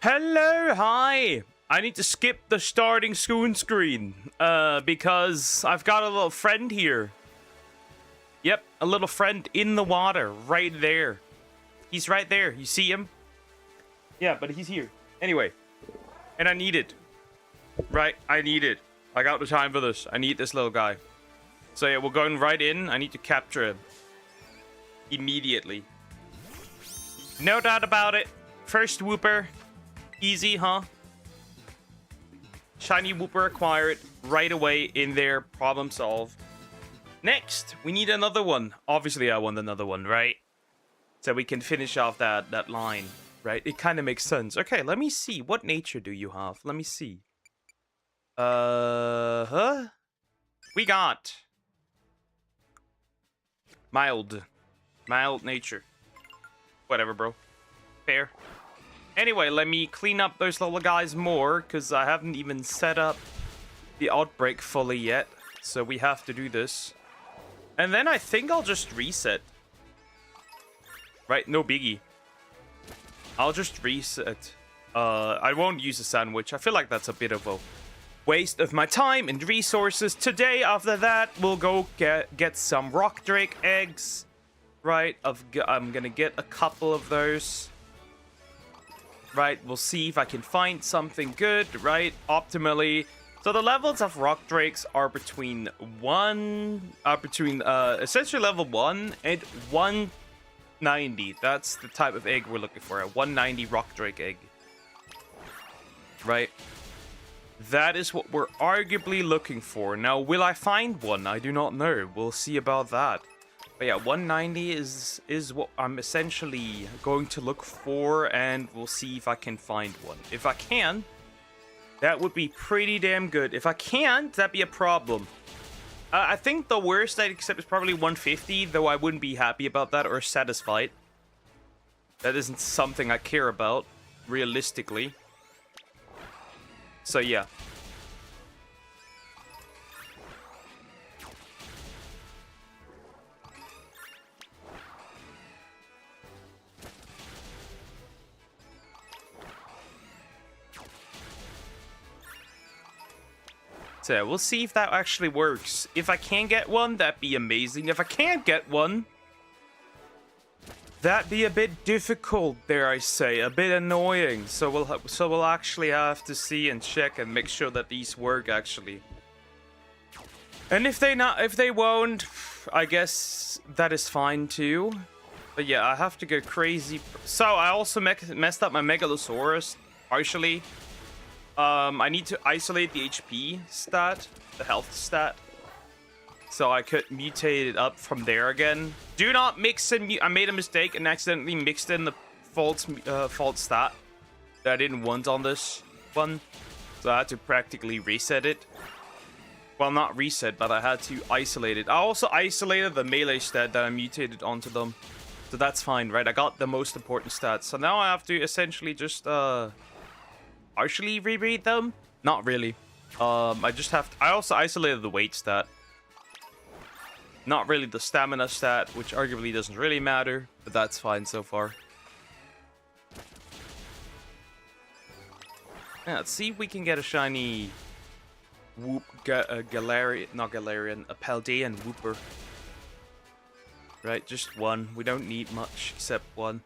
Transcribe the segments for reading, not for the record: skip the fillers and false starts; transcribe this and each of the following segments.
Hello, hi. I need to skip the starting screen because I've got a little friend here. Yep, a little friend in the water right there. He's right there. You see him? Yeah, but he's here. Anyway, and I need it. Right, I need it. I got the time for this. I need this little guy. So yeah, we're going right in. I need to capture him immediately. No doubt about it. First whooper. Easy, huh? Shiny whooper acquired right away in there. Problem solved. Next, we need another one. Obviously, I want another one, right? So we can finish off that line, right? It kind of makes sense. Okay, let me see. What nature do you have? Let me see. We got mild nature. Whatever, bro. Fair. Anyway, let me clean up those little guys more, because I haven't even set up the outbreak fully yet. So we have to do this. And then I think I'll just reset. Right, no biggie. I'll just reset. I won't use a sandwich. I feel like that's a bit of a waste of my time and resources. Today, after that, we'll go get some rock drake eggs. Right, I'm gonna get a couple of those. Right, we'll see if I can find something good, right, optimally. So the levels of rock drakes are between essentially level 1 and 190. That's the type of egg we're looking for, a 190 rock drake egg. Right. That is what we're arguably looking for. Now, will I find one? I do not know. We'll see about that. But yeah, 190 is what I'm essentially going to look for, and we'll see if I can find one. If I can, that would be pretty damn good. If I can't, that'd be a problem. I think the worst I'd accept is probably 150, though I wouldn't be happy about that or satisfied. That isn't something I care about, realistically. So yeah. So we'll see if that actually works. If I can get one, that'd be amazing. If I can't get one, that'd be a bit difficult, dare I say, a bit annoying. So we'll actually have to see and check and make sure that these work actually. And if they won't, I guess that is fine too. But yeah, I have to go crazy. So I also messed up my Megalosaurus partially. I need to isolate the HP stat, the health stat, so I could mutate it up from there again. Do not mix in. I made a mistake and accidentally mixed in the fault stat that I didn't want on this one, so I had to practically reset it. Well, not reset, but I had to isolate it. I also isolated the melee stat that I mutated onto them, so that's fine, right? I got the most important stats, so now I have to essentially just partially reread them. Not really. I also isolated the weight stat. Not really the stamina stat, which arguably doesn't really matter, but that's fine so far. Yeah, let's see if we can get a shiny Galarian, not Galarian, a Paldean Whooper. Right, just one. We don't need much except one.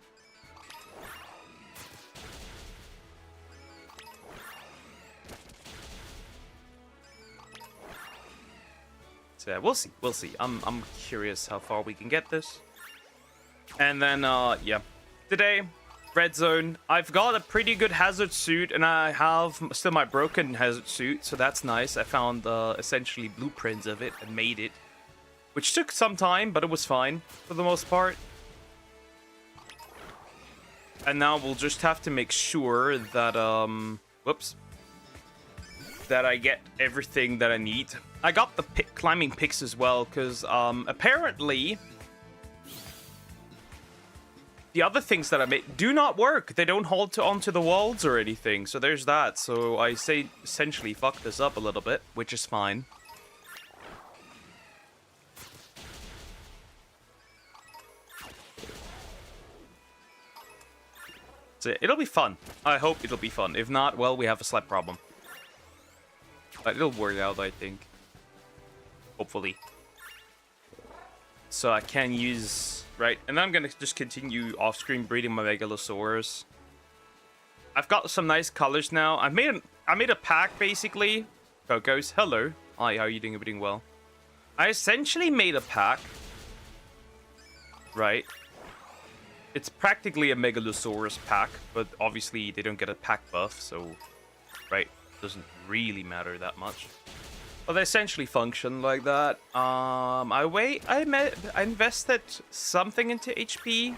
So yeah, we'll see. I'm curious how far we can get this. And then yeah. Today, red zone. I've got a pretty good hazard suit, and I have still my broken hazard suit, so that's nice. I found essentially blueprints of it and made it, which took some time, but it was fine for the most part. And now we'll just have to make sure that that I get everything that I need. I got the climbing picks as well, because apparently the other things that I made do not work. They don't hold onto the walls or anything, so there's that. So I say essentially fuck this up a little bit, which is fine. So it'll be fun. I hope it'll be fun. If not, well, we have a slight problem. But it'll work out, I think. Hopefully. So I can use... Right, and then I'm gonna just continue off-screen breeding my Megalosaurus. I've got some nice colors now. I made a pack, basically. Cocos, hello. Hi, how are you doing? I'm doing well. I essentially made a pack. Right. It's practically a Megalosaurus pack, but obviously they don't get a pack buff, so... Right, doesn't really matter that much. But they essentially function like that. I invested something into HP.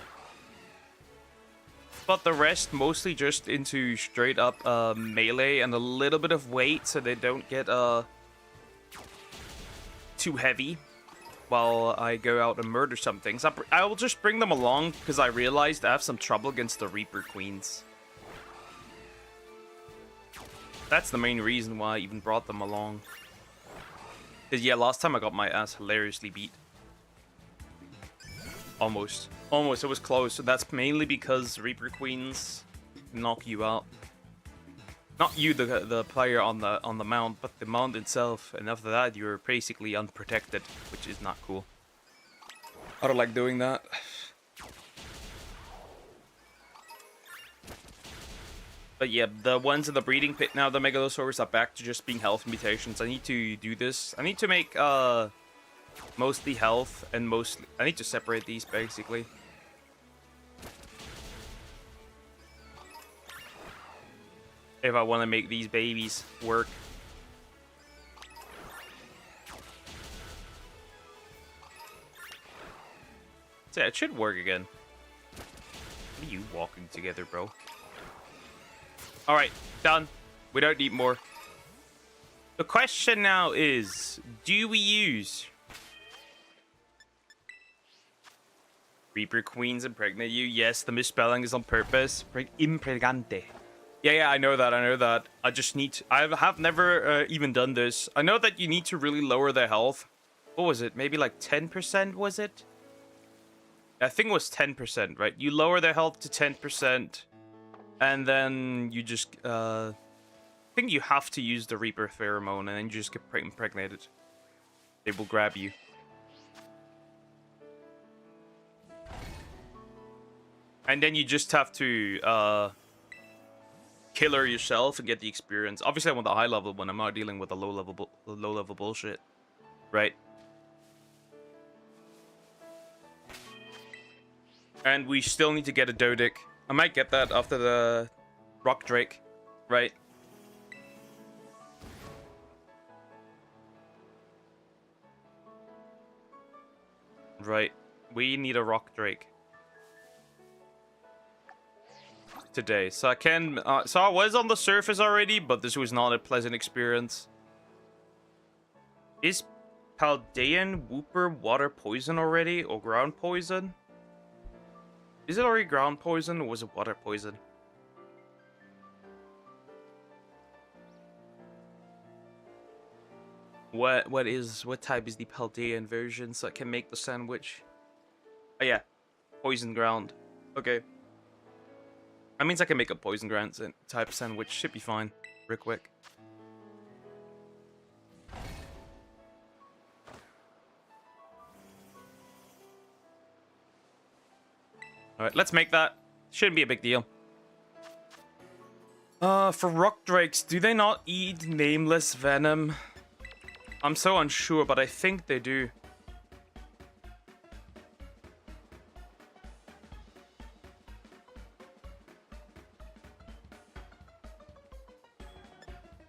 But the rest mostly just into straight up melee and a little bit of weight so they don't get too heavy while I go out and murder some things. I will just bring them along because I realized I have some trouble against the Reaper Queens. That's the main reason why I even brought them along. Because yeah, last time I got my ass hilariously beat. Almost. Almost, it was close. So that's mainly because Reaper Queens knock you out. Not you, the player on the mount, but the mount itself. And after that, you're basically unprotected, which is not cool. I don't like doing that. But yeah, the ones in the breeding pit now, the Megalosaurus are back to just being health mutations. I need to do this. I need to make mostly health and mostly... I need to separate these, basically. If I want to make these babies work. So yeah, it should work again. What are you walking together, bro? Alright, done. We don't need more. The question now is, do we use Reaper Queens impregnate you? Yes, the misspelling is on purpose. Impregante. Yeah, I know that, I just need to... I have never even done this. I know that you need to really lower their health. What was it? Maybe like 10%, was it? I think it was 10%, right? You lower their health to 10%. And then you just... I think you have to use the Reaper Pheromone, and then you just get impregnated. They will grab you. And then you just have to... kill her yourself and get the experience. Obviously, I want the high level one. I'm not dealing with the low level bullshit, right? And we still need to get a Dodic. I might get that after the Rock Drake, right? Right. We need a Rock Drake today, so I can so I was on the surface already, but this was not a pleasant experience. Is Paldean Whooper water poison already, or ground poison? Is it already ground poison, or was it water poison? What type is the Paldean version, so I can make the sandwich? Oh yeah, poison ground. Okay. That means I can make a poison ground type sandwich. Should be fine. Real quick. Alright, let's make that. Shouldn't be a big deal. For rock drakes, do they not eat nameless venom? I'm so unsure, but I think they do.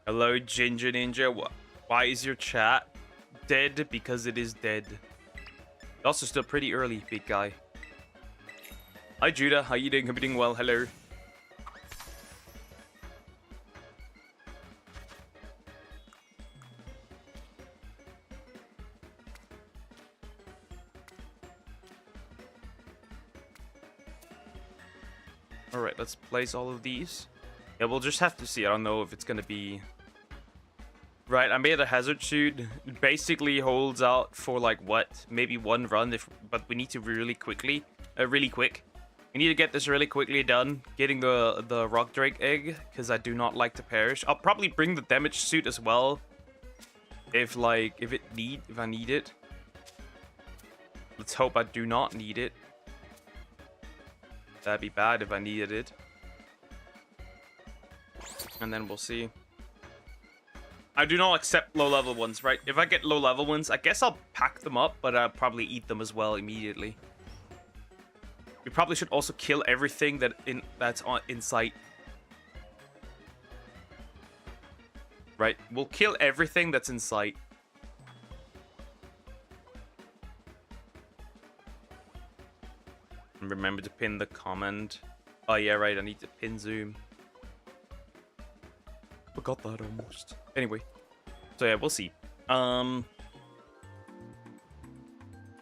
Hello, Ginger Ninja. Why is your chat dead? Because it is dead. Also still pretty early, big guy. Hi, Judah. How you doing? I'm doing well. Hello. Alright, let's place all of these. Yeah, we'll just have to see. I don't know if it's gonna be... Right, I made a hazard suit. It basically holds out for like what? Maybe one run, but we need to really quick. We I need to get this really quickly done, getting the rock drake egg, because I do not like to perish. I'll probably bring the damage suit as well, if I need it. Let's hope I do not need it. That'd be bad if I needed it. And then we'll see. I do not accept low-level ones, right? If I get low-level ones, I guess I'll pack them up, but I'll probably eat them as well immediately. We probably should also kill everything that's in sight. Right? We'll kill everything that's in sight. And remember to pin the comment. Oh yeah, right, I need to pin zoom. Forgot that almost. Anyway. So yeah, we'll see. I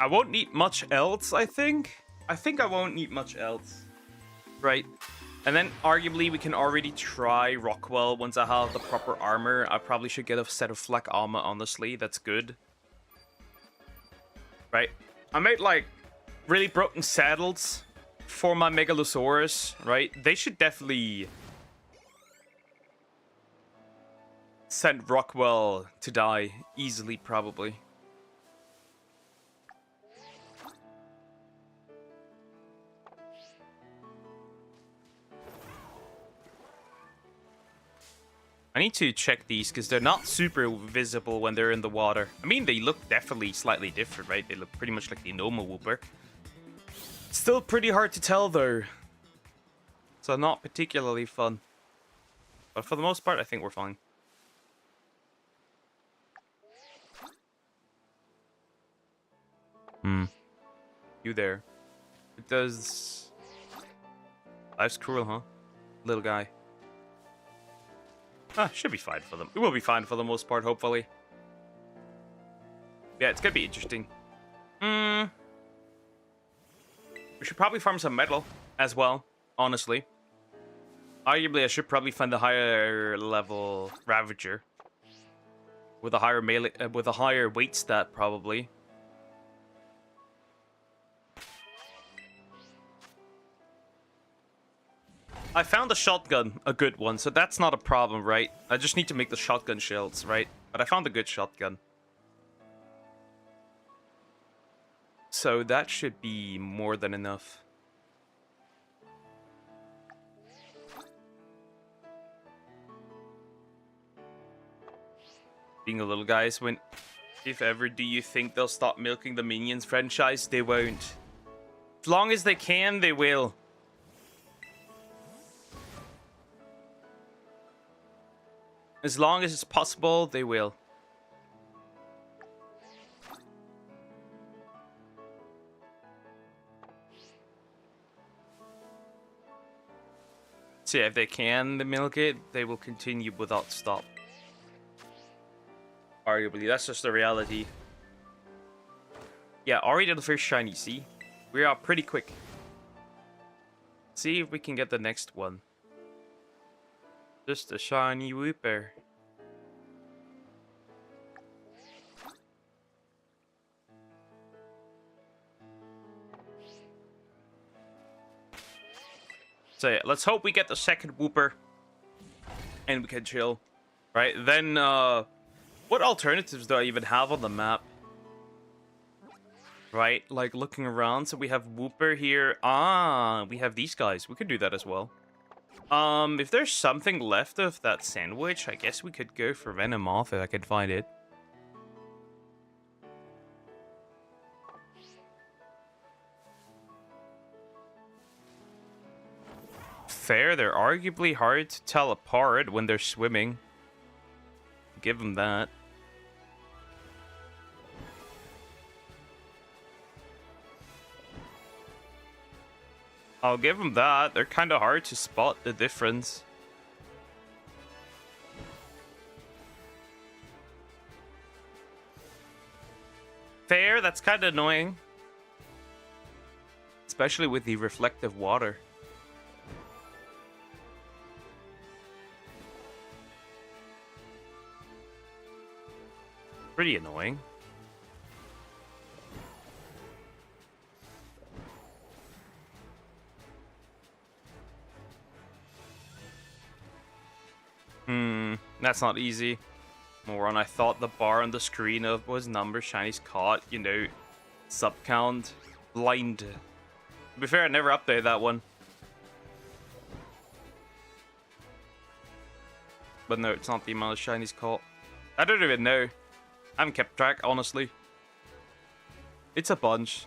won't need much else, I think. I think I won't need much else. Right. And then arguably we can already try Rockwell once I have the proper armor. I probably should get a set of flak armor, honestly. That's good. Right. I made like really broken saddles for my Megalosaurus, right? They should definitely send Rockwell to die easily, probably. I need to check these because they're not super visible when they're in the water. I mean, they look definitely slightly different, right? They look pretty much like the normal Wooper. Still pretty hard to tell, though. So not particularly fun. But for the most part, I think we're fine. You there. It does... Life's cruel, huh? Little guy. Ah, should be fine for them. It will be fine for the most part, hopefully. Yeah, it's gonna be interesting. We should probably farm some metal as well, honestly. Arguably, I should probably find the higher level Ravager. With a higher melee, with a higher weight stat, probably. I found a shotgun, a good one, so that's not a problem, right? I just need to make the shotgun shells, right? But I found a good shotgun. So that should be more than enough. Being a little guys, if ever do you think they'll stop milking the Minions franchise? They won't. As long as they can, they will. As long as it's possible, they will. So yeah, if they can milk it, they will continue without stop. Arguably, that's just the reality. Yeah, already the first shiny, see? We are pretty quick. See if we can get the next one. Just a shiny Wooper. So yeah, let's hope we get the second Wooper. And we can chill. Right, then what alternatives do I even have on the map? Right, like looking around, so we have Wooper here. Ah, we have these guys. We could do that as well. If there's something left of that sandwich, I guess we could go for Venomoth if I could find it. Fair, they're arguably hard to tell apart when they're swimming. Give them that. I'll give them that. They're kind of hard to spot the difference. Fair, that's kind of annoying. Especially with the reflective water. Pretty annoying. That's not easy. Moron, I thought the bar on the screen of was number shinies caught, you know, sub count. Blind. To be fair, I never updated that one. But no, it's not the amount of shinies caught. I don't even know. I haven't kept track, honestly. It's a bunch.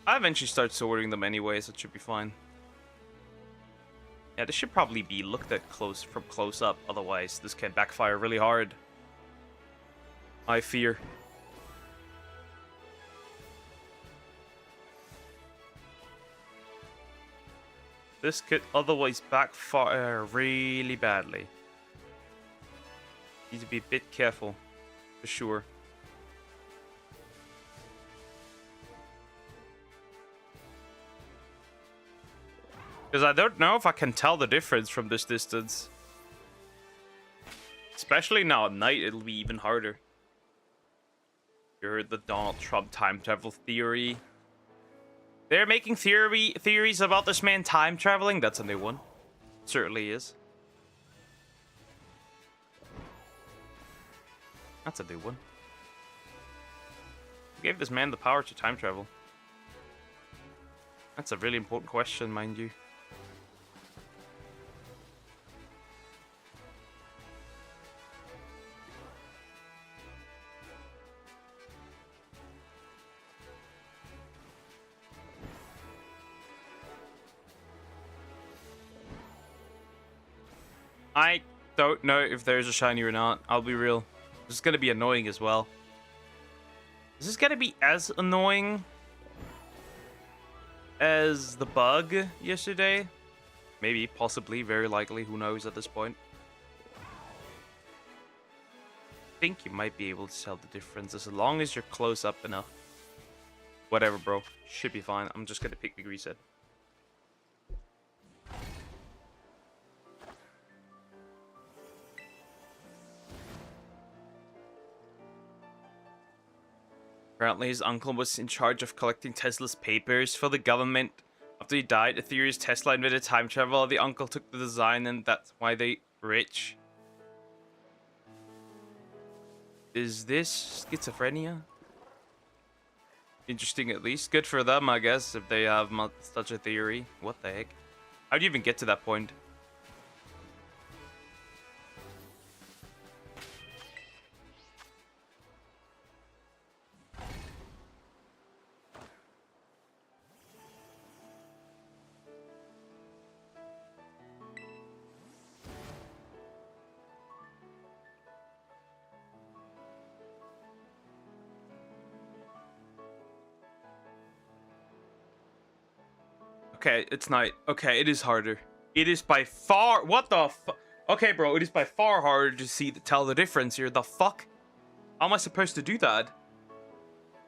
I eventually start sorting them anyway, so it should be fine. Yeah, this should probably be looked at from close up, otherwise this can backfire really hard. I fear. This could otherwise backfire really badly. Need to be a bit careful, for sure. Because I don't know if I can tell the difference from this distance. Especially now at night, it'll be even harder. You heard the Donald Trump time travel theory. They're making theories about this man time traveling. That's a new one. It certainly is. That's a new one. Who gave this man the power to time travel? That's a really important question, mind you. I don't know if there's a shiny or not. I'll be real. This is going to be annoying as well. Is this going to be as annoying as the bug yesterday? Maybe, possibly, very likely. Who knows at this point? I think you might be able to tell the difference as long as you're close up enough. Whatever, bro. Should be fine. I'm just going to pick the reset. Apparently his uncle was in charge of collecting Tesla's papers for the government. After he died, a theory is Tesla invented time travel. The uncle took the design and that's why they rich. Is this schizophrenia? Interesting at least. Good for them, I guess, if they have such a theory. What the heck? How do you even get to that point? Okay, it's night. Okay, it is harder. It is by far... What the fuck? Okay, bro, it is by far harder to tell the difference here. The fuck? How am I supposed to do that?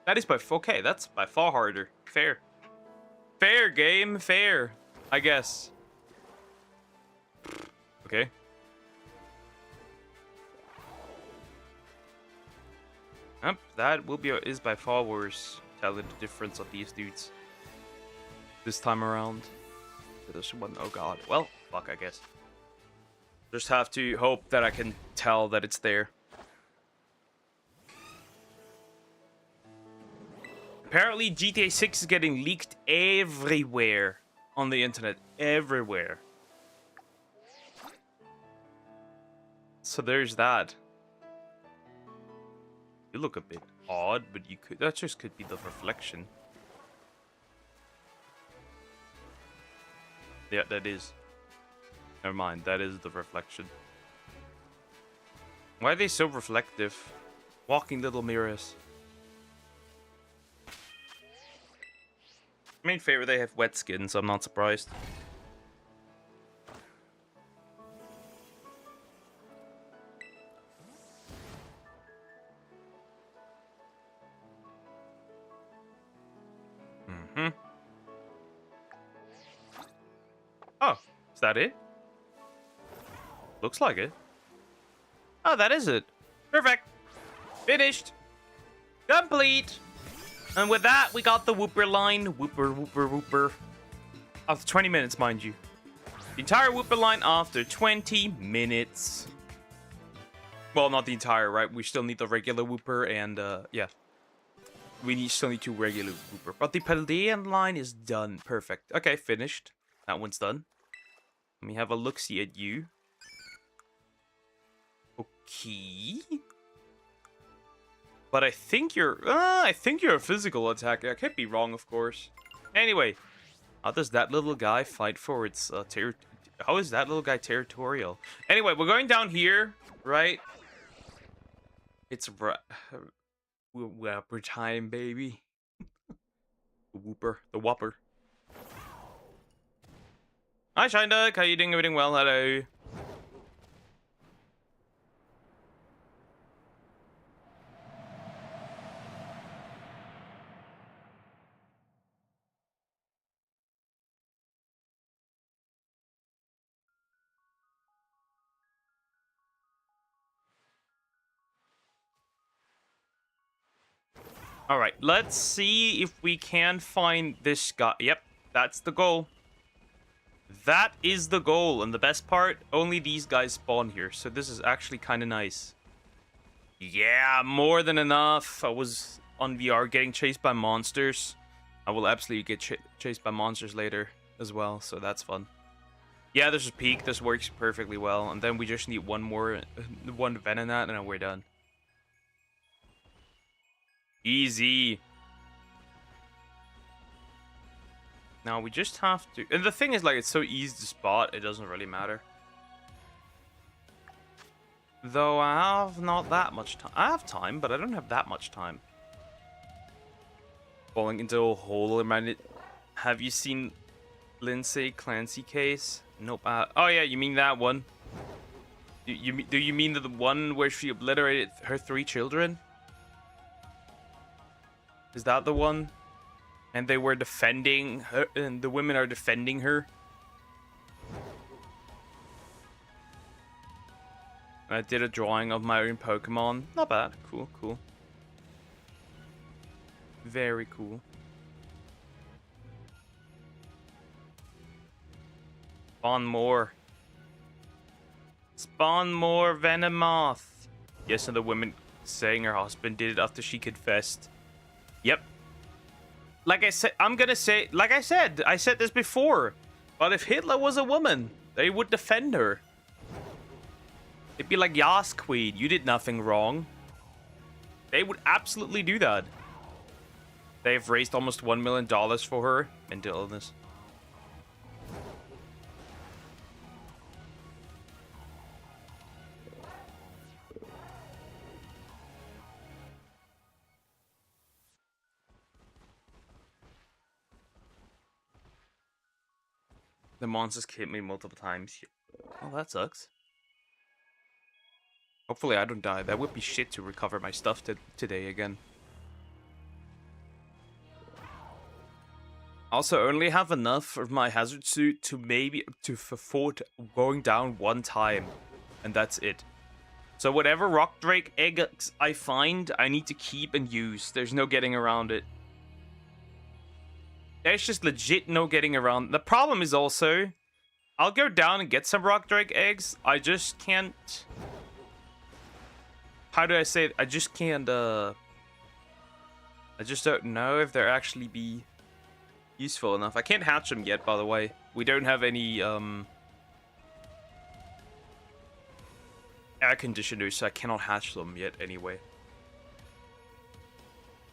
That is by... Okay, that's by far harder. Fair. Fair, game. Fair. I guess. Okay. Yep, that will be... is by far worse. Telling the difference of these dudes. This time around. This one, oh god. Well, fuck, I guess. Just have to hope that I can tell that it's there. Apparently, GTA 6 is getting leaked everywhere on the internet. Everywhere. So there's that. You look a bit odd, but you could... That just could be the reflection. Yeah, that is. Never mind, that is the reflection. Why are they so reflective? Walking little mirrors. Main favorite, they have wet skin, so I'm not surprised. Oh, is that it? Looks like it. Oh, that is it. Perfect. Finished. Complete. And with that, we got the Whooper line. Whooper, whooper, whooper. After 20 minutes, mind you. The entire Whooper line after 20 minutes. Well, not the entire, right? We still need the regular Whooper and, yeah. Still need 2 regular Whooper. But the Paldean line is done. Perfect. Okay, finished. That one's done. Let me have a look-see at you. Okay. But I think you're a physical attacker. I could be wrong, of course. Anyway, how does that little guy fight for its how is that little guy territorial? Anyway, we're going down here, right? It's Whopper time, baby. The Whopper. Hi, Shinduck. How you doing? Everything well? Hello. All right, let's see if we can find this guy. Yep, that's the goal. That is the goal, and the best part, only these guys spawn here, so this is actually kind of nice. Yeah, more than enough. I was on VR getting chased by monsters. I will absolutely get chased by monsters later as well, so that's fun. Yeah, this is peak. This works perfectly well, and then we just need one Venonat, and then we're done. Easy. Now we just have to... And the thing is, like, it's so easy to spot, it doesn't really matter. Though I have not that much time. I have time, but I don't have that much time. Falling into a hole around it. Have you seen Lindsay Clancy case? Nope. Oh yeah, you mean that one? Do you mean the one where she obliterated her 3 children? Is that the one? And they were defending her, and the women are defending her. I did a drawing of my own Pokemon. Not bad. Cool, cool. Very cool. Spawn more. Spawn more Venomoth. Yes, and the woman saying her husband did it after she confessed. Yep. Like I said, I said this before. But if Hitler was a woman, they would defend her. They'd be like, Yas, Queen, you did nothing wrong. They would absolutely do that. They've raised almost $1 million for her. Mental illness. The monsters hit me multiple times. Oh, that sucks. Hopefully I don't die. That would be shit to recover my stuff today again. Also, only have enough of my hazard suit to maybe afford going down 1 time. And that's it. So whatever rock drake eggs I find, I need to keep and use. There's no getting around it. There's just legit no getting around. The problem is also, I'll go down and get some rock drake eggs. I just can't... How do I say it? I just can't, I just don't know if they'll actually be useful enough. I can't hatch them yet, by the way. We don't have any, air conditioners, so I cannot hatch them yet anyway.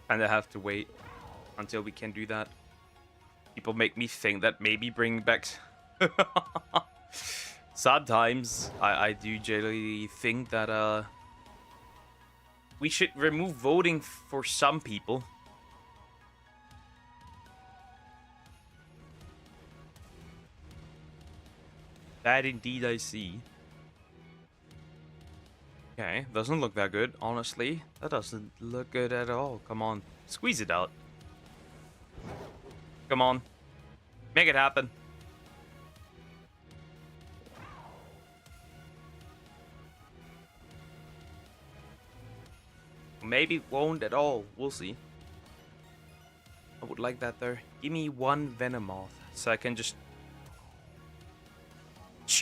And I have to wait until we can do that. People make me think that maybe bring back... Sometimes I do generally think that, we should remove voting for some people. That indeed I see. Okay, doesn't look that good, honestly. That doesn't look good at all. Come on, squeeze it out. Come on. Make it happen. Maybe it won't at all. We'll see. I would like that though. Give me 1 Venomoth so I can just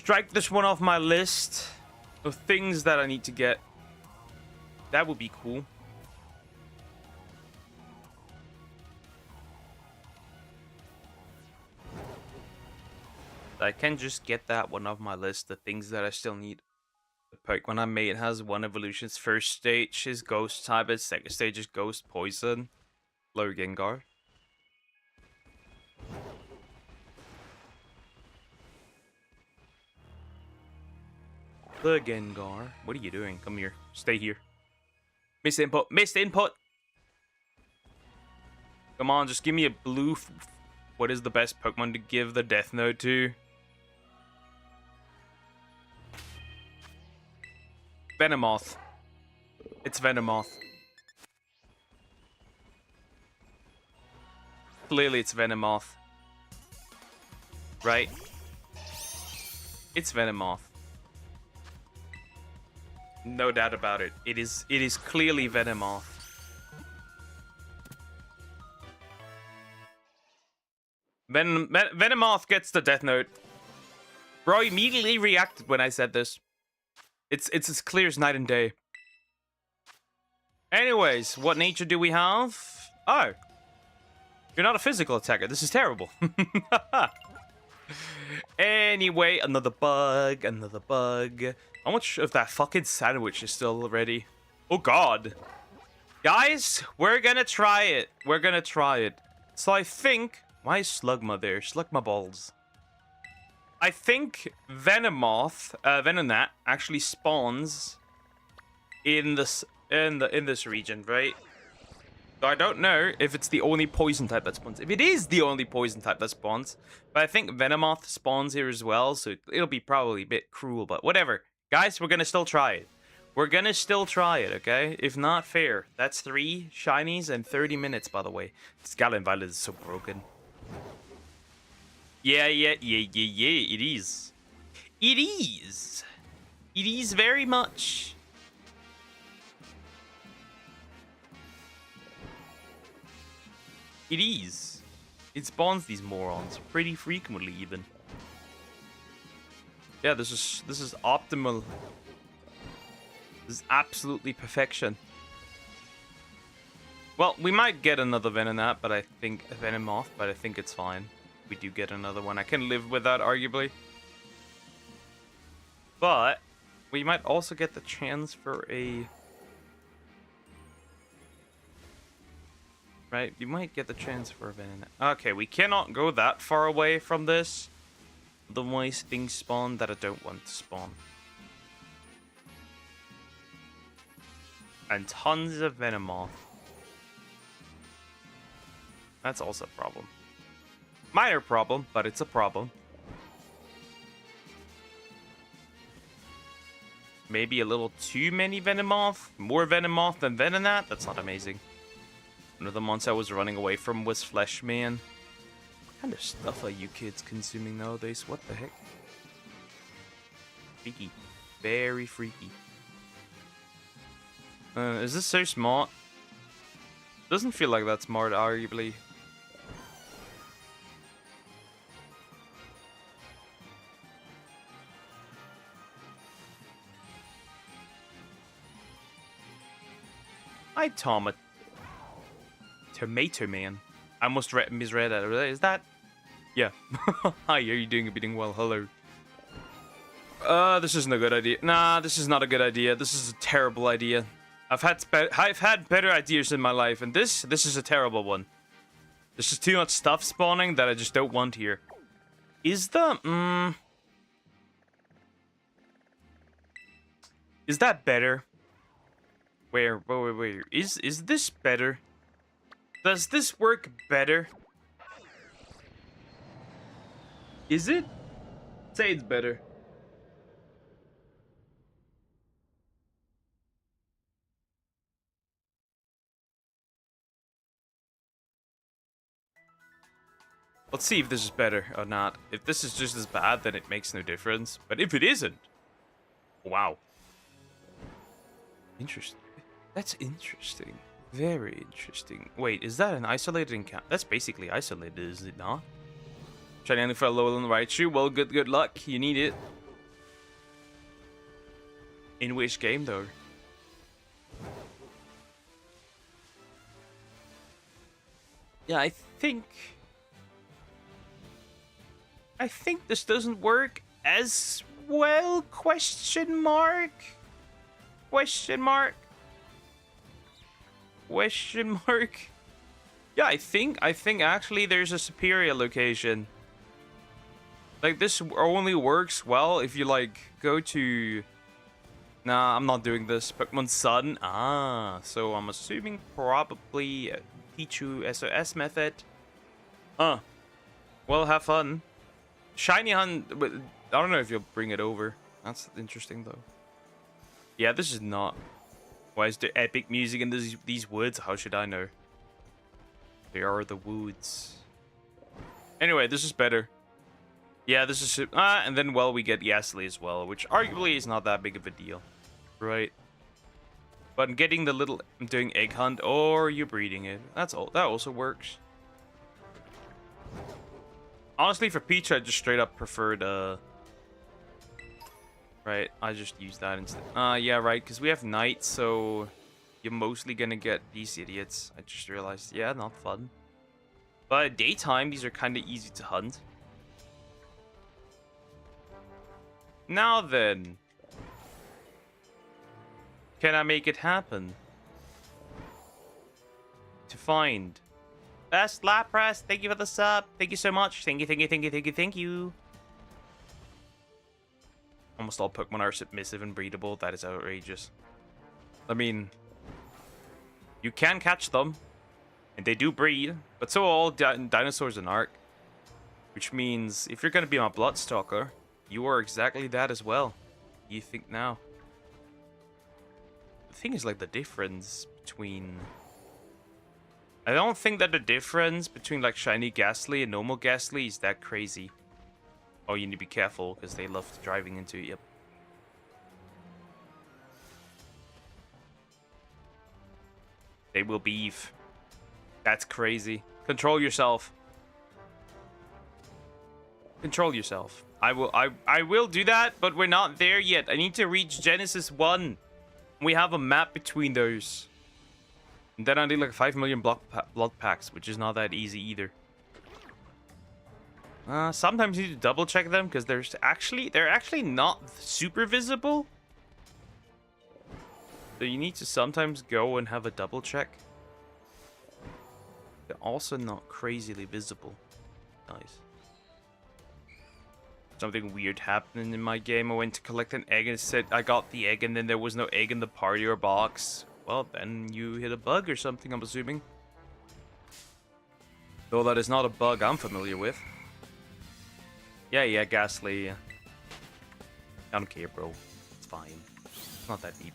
strike this one off my list of things that I need to get. That would be cool. I can just get that one off my list, the things that I still need. The Pokemon I made has one evolution. Its first stage is Ghost type, its second stage is Ghost Poison. Low Gengar. The Gengar. What are you doing? Come here. Stay here. Missed input. Missed input! Come on, just give me a blue... What is the best Pokemon to give the Death Note to? Venomoth. It's Venomoth. Clearly it's Venomoth. Right? It's Venomoth. No doubt about it. It is clearly Venomoth. Venomoth gets the Death Note. Bro immediately reacted when I said this. It's as clear as night and day. Anyways, what nature do we have? Oh. You're not a physical attacker. This is terrible. Anyway, another bug, another bug. How much of that fucking sandwich is still ready? Oh god. Guys, we're gonna try it. We're gonna try it. So I think... Why is Slugma there? Slugma balls. I think Venomoth, Venonat actually spawns in this region, right? So I don't know if it's the only poison type that spawns. If it is the only poison type that spawns, but I think Venomoth spawns here as well, so it'll be probably a bit cruel, but whatever. Guys, we're gonna still try it. We're gonna still try it, okay? If not, fair. That's 3 shinies and 30 minutes, by the way. Scarlet Violet is so broken. Yeah, it is. It is. It is very much. It is. It spawns these morons pretty frequently, even. Yeah, this is optimal. This is absolutely perfection. Well, we might get another Venonat, but I think Venomoth, but I think it's fine. We do get another one. I can live with that, arguably. But we might also get the chance for a... Right? You might get the chance for a Venonat. Okay, we cannot go that far away from this. Otherwise, things spawn that I don't want to spawn. And tons of Venomoth. That's also a problem. Minor problem, but it's a problem. Maybe a little too many Venomoth. More Venomoth than Venonat. That's not amazing. One of the months I was running away from was Fleshman. What kind of stuff are you kids consuming nowadays? What the heck? Freaky. Very freaky. Is this so smart? Doesn't feel like that smart, arguably. Hi, Tomato Man. I almost misread that. Is that? Yeah. Hi, are you doing well? Hello. This isn't a good idea. Nah, this is not a good idea. This is a terrible idea. I've had better ideas in my life, and this is a terrible one. There's just too much stuff spawning that I just don't want here. Is the is that better? Where is this better? Does this work better? Is it? Say it's better. Let's see if this is better or not. If this is just as bad, then it makes no difference. But if it isn't... Wow. Interesting. That's interesting. Very interesting. Wait, is that an isolated encounter? That's basically isolated, is it not? Trying for a low on the right shoe. Well, good luck. You need it. In which game, though? Yeah, I think this doesn't work as well, question mark? Question mark? Question mark? Yeah, I think actually there's a superior location. Like, this only works well if you, like, go to... Nah, I'm not doing this. Pokemon Sun. Ah, so I'm assuming probably Pichu SOS method. Huh. Well, have fun. Shiny Hunt, but I don't know if you'll bring it over. That's interesting, though. Yeah, this is not. Why is there epic music in these woods? How should I know? They are the woods. Anyway, this is better. Yeah, this is... and then, well, we get Yasli as well, which arguably is not that big of a deal. Right. But getting the little... I'm doing egg hunt, or you're breeding it. That's all. That also works. Honestly, for Peach, I just straight up preferred... Right, I just use that instead. Yeah, right, because we have night, so... You're mostly gonna get these idiots. I just realized. Yeah, not fun. But at daytime, these are kind of easy to hunt. Now then. Can I make it happen? To find. Best Lapras, thank you for the sub. Thank you so much. Thank you, thank you, thank you, thank you, thank you. Almost all Pokemon are submissive and breedable. That is outrageous. I mean, you can catch them, and they do breed, but so all dinosaurs in Ark. Which means, if you're going to be my Bloodstalker, you are exactly that as well. You think now. The thing is, like, the difference between... I don't think that the difference between, like, Shiny Ghastly and normal Ghastly is that crazy. Oh, you need to be careful, because they love driving into it. Yep. They will beef. That's crazy. Control yourself. Control yourself. I will do that, but we're not there yet. I need to reach Genesis 1. We have a map between those. And then I need like 5 million blood packs, which is not that easy either. Sometimes you need to double check them because they're actually not super visible. So you need to sometimes go and have a double check. They're also not crazily visible. Nice. Something weird happened in my game. I went to collect an egg and it said I got the egg and then there was no egg in the party or box. Well, then you hit a bug or something, I'm assuming. Though that is not a bug I'm familiar with. Yeah, Ghastly. I don't care, bro. It's fine. It's not that deep.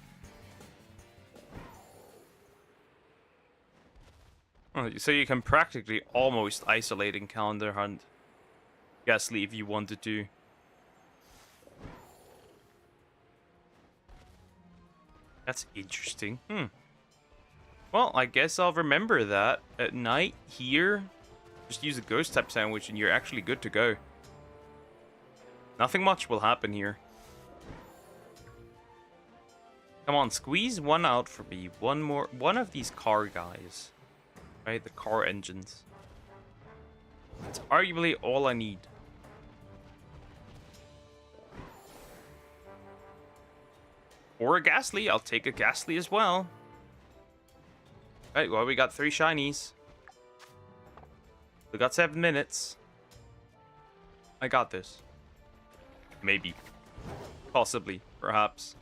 Oh, so you can practically almost isolate and counter hunt Ghastly if you wanted to. That's interesting. Well, I guess I'll remember that at night here. Just use a ghost type sandwich and you're actually good to go. Nothing much will happen here. Come on, squeeze one out for me. One of these car guys. Right, the car engines. It's arguably all I need. Or a Ghastly. I'll take a Ghastly as well. Right, well, we got 3 shinies. We got 7 minutes. I got this. Maybe. Possibly. Perhaps.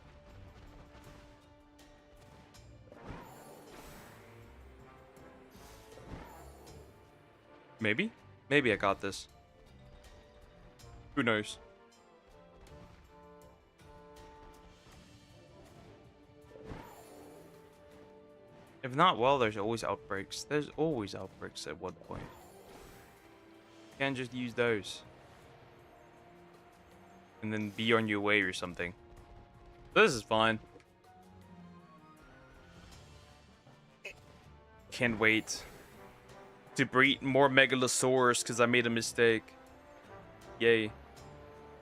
Maybe? Maybe I got this. Who knows? If not, well, there's always outbreaks. There's always outbreaks at one point. You can't just use those. And then be on your way or something. This is fine. Can't wait to breed more Megalosaurus because I made a mistake. Yay.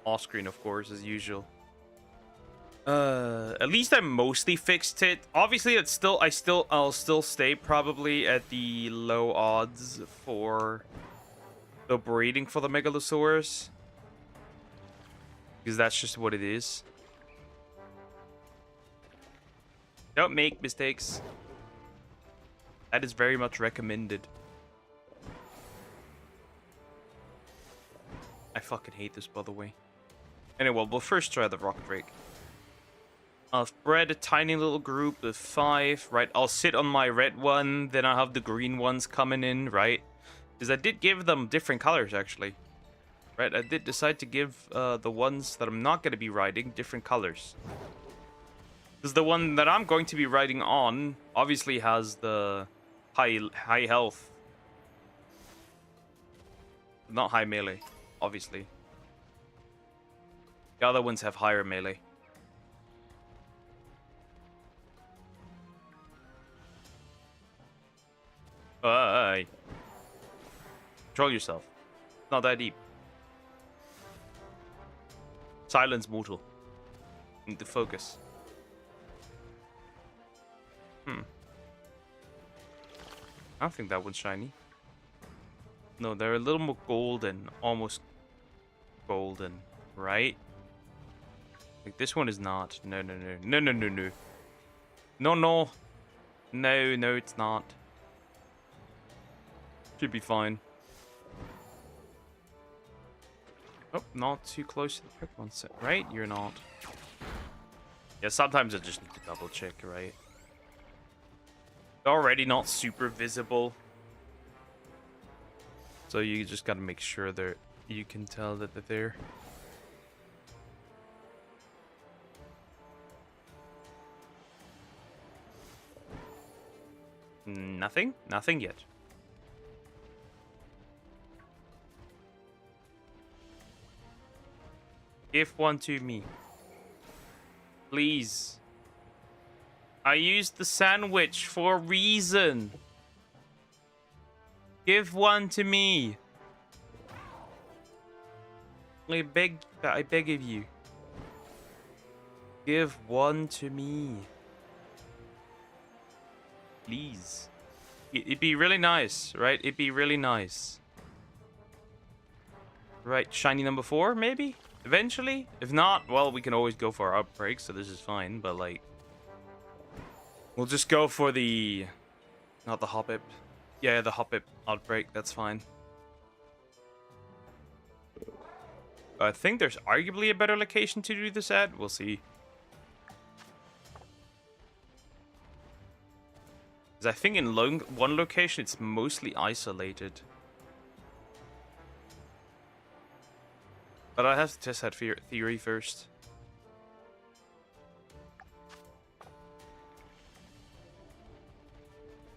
Off screen, of course, as usual. At least I mostly fixed it. Obviously, I'll still stay probably at the low odds for the breeding for the Megalosaurus, because that's just what it is. Don't make mistakes. That is very much recommended. I fucking hate this, by the way. Anyway, we'll first try the rock drake. I've bred a tiny little group of 5, right? I'll sit on my red one, then I'll have the green ones coming in, right? Because I did give them different colors, actually. Right, I did decide to give the ones that I'm not going to be riding different colors. Because the one that I'm going to be riding on obviously has the high health. Not high melee, obviously. The other ones have higher melee. Aye. Control yourself. Not that deep. Silence mortal. Need to focus. I don't think that one's shiny. No, they're a little more golden. Almost golden, right? Like this one is not. No. No, it's not. Should be fine. Oh, not too close to the Pokemon set, right? You're not. Yeah, sometimes I just need to double check, right? They're already not super visible. So you just gotta make sure that you can tell that they're there. Nothing? Nothing yet. Give one to me. Please. I used the sandwich for a reason. Give one to me. I beg of you. Give one to me. Please. It'd be really nice, right? It'd be really nice. Right, shiny number 4, maybe? Eventually? If not, well, we can always go for our outbreak, so this is fine, but like... We'll just go for the... Not the Hoppip. Yeah, the Hoppip outbreak, that's fine. I think there's arguably a better location to do this at. We'll see. Because I think in one location it's mostly isolated. But I have to test that theory first.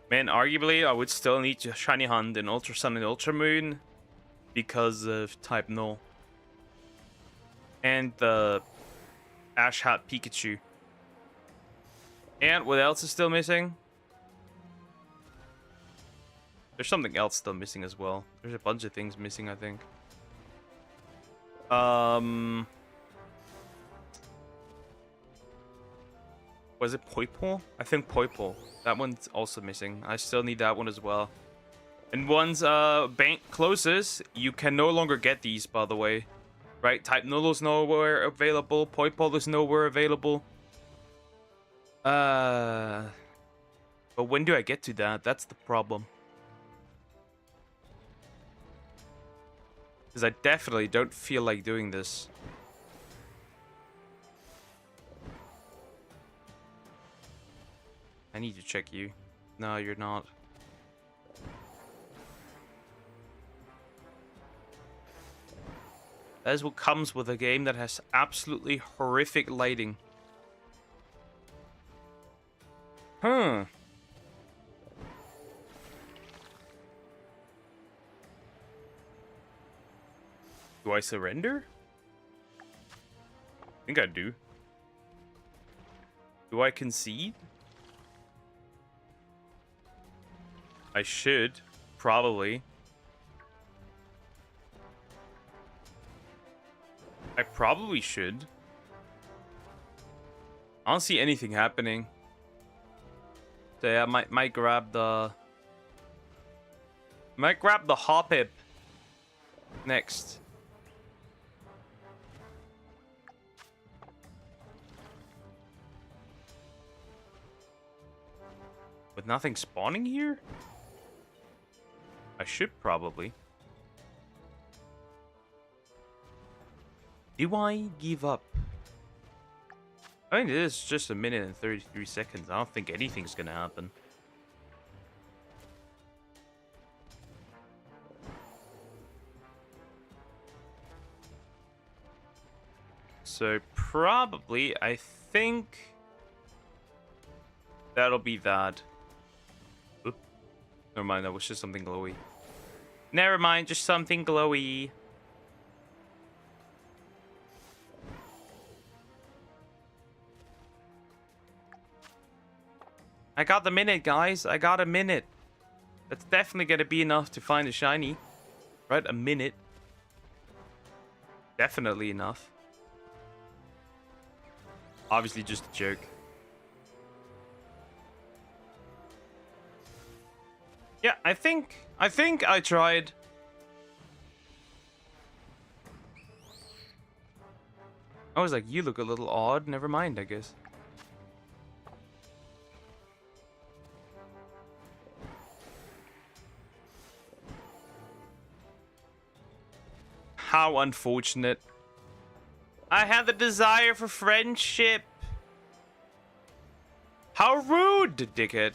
Man, arguably I would still need to shiny hunt in Ultra Sun and Ultra Moon because of type Null. And the Ash Hat Pikachu. And what else is still missing? There's something else still missing as well. There's a bunch of things missing, I think. Was it Poipole? I think Poipole. That one's also missing. I still need that one as well. And once bank closes, you can no longer get these, by the way. Right? Type Null is nowhere available. Poipole is nowhere available. But when do I get to that? That's the problem. Because I definitely don't feel like doing this. I need to check you. No, you're not. That is what comes with a game that has absolutely horrific lighting. Huh. Do I surrender? I think I do. Do I concede? I should. Probably. I probably should. I don't see anything happening. So yeah, might grab the Hoppip next. With nothing spawning here? I should probably. Do I give up? I mean, it is just a minute and 33 seconds. I don't think anything's gonna happen. So probably, I think that'll be that. Oop. Never mind, that was just something glowy. Never mind, just something glowy. I got the minute, guys. I got a minute. That's definitely gonna be enough to find a shiny. Right? A minute. Definitely enough. Obviously just a joke. Yeah, I think I tried. I was like, you look a little odd. Never mind, I guess. How unfortunate. I had the desire for friendship. How rude, dickhead.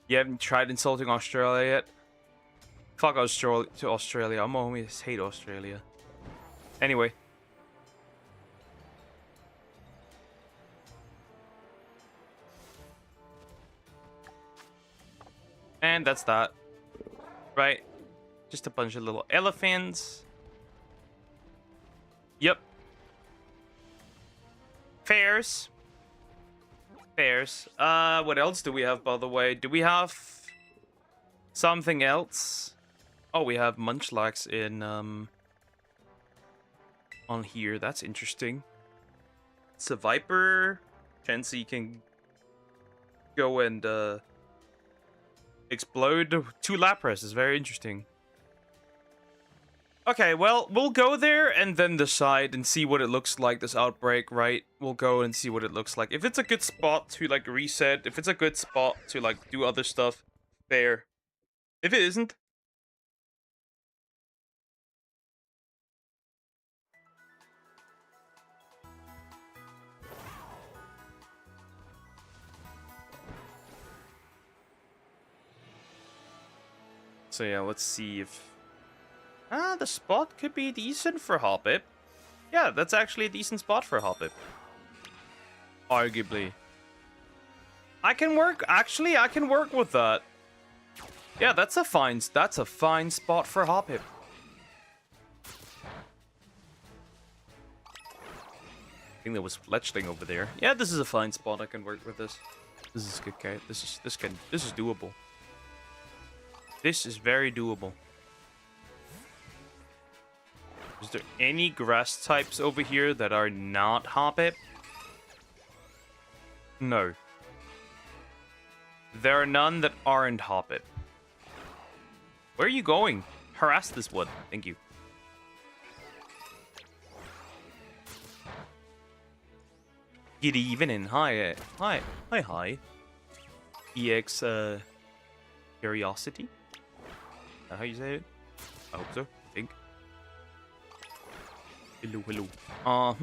You haven't tried insulting Australia yet? Fuck Australia. I'm always hate Australia. Anyway. And that's that. Right. Just a bunch of little elephants. Yep. Fairs. Fairs. What else do we have, by the way? Do we have something else? Oh, we have Munchlax in, on here. That's interesting. It's a Viper. Chansey can go and, explode 2 Lapras. Is very interesting. Okay, well, we'll go there and then decide and see what it looks like, this outbreak, right? We'll go and see what it looks like. If it's a good spot to, like, reset, if it's a good spot to, like, do other stuff, fair. If it isn't... So yeah, let's see if... the spot could be decent for Hoppip. Yeah, that's actually a decent spot for Hoppip. Arguably. I can work with that. Yeah, that's a fine spot for Hoppip. I think there was Fletchling over there. Yeah, this is a fine spot. I can work with this. This is good, guy. This is doable. This is very doable. Is there any grass types over here that are not Hoppip? No. There are none that aren't Hoppip. Where are you going? Harass this one. Thank you. Good evening. Hi. Hi. EX, Curiosity? Is that how you say it? I hope so. I think. Hello.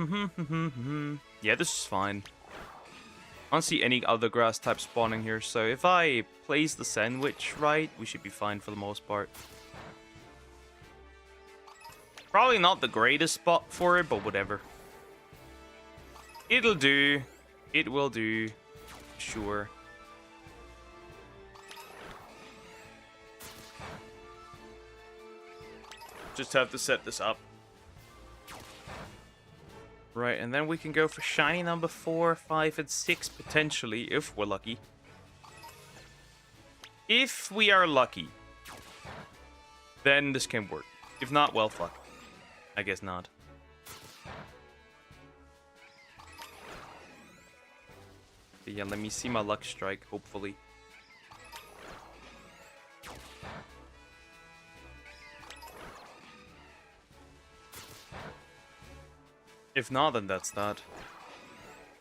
Yeah, this is fine. I don't see any other grass type spawning here, so if I place the sandwich right, we should be fine for the most part. Probably not the greatest spot for it, but whatever. It'll do. It will do. Sure. Just have to set this up. Right, and then we can go for shiny number 4, 5, and 6 potentially, if we're lucky. If we are lucky, then this can work. If not, well, fuck. I guess not. Yeah, let me see my luck strike, hopefully. If not, then that's that.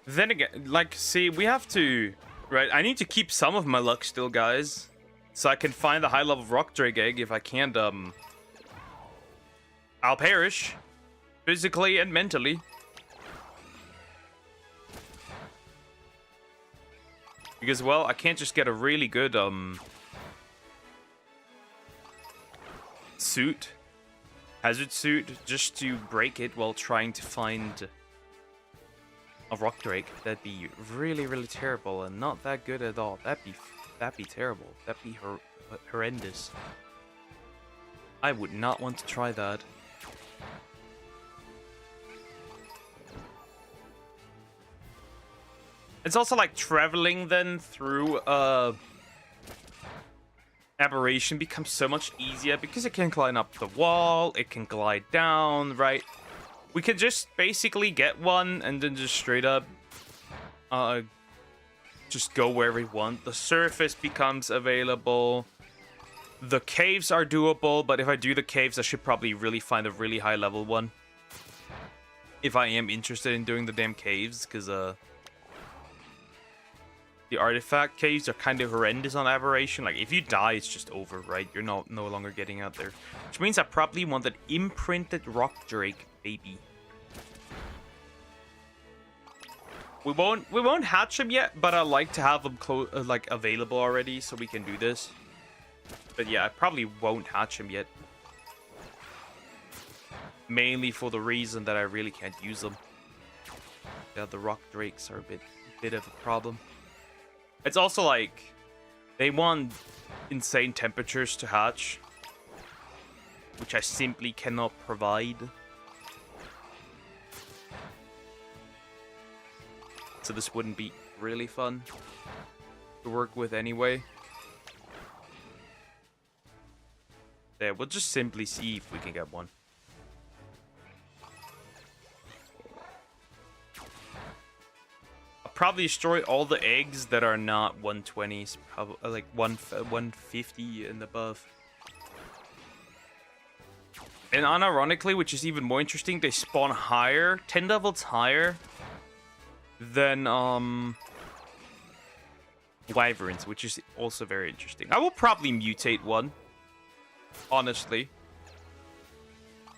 Then again, like, see, we have to... Right, I need to keep some of my luck still, guys. So I can find the high-level Rock Drake egg. If I can't, I'll perish. Physically and mentally. Because, well, I can't just get a really good, suit. Hazard suit, just to break it while trying to find a Rock Drake. That'd be really, really terrible and not that good at all. That'd be terrible. That'd be horrendous. I would not want to try that. It's also like traveling then through Aberration becomes so much easier because it can climb up the wall, it can glide down, right? We could just basically get one and then just straight up just go where we want. The surface becomes available. The caves are doable, but if I do the caves, I should probably really find a really high level one. If I am interested in doing the damn caves, because the artifact caves are kind of horrendous on Aberration. Like, if you die, it's just over, right? You're no longer getting out there. Which means I probably want that imprinted Rock Drake, baby. We won't hatch them yet, but I like to have them like available already so we can do this. But yeah, I probably won't hatch them yet. Mainly for the reason that I really can't use them. Yeah, the Rock Drakes are a bit of a problem. It's also like they want insane temperatures to hatch, which I simply cannot provide. So this wouldn't be really fun to work with anyway. Yeah, we'll just simply see if we can get one. Probably destroy all the eggs that are not 120s, probably like 150 and above. And unironically, which is even more interesting, they spawn higher, 10 levels higher than wyverns, which is also very interesting. I will probably mutate one, honestly.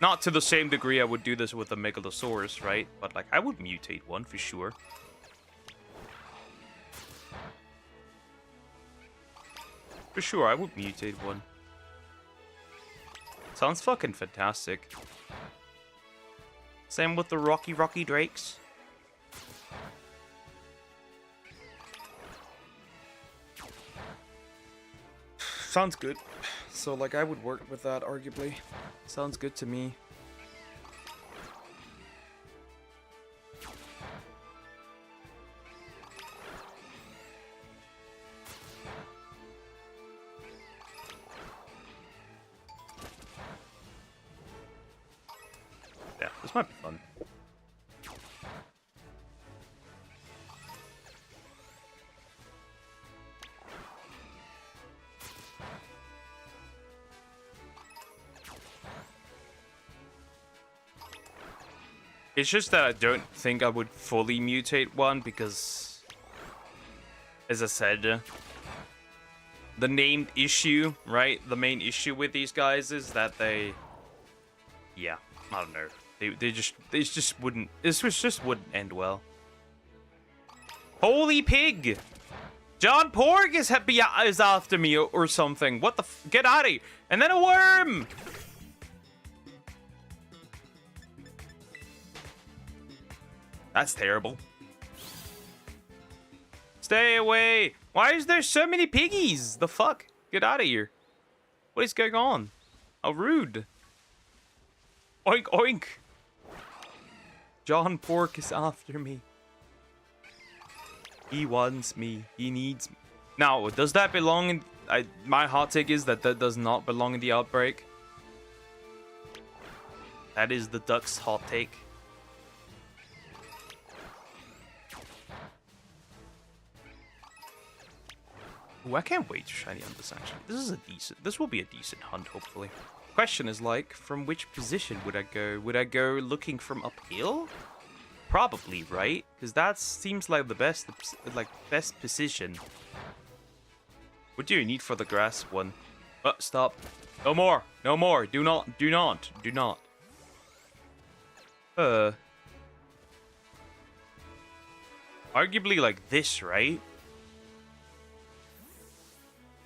Not to the same degree I would do this with a Megalosaurus, right? But like, I would mutate one for sure. For sure, I would mutate one. Sounds fucking fantastic. Same with the Rocky Drakes. Sounds good. So, like, I would work with that, arguably. Sounds good to me. Yeah, this might be fun. It's just that I don't think I would fully mutate one because, as I said, the named issue, right? The main issue with these guys is that they, yeah, I don't know. They just wouldn't. This just wouldn't end well. Holy pig! John Porg is after me or something. What the? Get out of here! And then a worm. That's terrible. Stay away! Why is there so many piggies? The fuck? Get out of here! What is going on? How rude! Oink oink! John Pork is after me. He wants me. He needs me. Now, does that belong in... my hot take is that that does not belong in the outbreak. That is the duck's hot take. Ooh, I can't wait to shiny on this, actually. This will be a decent hunt, hopefully. Question is, like, from which position would I go? Would I go looking from uphill? Probably, right? Because that seems like the best position. What do you need for the grass one? Oh, stop. No more. No more. Do not. Do not. Do not. Arguably like this, right?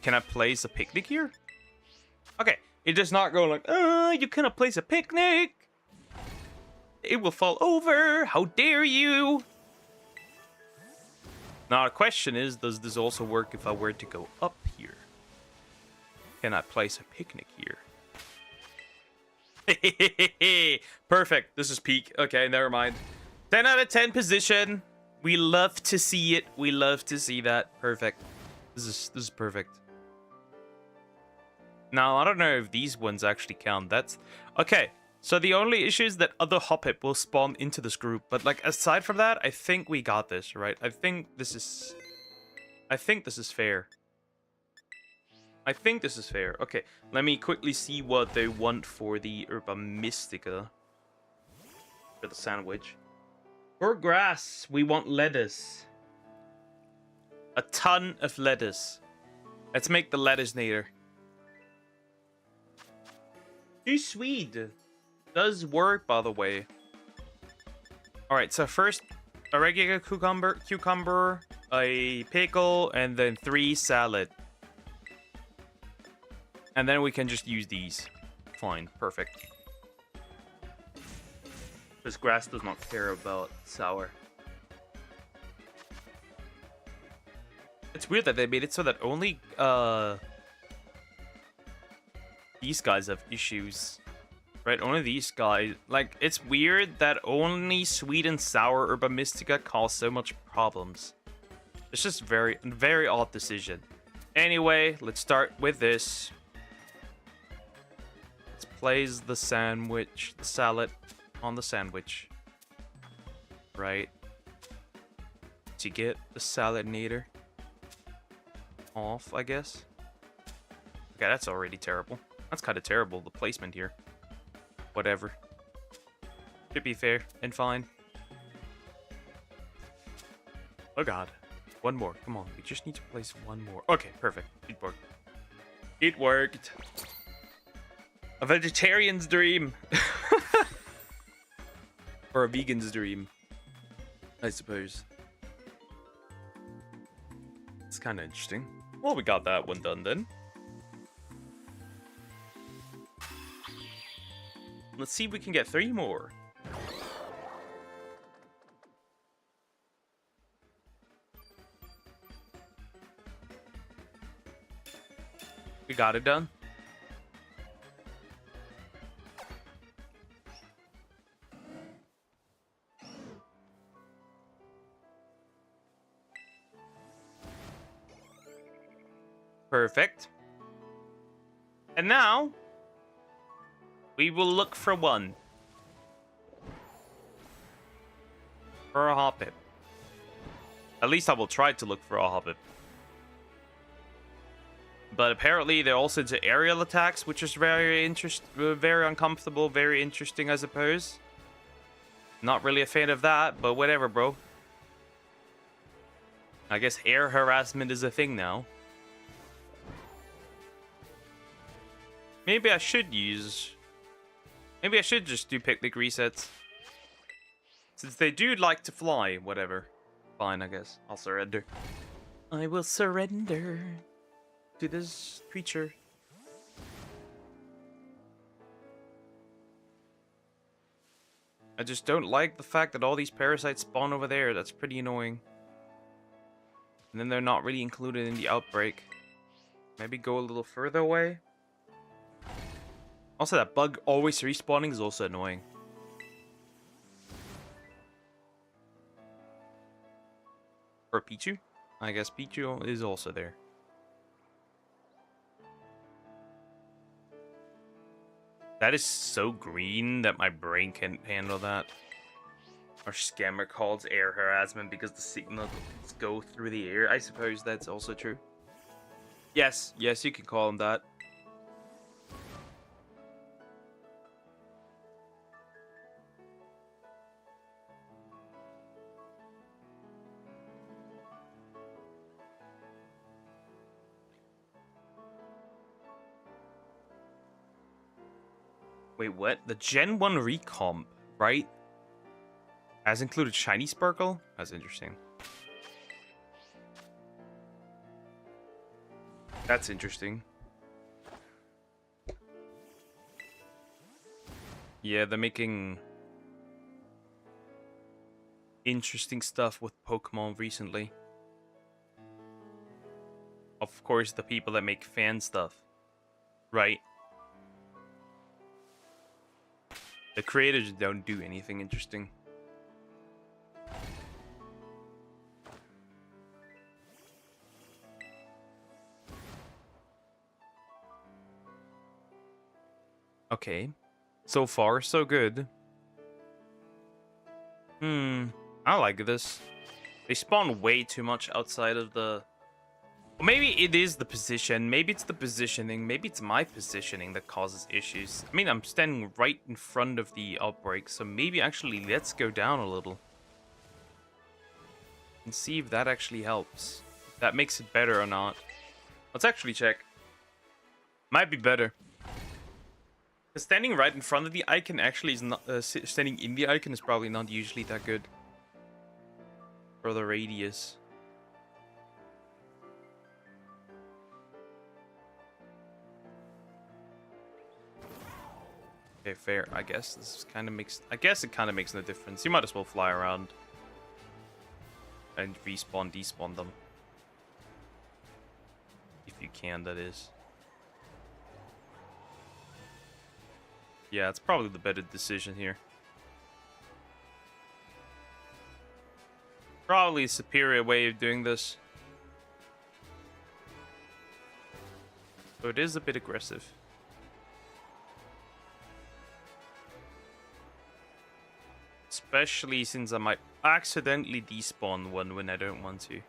Can I place a picnic here? Okay. It does not go like, you cannot place a picnic. It will fall over. How dare you? Now the question is, does this also work if I were to go up here? Can I place a picnic here? Perfect. This is peak. Okay, never mind. 10 out of 10 position. We love to see it. We love to see that. Perfect. This is perfect. Now, I don't know if these ones actually count. That's... Okay, so the only issue is that other Hoppip will spawn into this group. But, like, aside from that, I think we got this, right? I think this is fair. I think this is fair. Okay, let me quickly see what they want for the Herba Mystica. For the sandwich. For grass, we want lettuce. A ton of lettuce. Let's make the lettuce nader. Too sweet. Does work, by the way. Alright, so first, a regular cucumber, a pickle, and then 3 salad. And then we can just use these. Fine, perfect. This grass does not care about sour. It's weird that they made it so that only these guys have issues. Right, only these guys. Like, it's weird that only sweet and sour Herba Mystica cause so much problems. It's just very odd decision. Anyway, let's start with this. Let's place the salad on the sandwich. Right. To get the salad nader off, I guess. Okay, that's already terrible. That's kind of terrible, the placement here. Whatever. Should be fair and fine. Oh god. One more. Come on. We just need to place one more. Okay, perfect. It worked. It worked. A vegetarian's dream. Or a vegan's dream. I suppose. It's kind of interesting. Well, we got that one done then. Let's see if we can get 3 more. We got it done. Perfect. And now we will look for one. For a Hoppip. At least I will try to look for a Hoppip. But apparently they're also into aerial attacks, which is very uncomfortable, very interesting, I suppose. Not really a fan of that, but whatever, bro. I guess air harassment is a thing now. Maybe I should just do picnic resets. Since they do like to fly, whatever. Fine, I guess. I'll surrender. I will surrender to this creature. I just don't like the fact that all these parasites spawn over there. That's pretty annoying. And then they're not really included in the outbreak. Maybe go a little further away. Also, that bug always respawning is also annoying. Or Pichu? I guess Pichu is also there. That is so green that my brain can't handle that. Our scammer calls air harassment because the signals go through the air. I suppose that's also true. Yes, yes, you can call him that. Wait, what? The Gen 1 recomp, right? Has included Shiny Sparkle? That's interesting. That's interesting. Yeah, they're making interesting stuff with Pokemon recently. Of course, the people that make fan stuff, right? The creators don't do anything interesting. Okay. So far, so good. I like this. They spawn way too much outside of the... Well, maybe it is the position. Maybe it's the positioning. Maybe it's my positioning that causes issues. I mean, I'm standing right in front of the outbreak, so maybe actually let's go down a little. And see if that actually helps. If that makes it better or not. Let's actually check. Might be better. Standing right in front of the icon actually is not... standing in the icon is probably not usually that good. For the radius. Okay, fair. I guess this kind of makes... I guess it kind of makes no difference. You might as well fly around. And respawn, despawn them. If you can, that is. Yeah, it's probably the better decision here. Probably a superior way of doing this. So it is a bit aggressive. Especially since I might accidentally despawn one when I don't want to.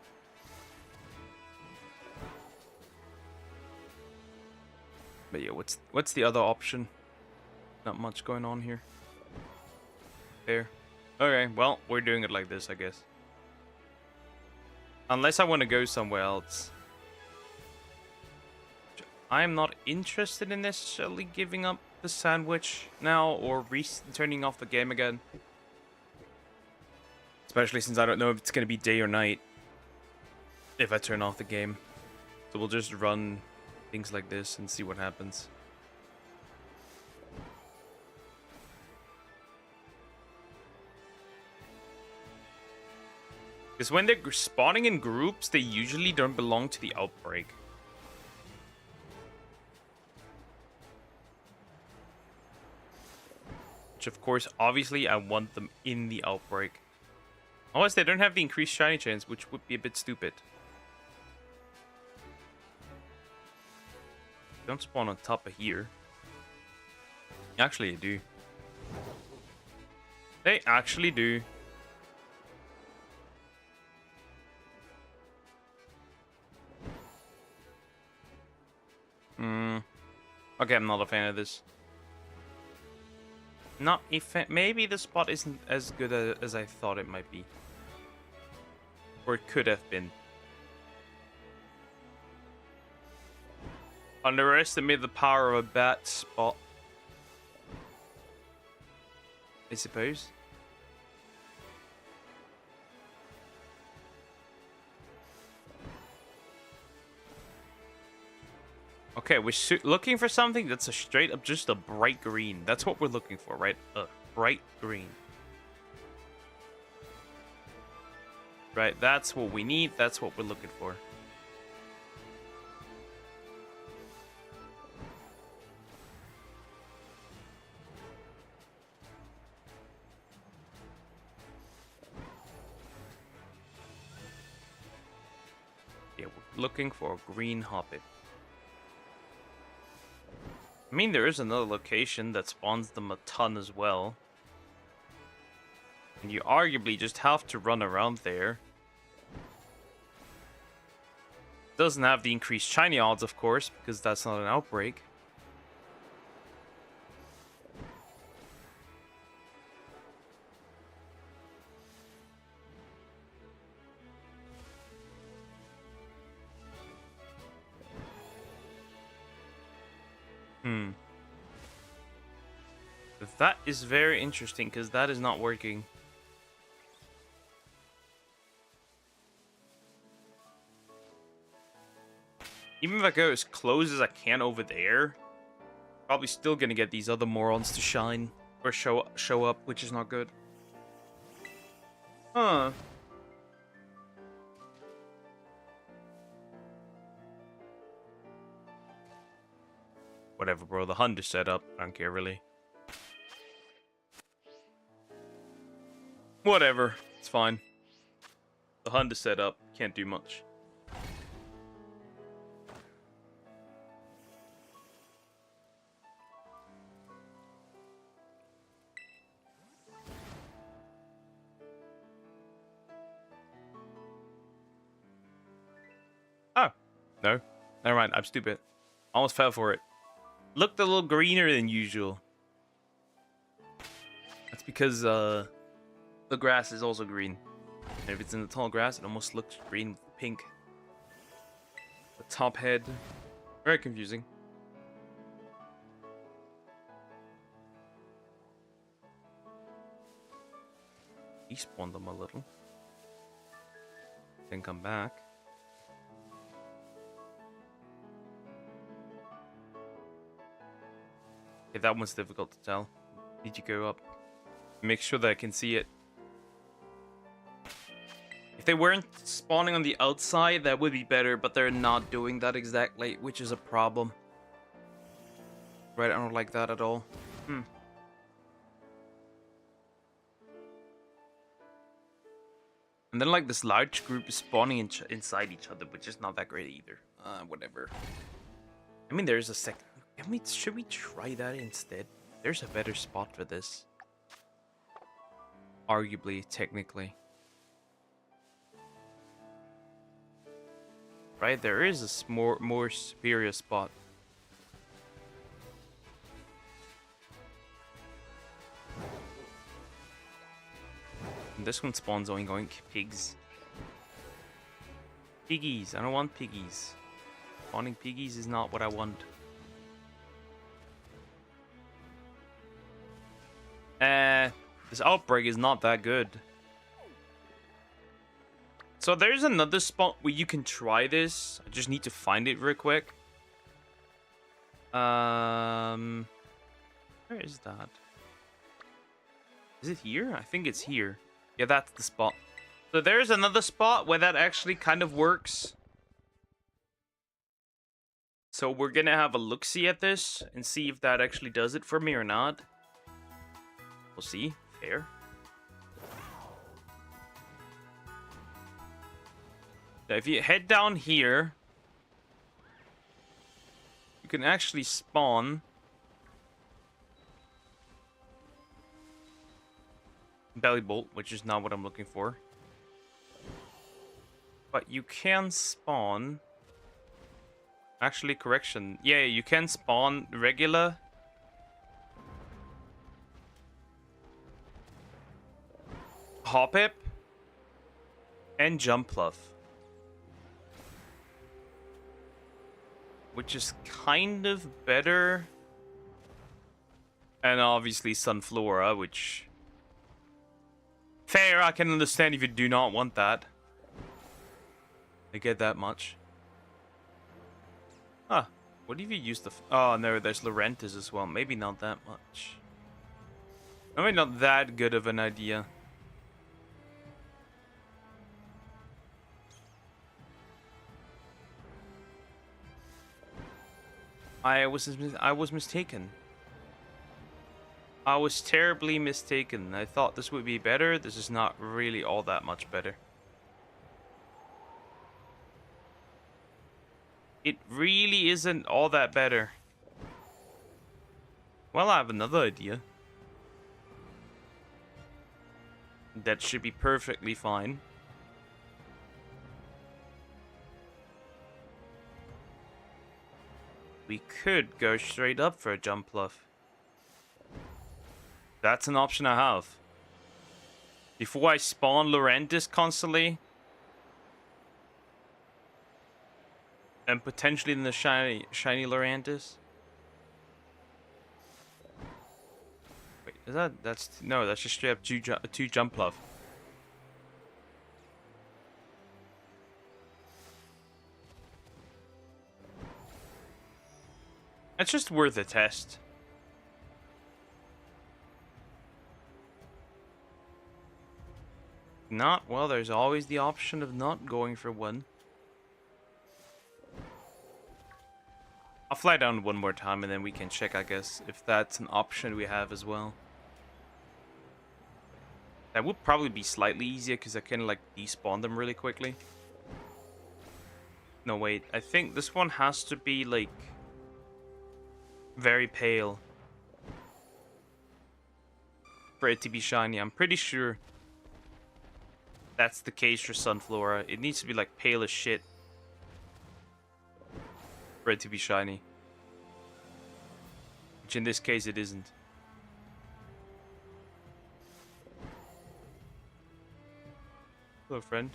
But yeah, what's the other option? Not much going on here. There. Okay, well, we're doing it like this, I guess. Unless I want to go somewhere else. I'm not interested in necessarily giving up the sandwich now or turning off the game again. Especially since I don't know if it's going to be day or night if I turn off the game. So we'll just run things like this and see what happens. Because when they're spawning in groups, they usually don't belong to the outbreak. Which, of course, obviously, I want them in the outbreak. Otherwise, they don't have the increased shiny chance, which would be a bit stupid. Don't spawn on top of here. Actually, they do. They actually do. Okay, I'm not a fan of this. Not a fan. Maybe the spot isn't as good as I thought it might be. Or it could have been. Underestimate the power of a bad spot, I suppose. Okay, we're looking for something that's a straight up just a bright green. That's what we're looking for, right? A bright green. Right, that's what we need. That's what we're looking for. Yeah, we're looking for a green hoppet. I mean, there is another location that spawns them a ton as well. And you arguably just have to run around there. Doesn't have the increased shiny odds, of course, because that's not an outbreak. That is very interesting, because that is not working. Even if I go as close as I can over there, probably still gonna get these other morons to shine or show up, which is not good. Huh. Whatever, bro. The hunt is set up. I don't care, really. Whatever. It's fine. The hunt is set up. Can't do much. Oh. No. Never mind. I'm stupid. Almost fell for it. Looked a little greener than usual. That's because the grass is also green. And if it's in the tall grass, it almost looks green with pink. The top head. Very confusing. Despawned them a little. Then come back. Okay, that one's difficult to tell. Need to go up. Make sure that I can see it. If they weren't spawning on the outside, that would be better, but they're not doing that exactly, which is a problem. Right, I don't like that at all. And then, like, this large group is spawning inside each other, which is not that great either. Whatever. I mean, there's a second. I mean, should we try that instead? There's a better spot for this. Arguably, technically. Right, there is a more superior spot. And this one spawns oink oink pigs. Piggies, I don't want piggies. Spawning piggies is not what I want. This outbreak is not that good. So there's another spot where you can try this. I just need to find it real quick. Where is that? Is it here? I think it's here. Yeah, that's the spot. So there's another spot where that actually kind of works. So we're gonna have a look-see at this and see if that actually does it for me or not. We'll see. Fair. Now, if you head down here, you can actually spawn belly bolt, which is not what I'm looking for. But you can spawn... Actually, correction. Yeah, you can spawn regular... Hoppip and Jumpluff, which is kind of better, and obviously Sunflora, which fair. I can understand if you do not want that. I get that much. Huh? What if you use the? Oh no, there's Laurentis as well. Maybe not that much. Maybe not that good of an idea. I was mistaken. I was terribly mistaken. I thought this would be better. This is not really all that much better. It really isn't all that better. Well, I have another idea. That should be perfectly fine. We could go straight up for a jump bluff. That's an option I have. Before I spawn Lorentis constantly. And potentially in the shiny Lorentis. Wait, is that's no, that's just straight up two jump bluff. It's just worth a test. Not, well, there's always the option of not going for one. I'll fly down one more time and then we can check, I guess, if that's an option we have as well. That would probably be slightly easier because I can, like, despawn them really quickly. No, wait. I think this one has to be, like, very pale for it to be shiny. I'm pretty sure that's the case for Sunflora. It needs to be, like, pale as shit for it to be shiny. Which in this case it isn't. Hello, friend.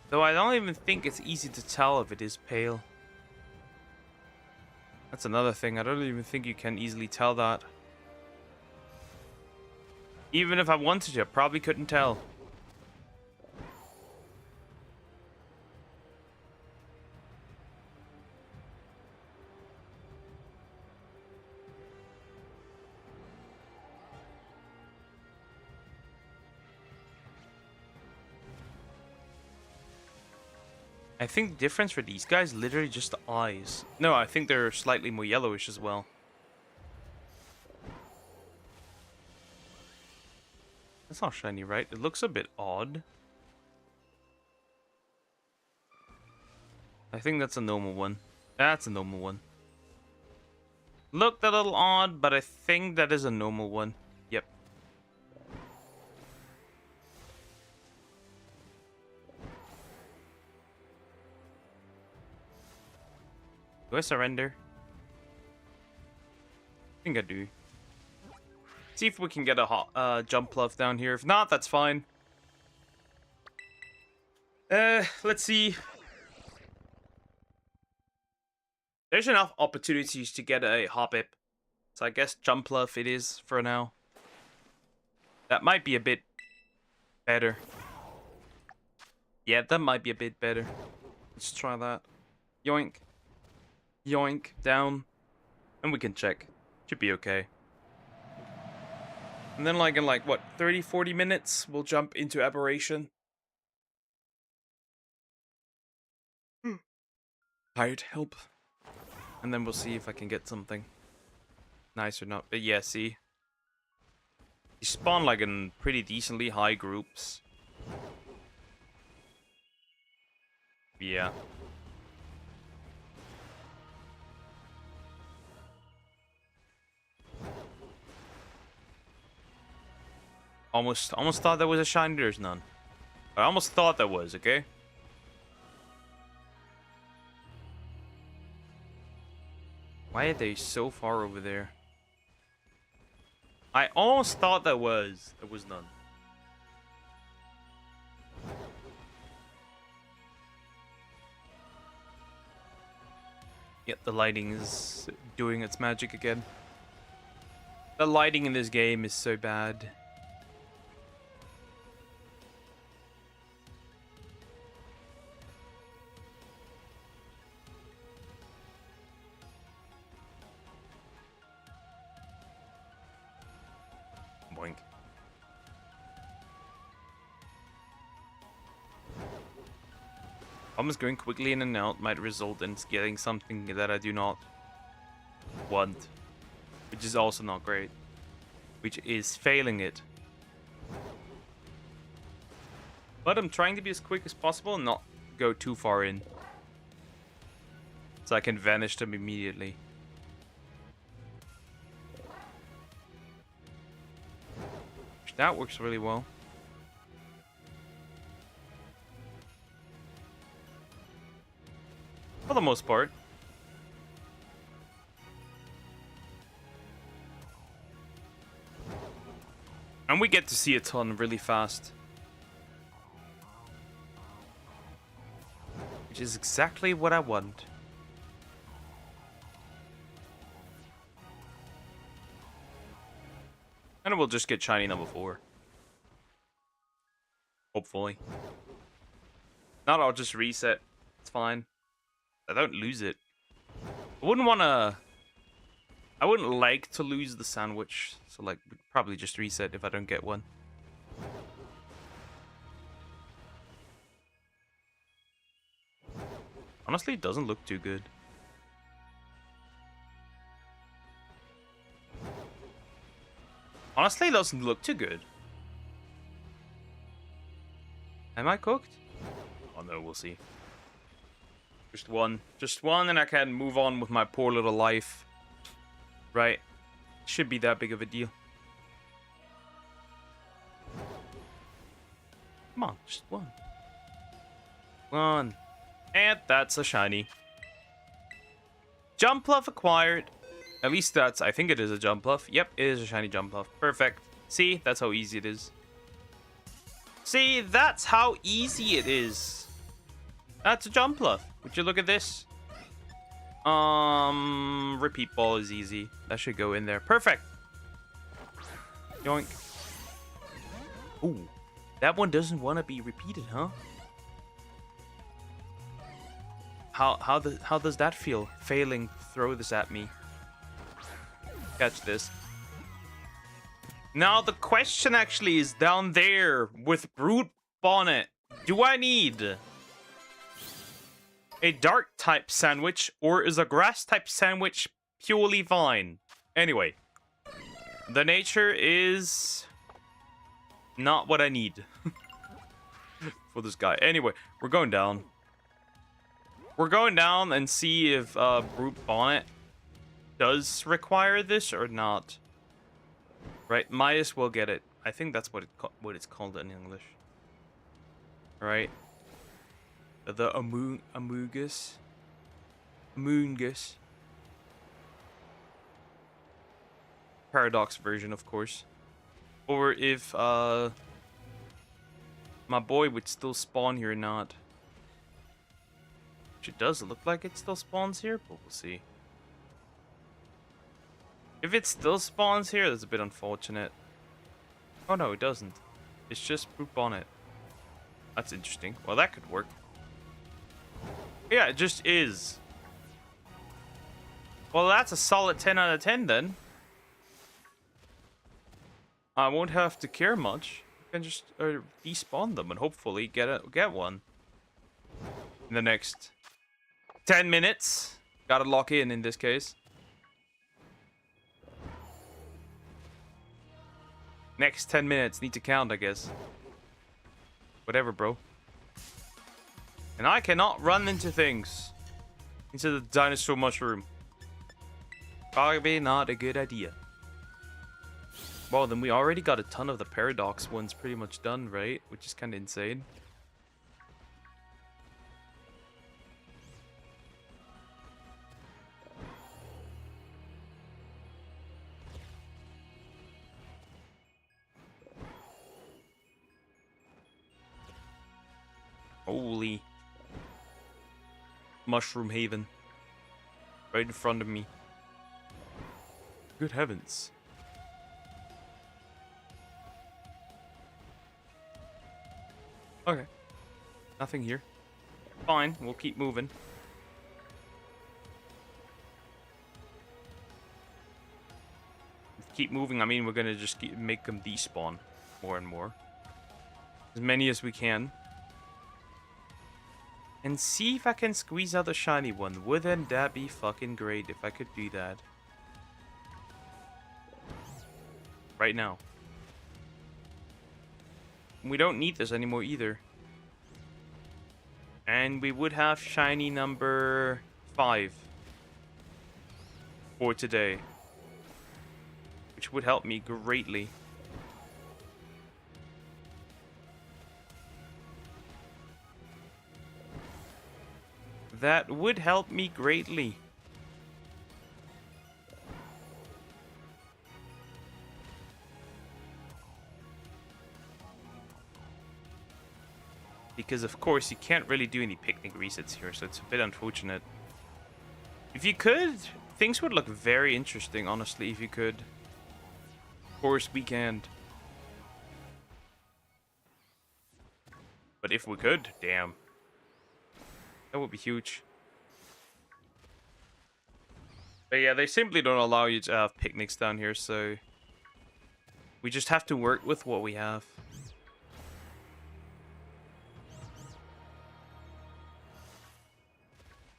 Though I don't even think it's easy to tell if it is pale. That's another thing. I don't even think you can easily tell that. Even if I wanted to, I probably couldn't tell. I think the difference for these guys literally just the eyes. No, I think they're slightly more yellowish as well. That's not shiny, right? It looks a bit odd. I think that's a normal one. That's a normal one. Looked a little odd, but I think that is a normal one. Yep. Do I surrender? I think I do. See if we can get a jump bluff down here. If not, that's fine. Let's see. There's enough opportunities to get a Hoppip. So I guess jump bluff it is for now. That might be a bit better. Yeah, that might be a bit better. Let's try that. Yoink. Yoink. Down. And we can check. Should be okay. And then like in like, what, 30, 40 minutes, we'll jump into Aberration. Hired help. And then we'll see if I can get something nice or not. But yeah, see. You spawn like in pretty decently high groups. Yeah. Almost thought there was a shiny. There's none. I almost thought there was, okay? Why are they so far over there? I almost thought there was. There was none. Yep, the lighting is doing its magic again. The lighting in this game is so bad. Boink. Almost going quickly in and out might result in getting something that I do not want, which is also not great, which is failing it. But I'm trying to be as quick as possible and not go too far in, so I can vanish them immediately. That works really well. the most part. And we get to see a ton really fast. Which is exactly what I want. And we'll just get shiny number 4. Hopefully. Not, I'll just reset. It's fine. I don't lose it. I wouldn't want to... I wouldn't like to lose the sandwich. So, like, we'd probably just reset if I don't get one. Honestly, it doesn't look too good. Honestly, it doesn't look too good. Am I cooked? Oh no, we'll see. Just one. Just one and I can move on with my poor little life. Right. Should be that big of a deal. Come on, just one. One. And that's a shiny. Jump Bluff acquired. At least that's, I think it is a Jump Bluff. Yep, it is a shiny Jump Bluff. Perfect. See, that's how easy it is. See, that's how easy it is. That's a Jump Bluff. Would you look at this? Repeat ball is easy. That should go in there. Perfect. Yoink. Ooh, that one doesn't want to be repeated, huh? How does that feel? Failing to throw this at me. Catch this. Now the question actually is down there with Brute Bonnet. Do I need a dark type sandwich or is a grass type sandwich purely fine? Anyway, the nature is not what I need for this guy. Anyway, we're going down. We're going down and see if Brute Bonnet does require this or not. Right, might as well get it. I think that's what it's called in English. Right. The Amoongus. Paradox version, of course. Or if my boy would still spawn here or not. Which it does look like it still spawns here, but we'll see. If it still spawns here, that's a bit unfortunate. Oh no, it doesn't. It's just Brute Bonnet. That's interesting. Well, that could work. Yeah, it just is. Well, that's a solid 10 out of 10 then. I won't have to care much. I can just despawn them and hopefully get one. In the next 10 minutes. Gotta lock in this case. Next 10 minutes. Need to count, I guess. Whatever, bro. And I cannot run into things. Into the dinosaur mushroom. Probably not a good idea. Well, then we already got a ton of the paradox ones pretty much done, right? Which is kind of insane. Holy. Mushroom Haven. Right in front of me. Good heavens. Okay. Nothing here. Fine, we'll keep moving. Keep moving, I mean we're gonna just make them despawn more and more. As many as we can. And see if I can squeeze out a shiny one. Wouldn't that be fucking great if I could do that? Right now. We don't need this anymore either. And we would have shiny number 5 for today. Which would help me greatly. That would help me greatly. Because of course you can't really do any picnic resets here, so it's a bit unfortunate. If you could, things would look very interesting, honestly, if you could. Of course we can't. But if we could, damn. That would be huge. But yeah, they simply don't allow you to have picnics down here, so we just have to work with what we have.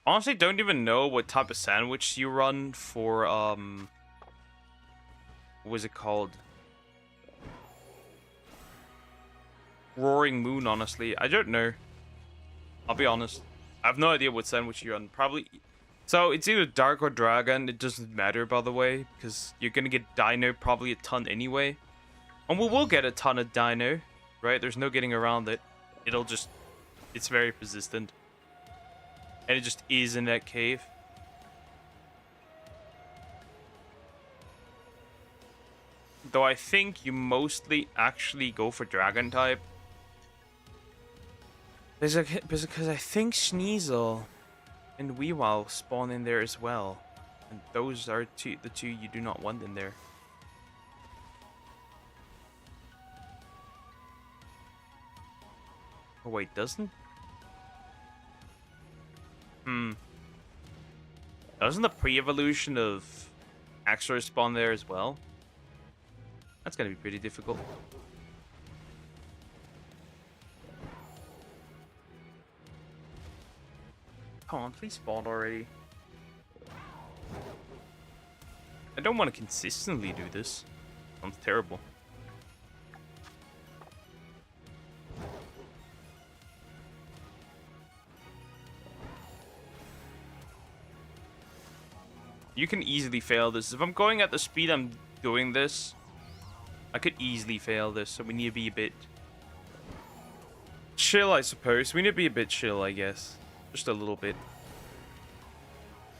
Honestly, don't even know what type of sandwich you run for, what was it called? Roaring Moon, honestly. I don't know. I'll be honest. I have no idea what sandwich you run. Probably... So, it's either Dark or Dragon. It doesn't matter, by the way, because you're gonna get Dino probably a ton anyway. And we will get a ton of Dino, right? There's no getting around it. It'll just... It's very persistent. And it just is in that cave. Though I think you mostly actually go for Dragon type. Because I think Sneasel and Weewile spawn in there as well. And those are the two you do not want in there. Oh wait, doesn't? Doesn't the pre-evolution of Axor spawn there as well? That's gonna be pretty difficult. Come on, please spawn already. I don't want to consistently do this. Sounds terrible. You can easily fail this. If I'm going at the speed I'm doing this, I could easily fail this, so we need to be a bit chill, I suppose. We need to be a bit chill, I guess. Just a little bit.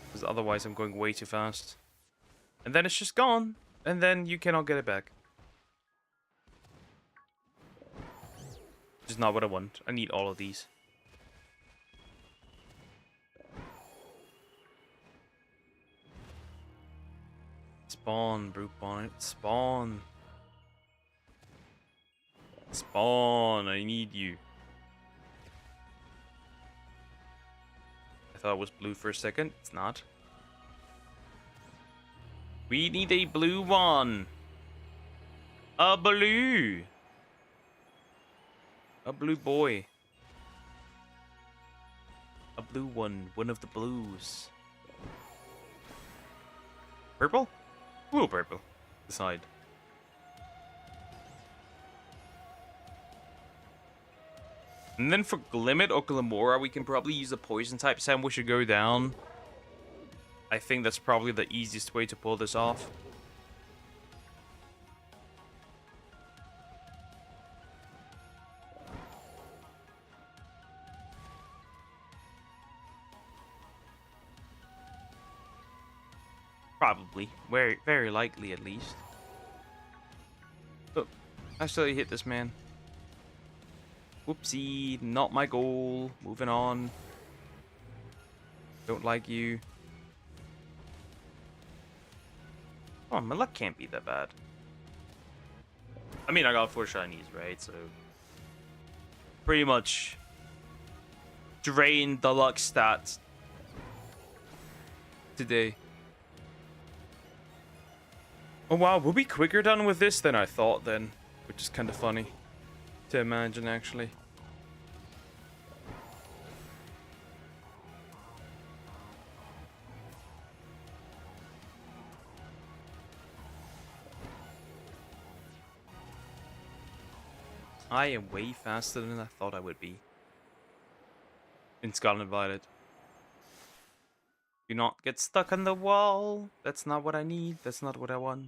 Because otherwise I'm going way too fast. And then it's just gone. And then you cannot get it back. Which is not what I want. I need all of these. Spawn, Brute Bonnet. Spawn. Spawn, I need you. I thought it was blue for a second. It's not. We need a blue one. A blue. A blue boy. A blue one. One of the blues. Purple? Ooh, purple. Decide. And then for Glimmet or Glamora, we can probably use a poison type sandwich to go down. I think that's probably the easiest way to pull this off. Probably. Very, very likely, at least. Oh, I still hit this man. Whoopsie, not my goal. Moving on. Don't like you. Oh, my luck can't be that bad. I mean, I got 4 shinies, right? So, pretty much drained the luck stats today. Oh wow, we'll be quicker done with this than I thought then, which is kind of funny to imagine, actually. I am way faster than I thought I would be. In Scarlet and Violet. Do not get stuck on the wall. That's not what I need. That's not what I want.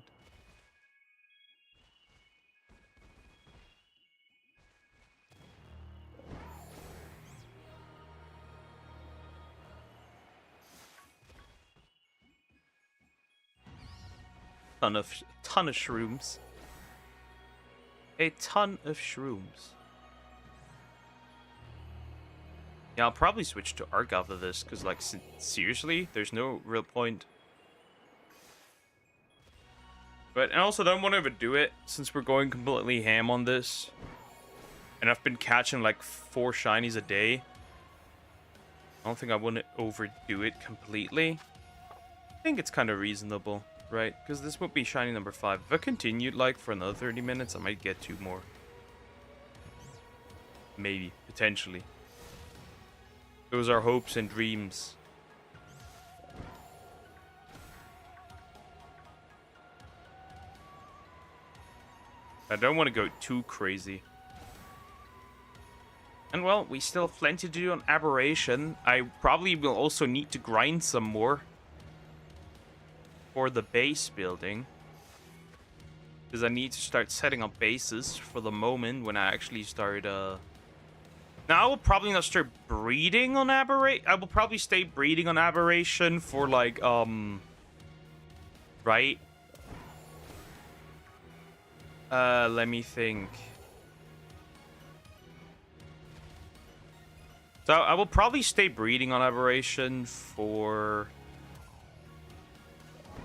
ton of shrooms. A ton of shrooms. Yeah, I'll probably switch to Arc after this, because, like, seriously, there's no real point. But I also don't want to overdo it, since we're going completely ham on this. And I've been catching, like, 4 shinies a day. I don't think I want to overdo it completely. I think it's kind of reasonable, right? Because this would be shiny number 5. If I continued, like, for another 30 minutes, I might get 2 more. Maybe, potentially. Those are hopes and dreams. I don't want to go too crazy. And well, we still have plenty to do on Aberration. I probably will also need to grind some more for the base building. Because I need to start setting up bases for the moment when I actually start... Now, I will probably not start breeding on Aberration. I will probably stay breeding on Aberration for, like, right? Let me think. So, I will probably stay breeding on Aberration for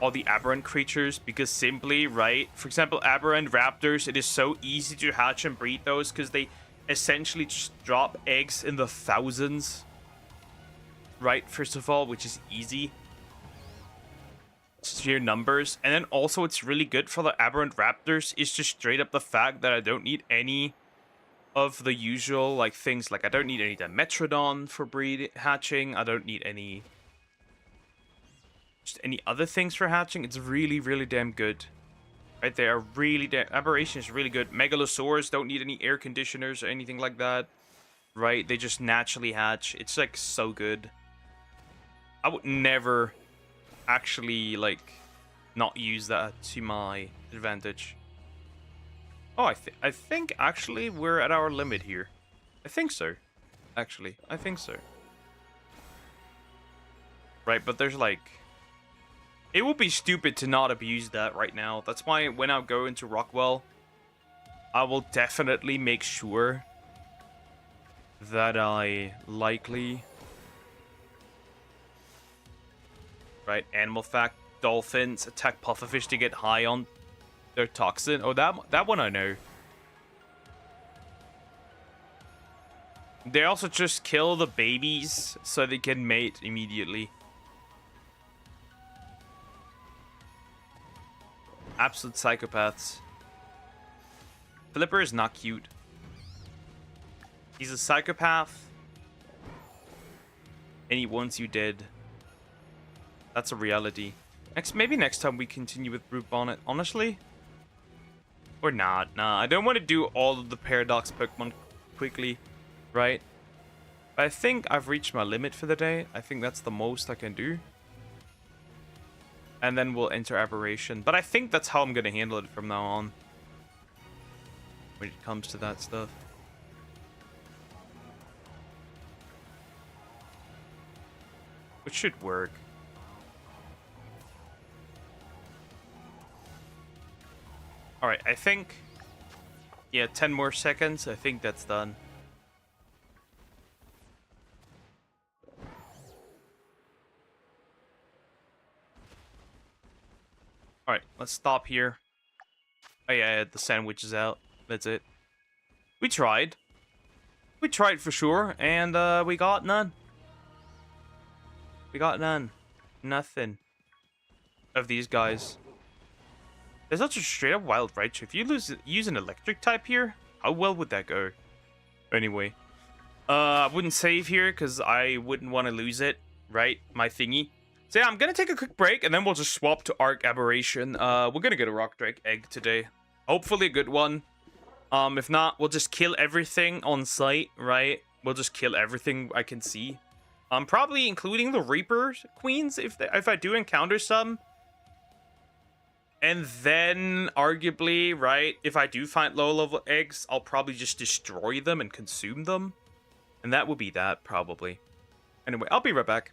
all the aberrant creatures, because simply, right? For example, aberrant raptors, it is so easy to hatch and breed those, because they essentially just drop eggs in the thousands, right? First of all, which is easy. Sheer numbers. And then also it's really good for the aberrant raptors is just straight up the fact that I don't need any of the usual, like, things. Like, I don't need any Dimetrodon for breed hatching. I don't need any... just any other things for hatching. It's really, really damn good. Right, they are really... Aberration is really good. Megalosaurs don't need any air conditioners or anything like that. Right, they just naturally hatch. It's, like, so good. I would never actually, like, not use that to my advantage. Oh, I think, actually, we're at our limit here. I think so. Actually, I think so. Right, but there's, like... It would be stupid to not abuse that right now. That's why when I go into Rockwell, I will definitely make sure that I likely... Right, animal fact, dolphins attack pufferfish to get high on their toxin. Oh, that one I know. They also just kill the babies so they can mate immediately. Absolute psychopaths. Flipper is not cute. He's a psychopath. And he wants you dead. That's a reality. Maybe next time we continue with Brute Bonnet. Honestly? Or not. Nah, I don't want to do all of the Paradox Pokemon quickly. Right? But I think I've reached my limit for the day. I think that's the most I can do. And then we'll enter Aberration. But I think that's how I'm going to handle it from now on. When it comes to that stuff. Which should work. Alright, I think... Yeah, 10 more seconds. I think that's done. Alright, let's stop here. Oh yeah, the sandwich is out. That's it. We tried. We tried for sure, and we got none. We got none. Nothing. Of these guys. There's such a straight up wild Raichu. If you use an electric type here, how well would that go? Anyway. I wouldn't save here, because I wouldn't want to lose it. Right? My thingy. So yeah, I'm going to take a quick break, and then we'll just swap to Arc Aberration. We're going to get a Rock Drake egg today. Hopefully a good one. If not, we'll just kill everything on site, right? We'll just kill everything I can see. Probably including the Reaper Queens, if I do encounter some. And then, arguably, right, if I do find low-level eggs, I'll probably just destroy them and consume them. And that would be that, probably. Anyway, I'll be right back.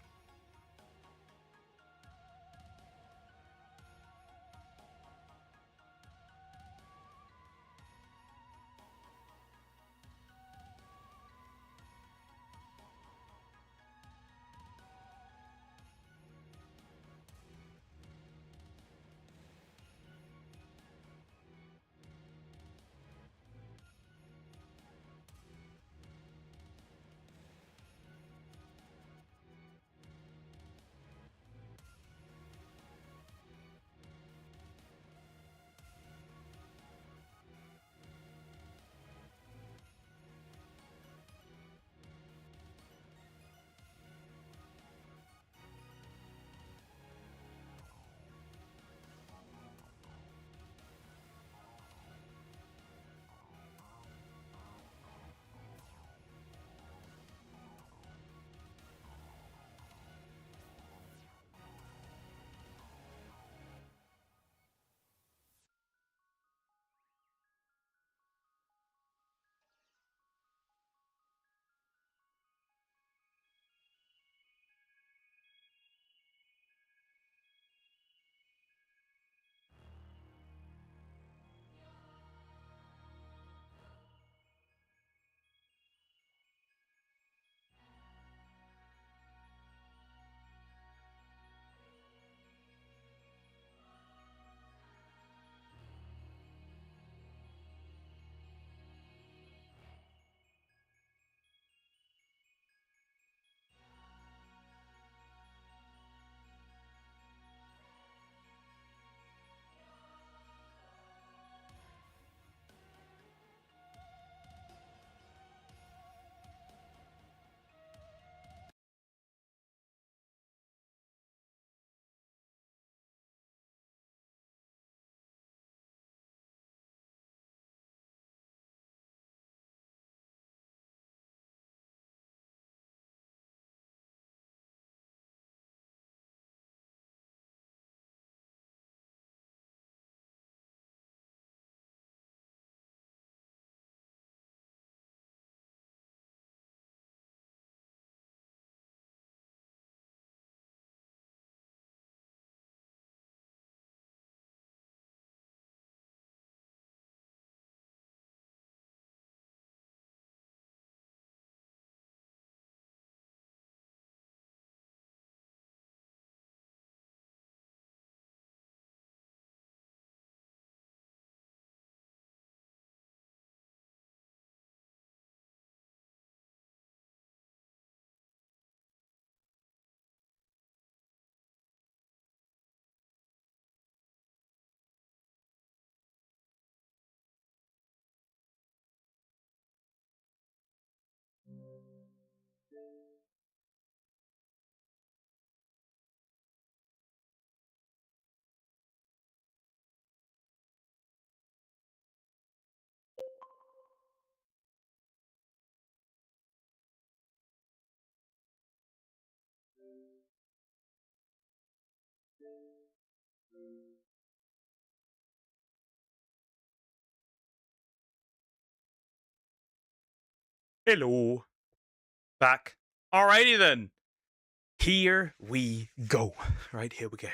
Hello. Back. Alrighty then. Here we go. Right, here we go.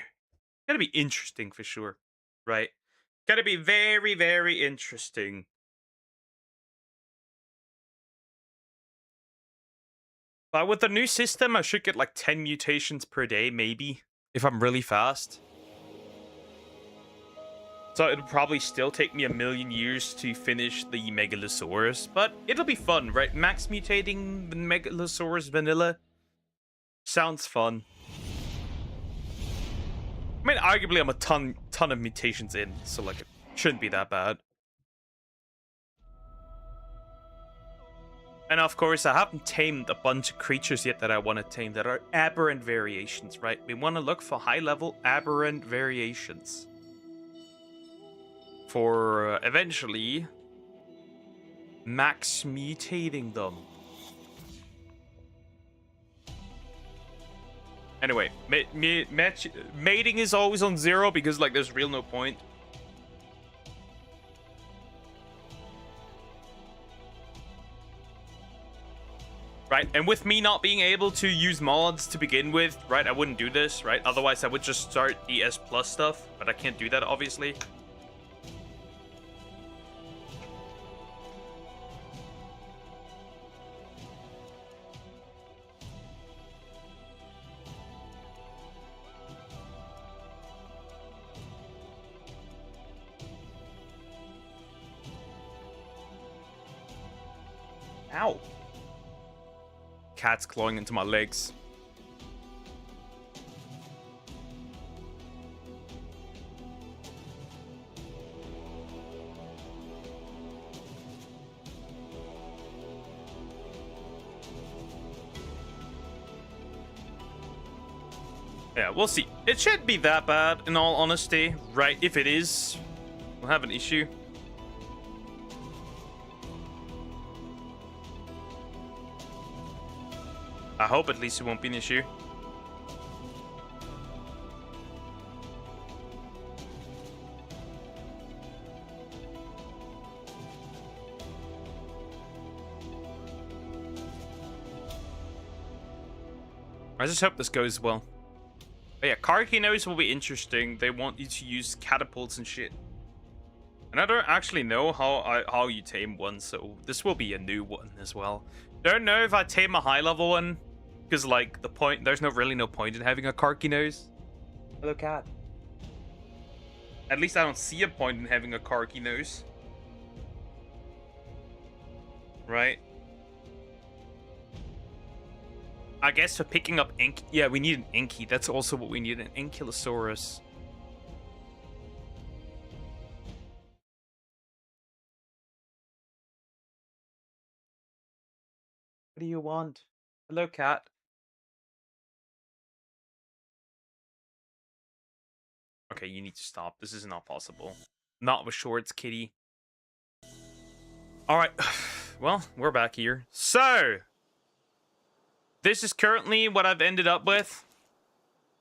Gonna be interesting for sure. Right? Gonna be very, very interesting. But with the new system, I should get like 10 mutations per day, maybe. If I'm really fast. So it'll probably still take me 1,000,000 years to finish the Megalosaurus. But it'll be fun, right? Max mutating the Megalosaurus vanilla. Sounds fun. I mean, arguably I'm a ton of mutations in. So like, it shouldn't be that bad. And of course, I haven't tamed a bunch of creatures yet that I want to tame that are aberrant variations, right? We want to look for high-level aberrant variations. For eventually max mutating them. Anyway, mating is always on 0 because like there's real no point. Right, and with me not being able to use mods to begin with, right, I wouldn't do this, right? Otherwise, I would just start the S Plus stuff, but I can't do that, obviously. Ow. Cat's clawing into my legs. Yeah, we'll see. It shouldn't be that bad, in all honesty. Right, if it is, we'll have an issue. I hope at least it won't be an issue. I just hope this goes well. But yeah, Karkinos will be interesting. They want you to use catapults and shit. And I don't actually know how you tame one, so this will be a new one as well. Don't know if I tame a high level one. Because, like, there's really no point in having a Karkinos. Hello, cat. At least I don't see a point in having a Karkinos. Right? I guess for picking up yeah, we need an Enki. That's also what we need, an Ankylosaurus. What do you want? Hello, cat. Okay, you need to stop. This is not possible. Not with shorts, kitty. Alright. Well, we're back here. So, this is currently what I've ended up with.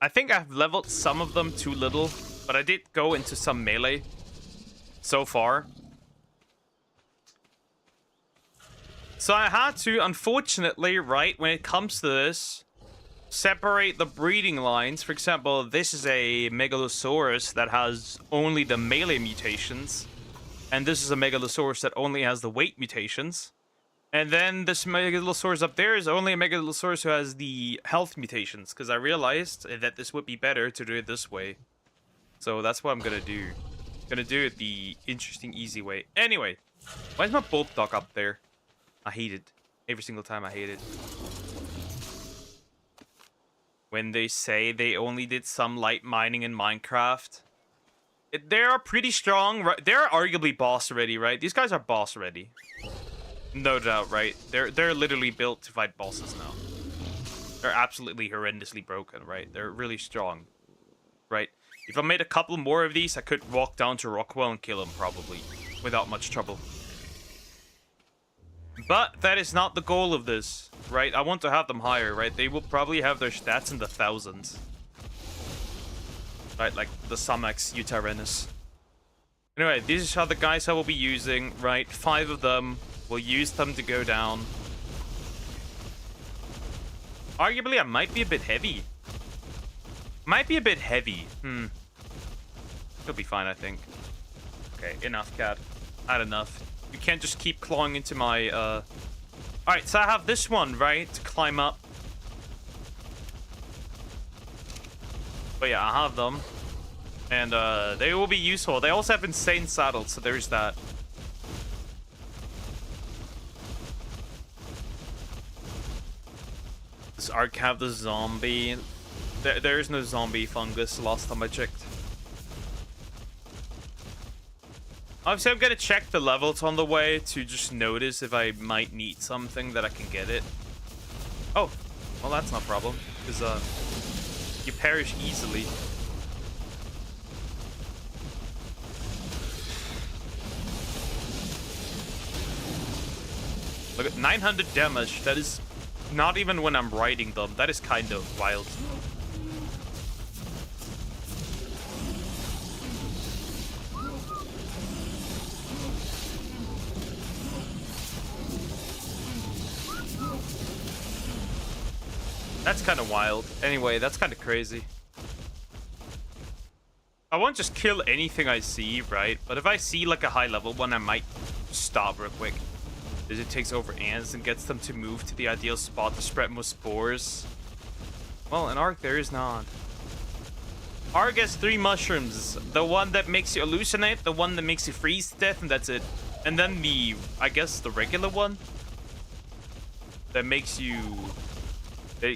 I think I've leveled some of them too little, but I did go into some melee so far. So I had to, unfortunately, right, when it comes to this, separate the breeding lines. For example, this is a Megalosaurus that has only the melee mutations. And this is a Megalosaurus that only has the weight mutations. And then this Megalosaurus up there is only a Megalosaurus who has the health mutations. Because I realized that this would be better to do it this way. So that's what I'm going to do. I'm going to do it the interesting, easy way. Anyway, why is my bulldog up there? I hate it. Every single time I hate it. When they say they only did some light mining in Minecraft. They are pretty strong, right? They're arguably boss ready, right? These guys are boss ready. No doubt, right? They're literally built to fight bosses now. They're absolutely horrendously broken, right? They're really strong, right? If I made a couple more of these, I could walk down to Rockwell and kill him, probably, without much trouble. But that is not the goal of this, right? I want to have them higher, right? They will probably have their stats in the thousands. Right, like the Sumax Utarenus. Anyway, these are the guys I will be using, right? 5 of them. We'll use them to go down. Arguably, I might be a bit heavy. Might be a bit heavy. It'll be fine, I think. Okay, enough, cat. Not enough. You can't just keep clawing into my, Alright, so I have this one, right? To climb up. But yeah, I have them. And, they will be useful. They also have insane saddles, so there's that. Does Ark have the zombie? There is no zombie fungus last time I checked. Obviously, I'm gonna check the levels on the way to just notice if I might need something that I can get it. Oh, well, that's not a problem, because, you perish easily. Look at 900 damage. That is not even when I'm riding them. That is kind of wild. That's kind of wild. Anyway, that's kind of crazy. I won't just kill anything I see, right? But if I see like a high level one, I might stop real quick. Because it takes over ants and gets them to move to the ideal spot to spread more spores. Well, in Ark there is not. Ark has 3 mushrooms. The one that makes you hallucinate, the one that makes you freeze to death, and that's it. And then the, I guess, the regular one that makes you...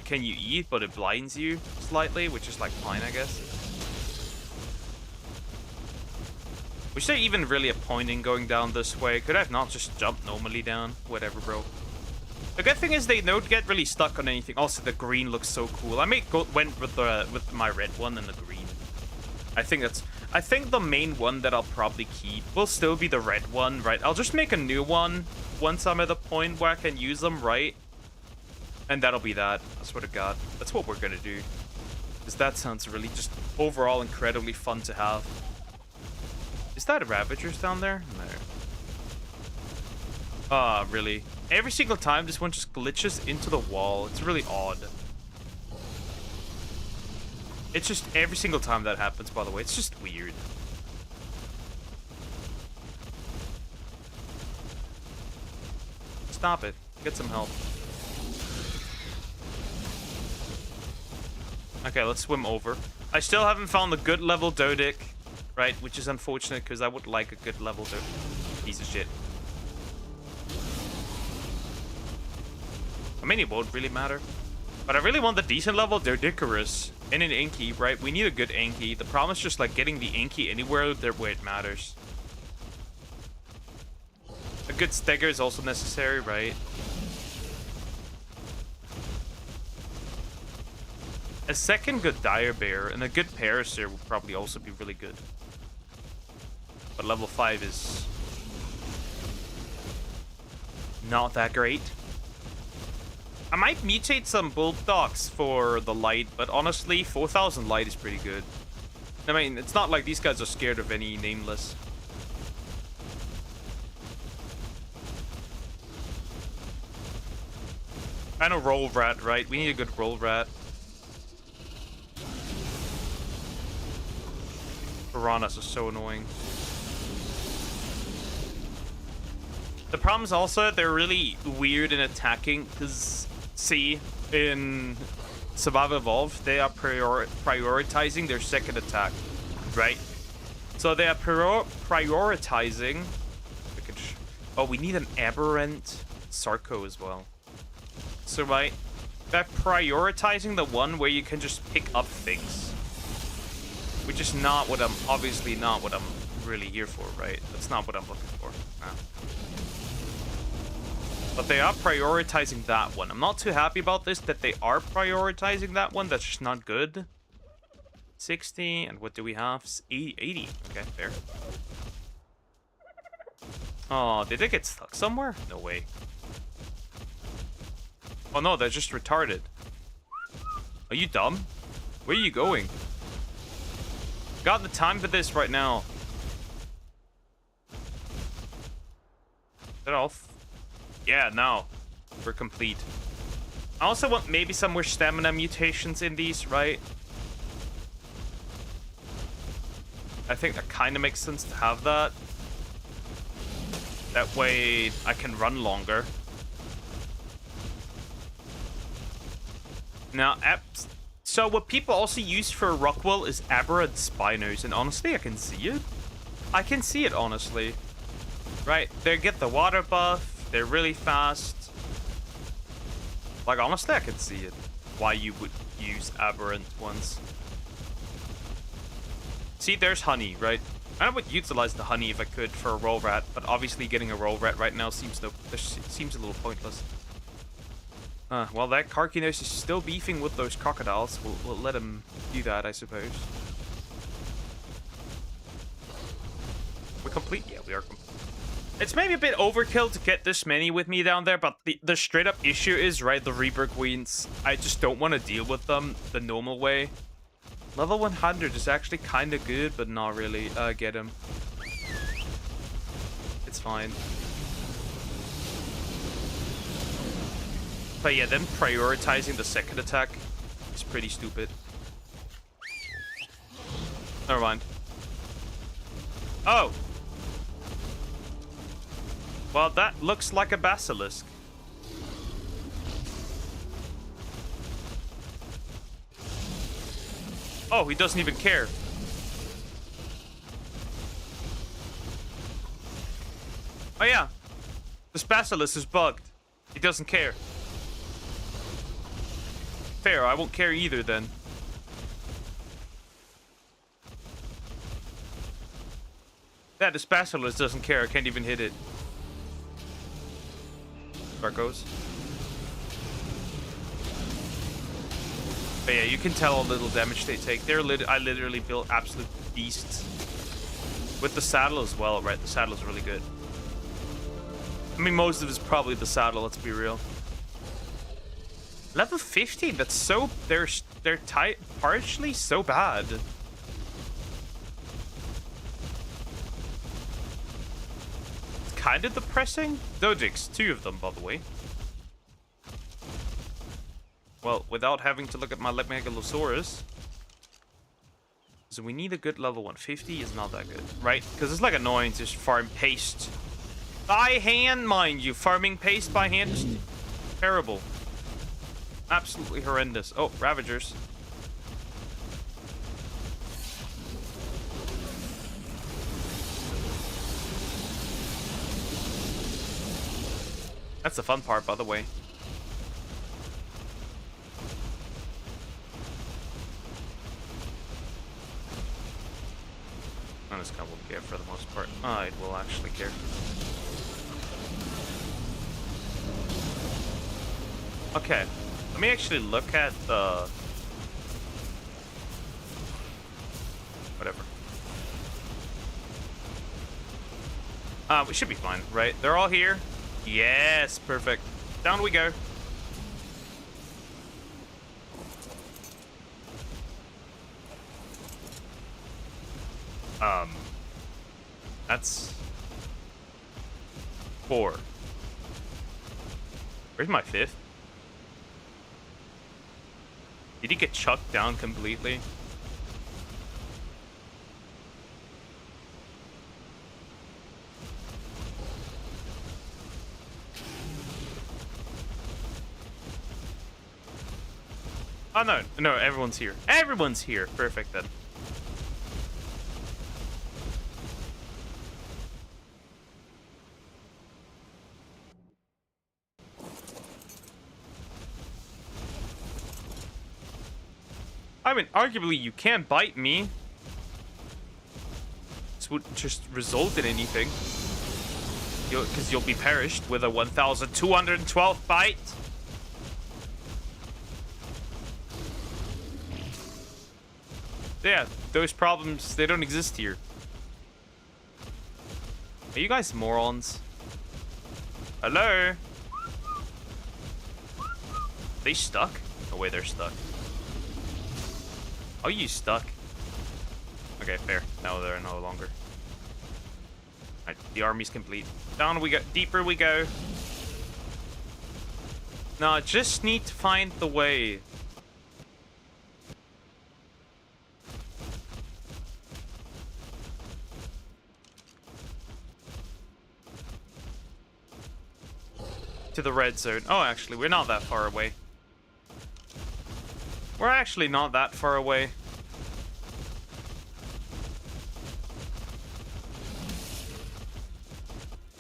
Can you eat, but it blinds you slightly, which is like fine, I guess. Was there even really a point in going down this way? Could I have not just jumped normally down? Whatever, bro. The good thing is they don't get really stuck on anything. Also, the green looks so cool. I went with my red one and the green. I think the main one that I'll probably keep will still be the red one, right? I'll just make a new one once I'm at the point where I can use them, right? And that'll be that. I swear to God. That's what we're gonna do. Because that sounds really just overall incredibly fun to have. Is that Ravagers down there? No. Ah, really? Every single time this one just glitches into the wall. It's really odd. It's just every single time that happens, by the way. It's just weird. Stop it. Get some help. Okay, let's swim over. I still haven't found the good level Dodic, right? Which is unfortunate because I would like a good level Dodic. Piece of shit. I mean, it won't really matter. But I really want the decent level Dodicarus and an Inky, right? We need a good Inky. The problem is just like getting the Inky anywhere where it matters. A good Stagger is also necessary, right? A second good Dire Bear and a good Parasaur would probably also be really good. But level 5 is not that great. I might mutate some Bulldogs for the light, but honestly, 4000 light is pretty good. I mean, it's not like these guys are scared of any nameless. And a Roll Rat, right? We need a good Roll Rat. Piranhas are so annoying. The problem is also they're really weird in attacking because, see, in Survival Evolved, they are prioritizing their second attack, right? So they are prioritizing... Oh, we need an Aberrant Sarco as well. So, right, they're prioritizing the one where you can just pick up things. Which is not what I'm, obviously not what I'm really here for, right? That's not what I'm looking for. Nah. But they are prioritizing that one. I'm not too happy about this, that they are prioritizing that one. That's just not good. 60, and what do we have? 80. Okay, fair. Oh, did they get stuck somewhere? No way. Oh no, they're just retarded. Are you dumb? Where are you going? Got the time for this right now. Is that off? Yeah, now we're complete. I also want maybe some more stamina mutations in these, right? I think that kind of makes sense to have that. That way I can run longer. Now, so what people also use for Rockwell is Aberrant Spinos, and honestly, I can see it. I can see it, honestly. Right, they get the water buff. They're really fast. Like, honestly, I can see it. Why you would use Aberrant ones. See, there's honey, right? I would utilize the honey if I could for a roll rat, but obviously getting a roll rat right now seems a little pointless. Well, that Karkinos is still beefing with those crocodiles. We'll let him do that, I suppose. We're complete? Yeah, we are complete. It's maybe a bit overkill to get this many with me down there, but the straight up issue is, right, the Reaper Queens. I just don't want to deal with them the normal way. Level 100 is actually kind of good, but not really. Get him. It's fine. But yeah, then prioritizing the second attack is pretty stupid. Never mind. Oh! Well, that looks like a basilisk. Oh, he doesn't even care. Oh yeah, this basilisk is bugged. He doesn't care. Fair, I won't care either then. Yeah, this basilisk doesn't care. I can't even hit it. There it goes. But yeah, you can tell how little damage they take. I literally built absolute beasts. With the saddle as well, right? The saddle is really good. I mean, most of it's probably the saddle, let's be real. Level 15, that's so... They're tight, partially so bad. It's kind of depressing. Dojix, 2 of them, by the way. Well, without having to look at my Megalosaurus. So we need a good level 150. Is not that good, right? Because it's like annoying to just farm paste. By hand, mind you. Farming paste by hand is terrible. Absolutely horrendous. Oh, Ravagers. That's the fun part, by the way. This guy won't care for the most part. It will actually care. Okay, let me actually look at the... Whatever. We should be fine, right? They're all here. Yes, perfect. Down we go. That's 4. Where's my 5th? Did he get chucked down completely? Oh no, everyone's here. Everyone's here. Perfect then. I mean, arguably, you can't bite me. This wouldn't just result in anything. Because you'll be perished with a 1,212 bite. Yeah, those problems, they don't exist here. Are you guys morons? Hello? They stuck? Oh wait, they're stuck. Oh, you stuck. Okay, fair. No, they're no longer. Alright, the army's complete. Down we go. Deeper we go. No, I just need to find the way. To the red zone. Oh, actually, we're not that far away. We're actually not that far away.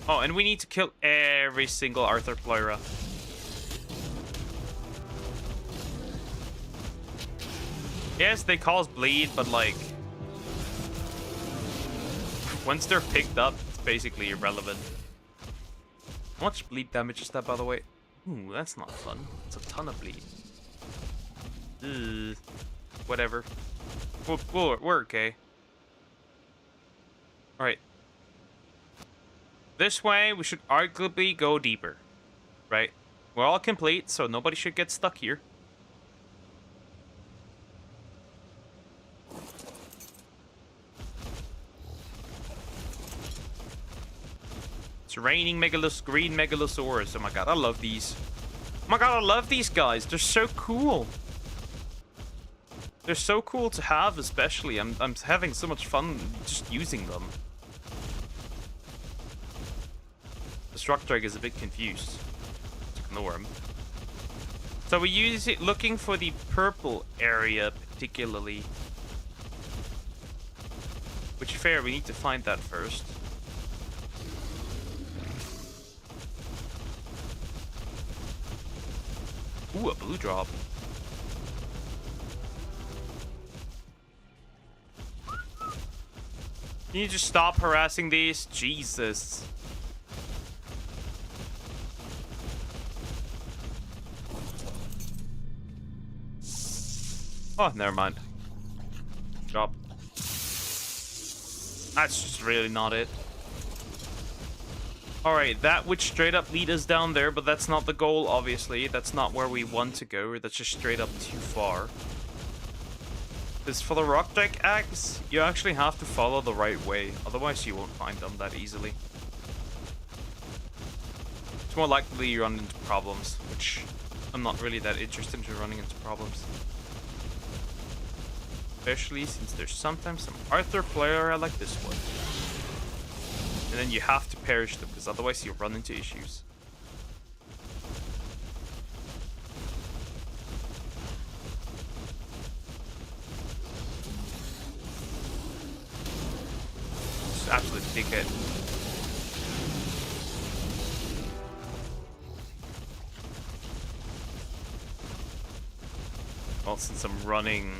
Oh, and we need to kill every single Arthur Pleura. Yes, they cause bleed, but like... once they're picked up, it's basically irrelevant. How much bleed damage is that, by the way? Ooh, that's not fun. It's a ton of bleed. Whatever. We're okay. Alright. This way, we should arguably go deeper. Right? We're all complete, so nobody should get stuck here. It's raining green megalosaurus. Oh my god, I love these. Oh my god, I love these guys. They're so cool. They're so cool to have, especially. I'm having so much fun just using them. The struck drag is a bit confused. Just ignore him. So we use it looking for the purple area particularly. Which fair, we need to find that first. Ooh, a blue drop. Can you just stop harassing these? Jesus. Oh, never mind. Drop. That's just really not it. Alright, that would straight up lead us down there, but that's not the goal, obviously. That's not where we want to go. That's just straight up too far. Because for the rock deck axe, you actually have to follow the right way. Otherwise, you won't find them that easily. It's more likely you run into problems, which I'm not really that interested in running into problems. Especially since there's sometimes some Arthur Pleura like this one. And then you have to perish them, because otherwise you'll run into issues. Just absolute dickhead. Well, since I'm running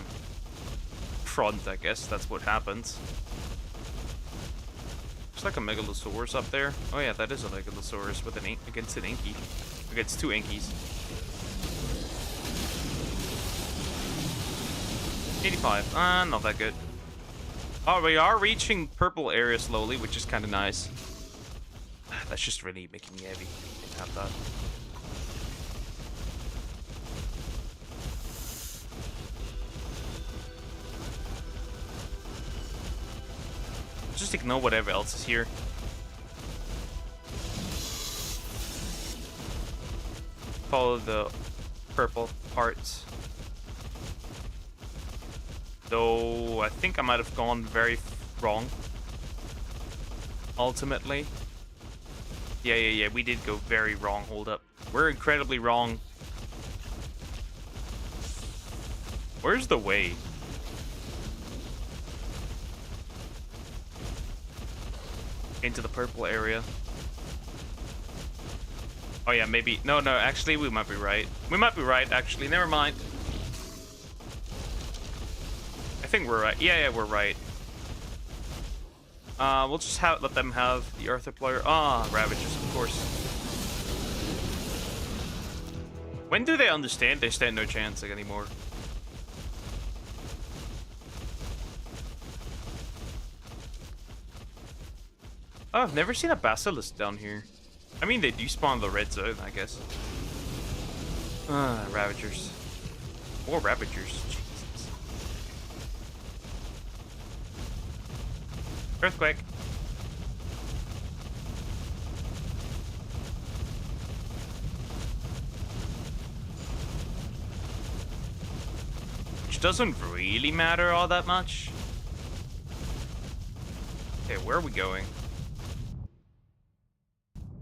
front, I guess that's what happens. There's like a Megalosaurus up there. Oh yeah, that is a Megalosaurus with an against an Inky. Against two Inkies. 85. Not that good. Oh, we are reaching purple area slowly, which is kind of nice. That's just really making me heavy. Can't have that. Just ignore whatever else is here. Follow the purple parts. Though I think I might have gone very wrong. Ultimately. Yeah, we did go very wrong. Hold up. We're incredibly wrong. Where's the way? Into the purple area. Oh yeah, maybe. No, actually we might be right. We might be right, actually. Never mind. I think we're right. Yeah, we're right. We'll just let them have the Earth Deployer. Ah, Ravagers, of course. When do they understand they stand no chance anymore? Oh, I've never seen a Basilisk down here. I mean, they do spawn the red zone, I guess. Ravagers. More Ravagers. Jesus. Earthquake. Which doesn't really matter all that much. Okay, where are we going?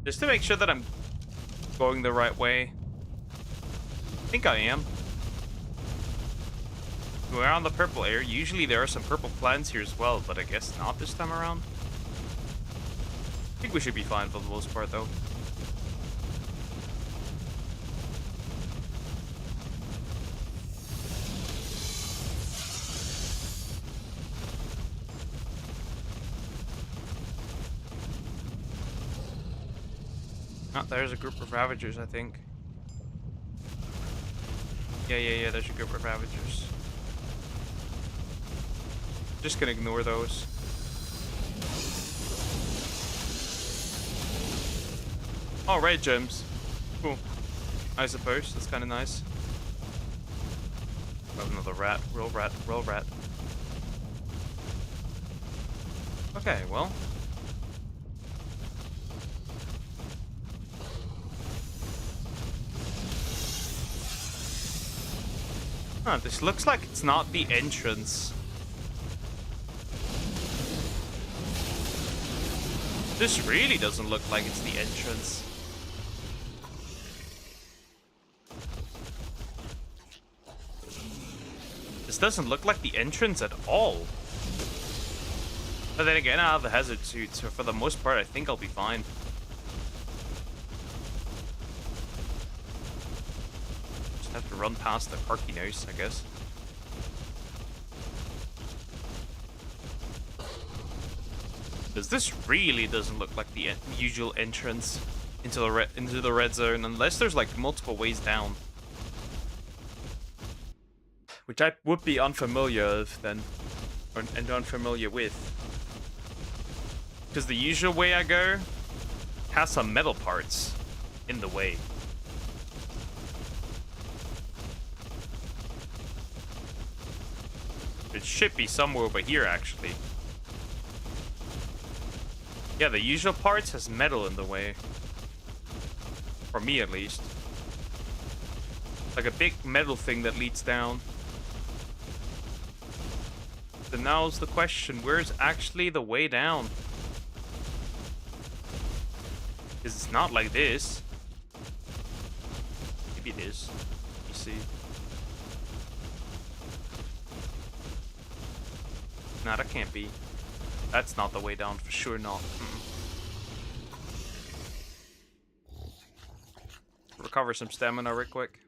Just to make sure that I'm going the right way. I think I am. We're on the purple area. Usually there are some purple plants here as well, but I guess not this time around. I think we should be fine for the most part, though. Oh, there's a group of Ravagers, I think. Yeah, there's a group of Ravagers. Just gonna ignore those. Oh, red gems. Cool. I suppose. That's kind of nice. Oh, another rat. Real rat. Real rat. Okay, well. Huh, this looks like it's not the entrance. This really doesn't look like it's the entrance. This doesn't look like the entrance at all. But then again, I have the hazard suit, so for the most part, I think I'll be fine. Have to run past the Parky Nose, I guess. Because this really doesn't look like the usual entrance into the red zone, unless there's like multiple ways down, which I would be unfamiliar of then, and unfamiliar with. Because the usual way I go has some metal parts in the way. It should be somewhere over here, actually. Yeah, the usual parts has metal in the way. For me, at least. Like a big metal thing that leads down. So now's the question, where's actually the way down? Because it's not like this. Maybe it is. You see. Nah, that can't be. That's not the way down, for sure not. Recover some stamina real quick.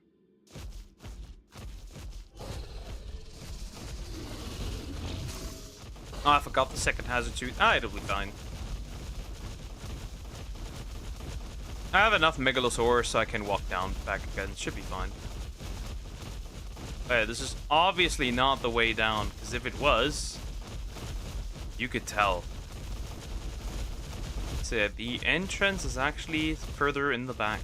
Oh, I forgot the second hazard suit. Ah, it'll be fine. I have enough Megalosaurus so I can walk down back again. Should be fine. But yeah, this is obviously not the way down, because if it was, you could tell. So the entrance is actually further in the back.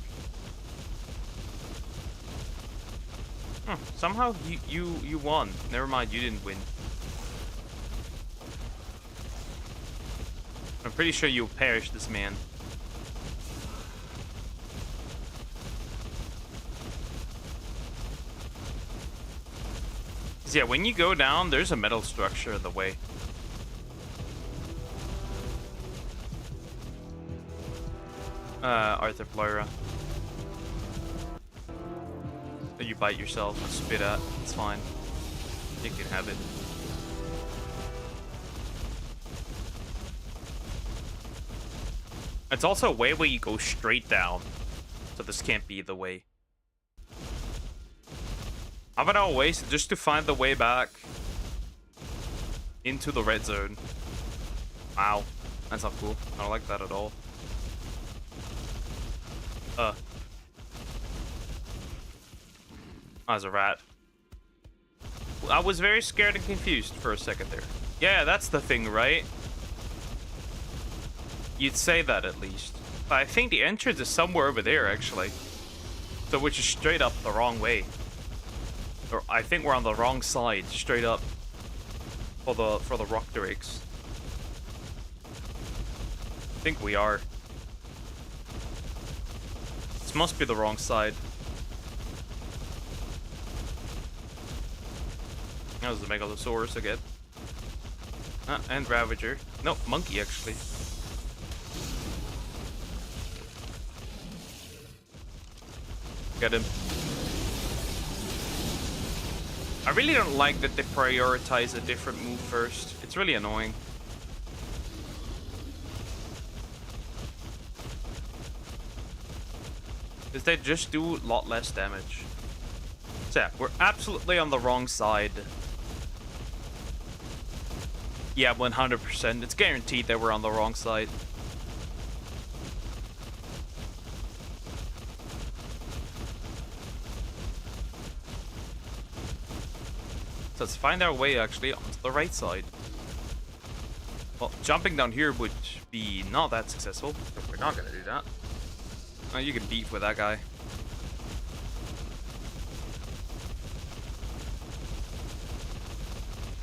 Somehow you won. Never mind, you didn't win. I'm pretty sure you'll perish, this man. Yeah, when you go down, there's a metal structure in the way. Arthur Flora. That you bite yourself and spit at. It's fine. You can have it. It's also a way where you go straight down. So this can't be the way. How about our ways just to find the way back into the red zone? Wow. That's not cool. I don't like that at all. Oh, there's a rat. I was very scared and confused for a second there. Yeah, that's the thing, right? You'd say that at least. But I think the entrance is somewhere over there, actually. So, which is straight up the wrong way. Or I think we're on the wrong side, straight up. For the rock drakes. I think we are. This must be the wrong side. That was the Megalosaurus again. And Ravager. No, monkey actually. Get him. I really don't like that they prioritize a different move first. It's really annoying. Because they just do a lot less damage. So yeah, we're absolutely on the wrong side. Yeah, 100%. It's guaranteed that we're on the wrong side. So let's find our way actually onto the right side. Well, jumping down here would be not that successful. We're not gonna do that. Oh, you can beef with that guy.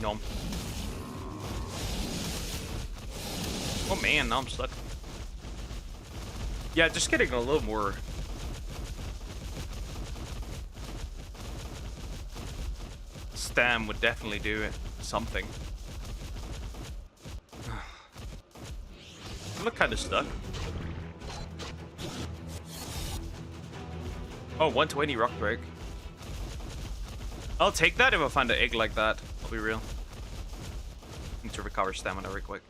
Nom. Oh man, now I'm stuck. Yeah, just getting a little more. Stam would definitely do it. Something. I look kind of stuck. Oh, 120 rock break. I'll take that if I find an egg like that. I'll be real. Need to recover stamina real quick.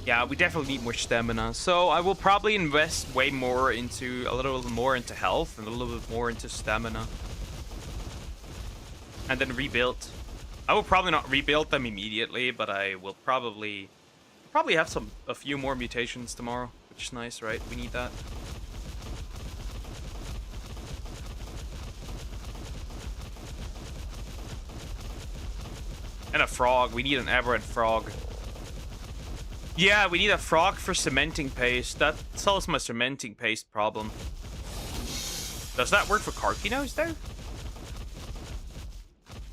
Yeah, we definitely need more stamina. So I will probably invest way more into, a little more into health and a little bit more into stamina. And then rebuild. I will probably not rebuild them immediately, but I will probably have a few more mutations tomorrow, which is nice, right? We need that. And a frog. We need an aberrant frog. Yeah, we need a frog for cementing paste. That solves my cementing paste problem. Does that work for Carkinos, though?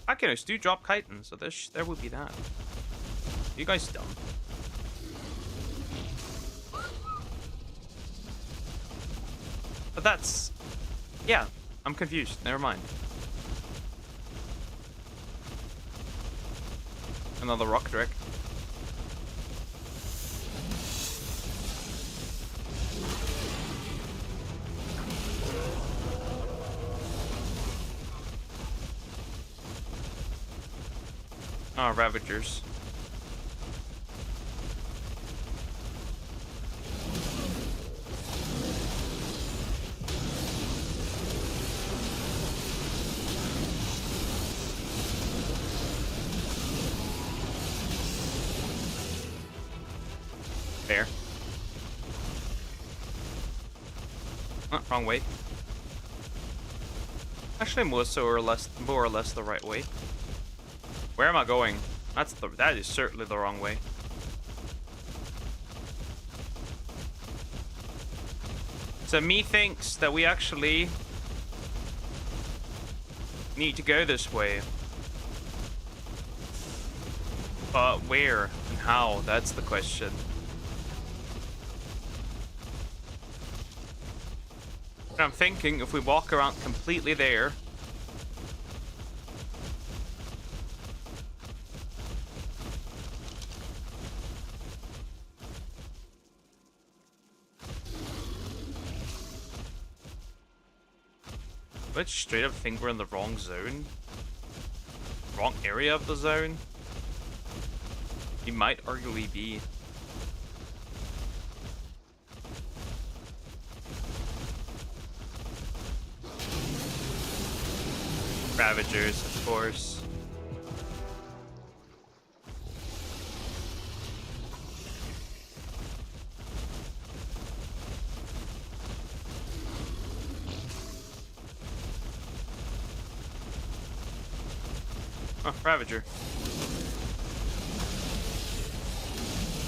Carkinos do drop chitin, so there would be that. You guys dumb. But that's... Yeah, I'm confused. Never mind. Another rock drake. Ah, Ravagers. Fair. Oh, wrong way. Actually, more or less the right way. Where am I going? That is certainly the wrong way. So methinks that we actually need to go this way. But where and how? That's the question. And I'm thinking if we walk around completely there. Let's straight up think we're in the wrong zone. Wrong area of the zone. We might arguably be. Ravagers, of course. Oh, Ravager.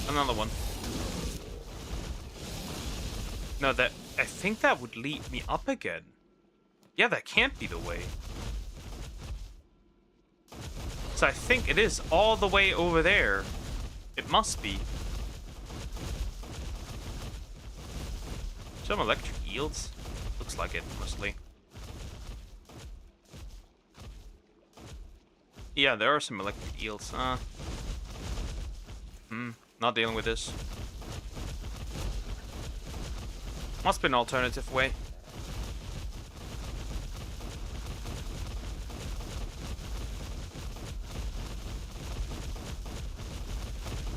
Another one. No, that... I think that would lead me up again. Yeah, that can't be the way. So I think it is all the way over there. It must be. Some electric eels? Looks like it, mostly. Yeah, there are some electric eels. Not dealing with this. Must be an alternative way.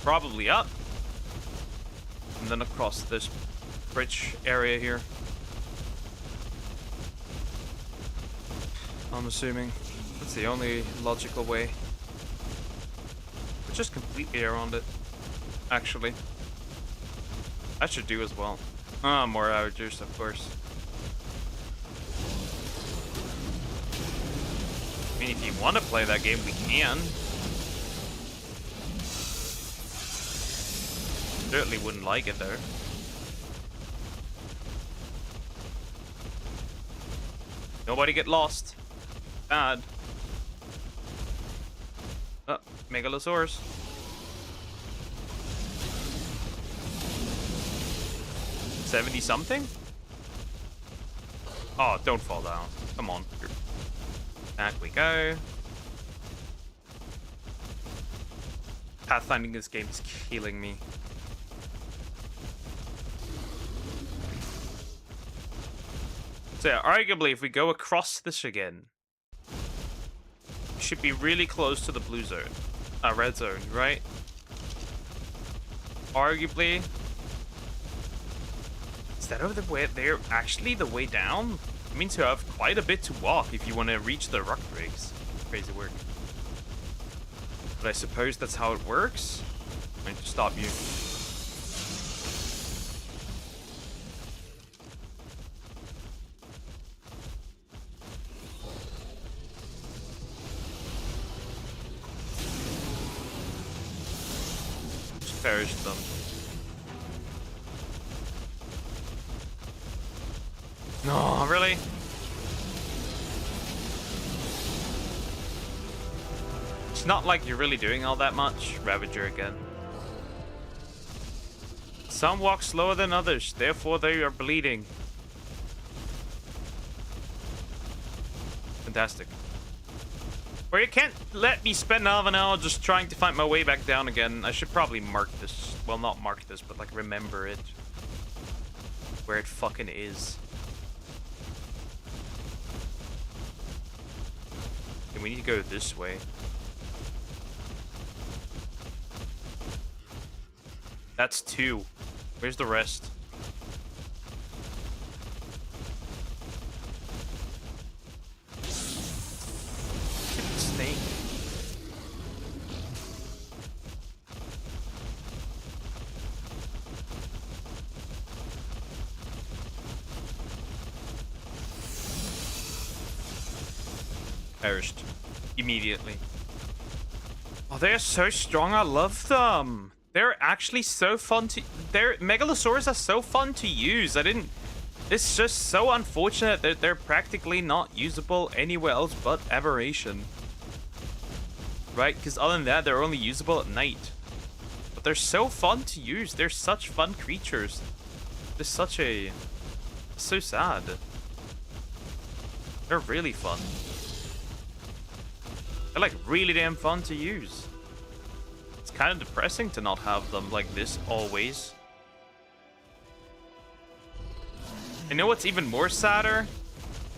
Probably up. And then across this bridge area here. I'm assuming that's the only logical way. But just completely around it. Actually. That should do as well. Ah, more Ravagers, of course. I mean, if you want to play that game, we can. Certainly wouldn't like it, though. Nobody get lost. Bad. Oh, Megalosaurus. $70-something? Oh, don't fall down. Come on. Back we go. Pathfinding this game is killing me. So yeah, arguably, if we go across this again, we should be really close to the blue zone. Red zone, right? Arguably. Is that over the way there? Actually, the way down? It means you have quite a bit to walk if you want to reach the rock rigs. Crazy work. But I suppose that's how it works. I'm going to stop you. Just perish them. No, really? It's not like you're really doing all that much. Ravager again. Some walk slower than others, therefore they are bleeding. Fantastic. Or you can't let me spend half an hour just trying to find my way back down again. I should probably mark this. Well, not mark this, but like remember it. Where it fucking is. Okay, we need to go this way. That's 2. Where's the rest? Snake. Perished. Immediately. Oh, they're so strong. I love them. They're actually so fun to... Megalosaurus are so fun to use. It's just so unfortunate that they're practically not usable anywhere else but Aberration. Right? Because other than that, they're only usable at night. But they're so fun to use. They're such fun creatures. They're such a... So sad. They're really fun. They're like really damn fun to use. It's kind of depressing to not have them like this always. You know what's even more sadder?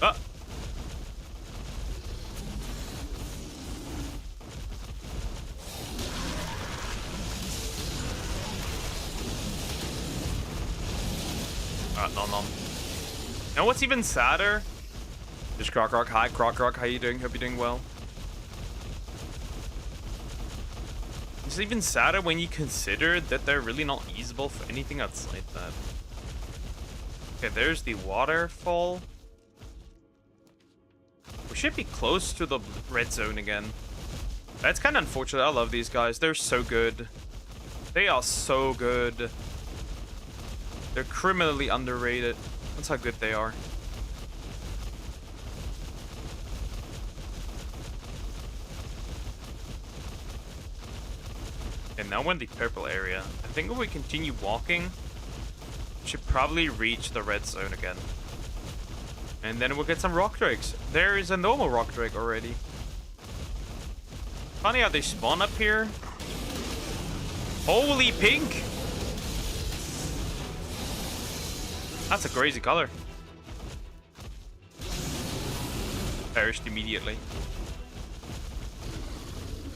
Oh. No. You know what's even sadder? There's Croc. Hi, Croc. How you doing? Hope you're doing well. It's even sadder when you consider that they're really not usable for anything outside that. Okay, there's the waterfall. We should be close to the red zone again. That's kind of unfortunate. I love these guys. They're so good. They are so good. They're criminally underrated. That's how good they are. And now we're in the purple area. I think if we continue walking, we should probably reach the red zone again. And then we'll get some rock drakes. There is a normal rock drake already. Funny how they spawn up here. Holy pink! That's a crazy color. Perished immediately.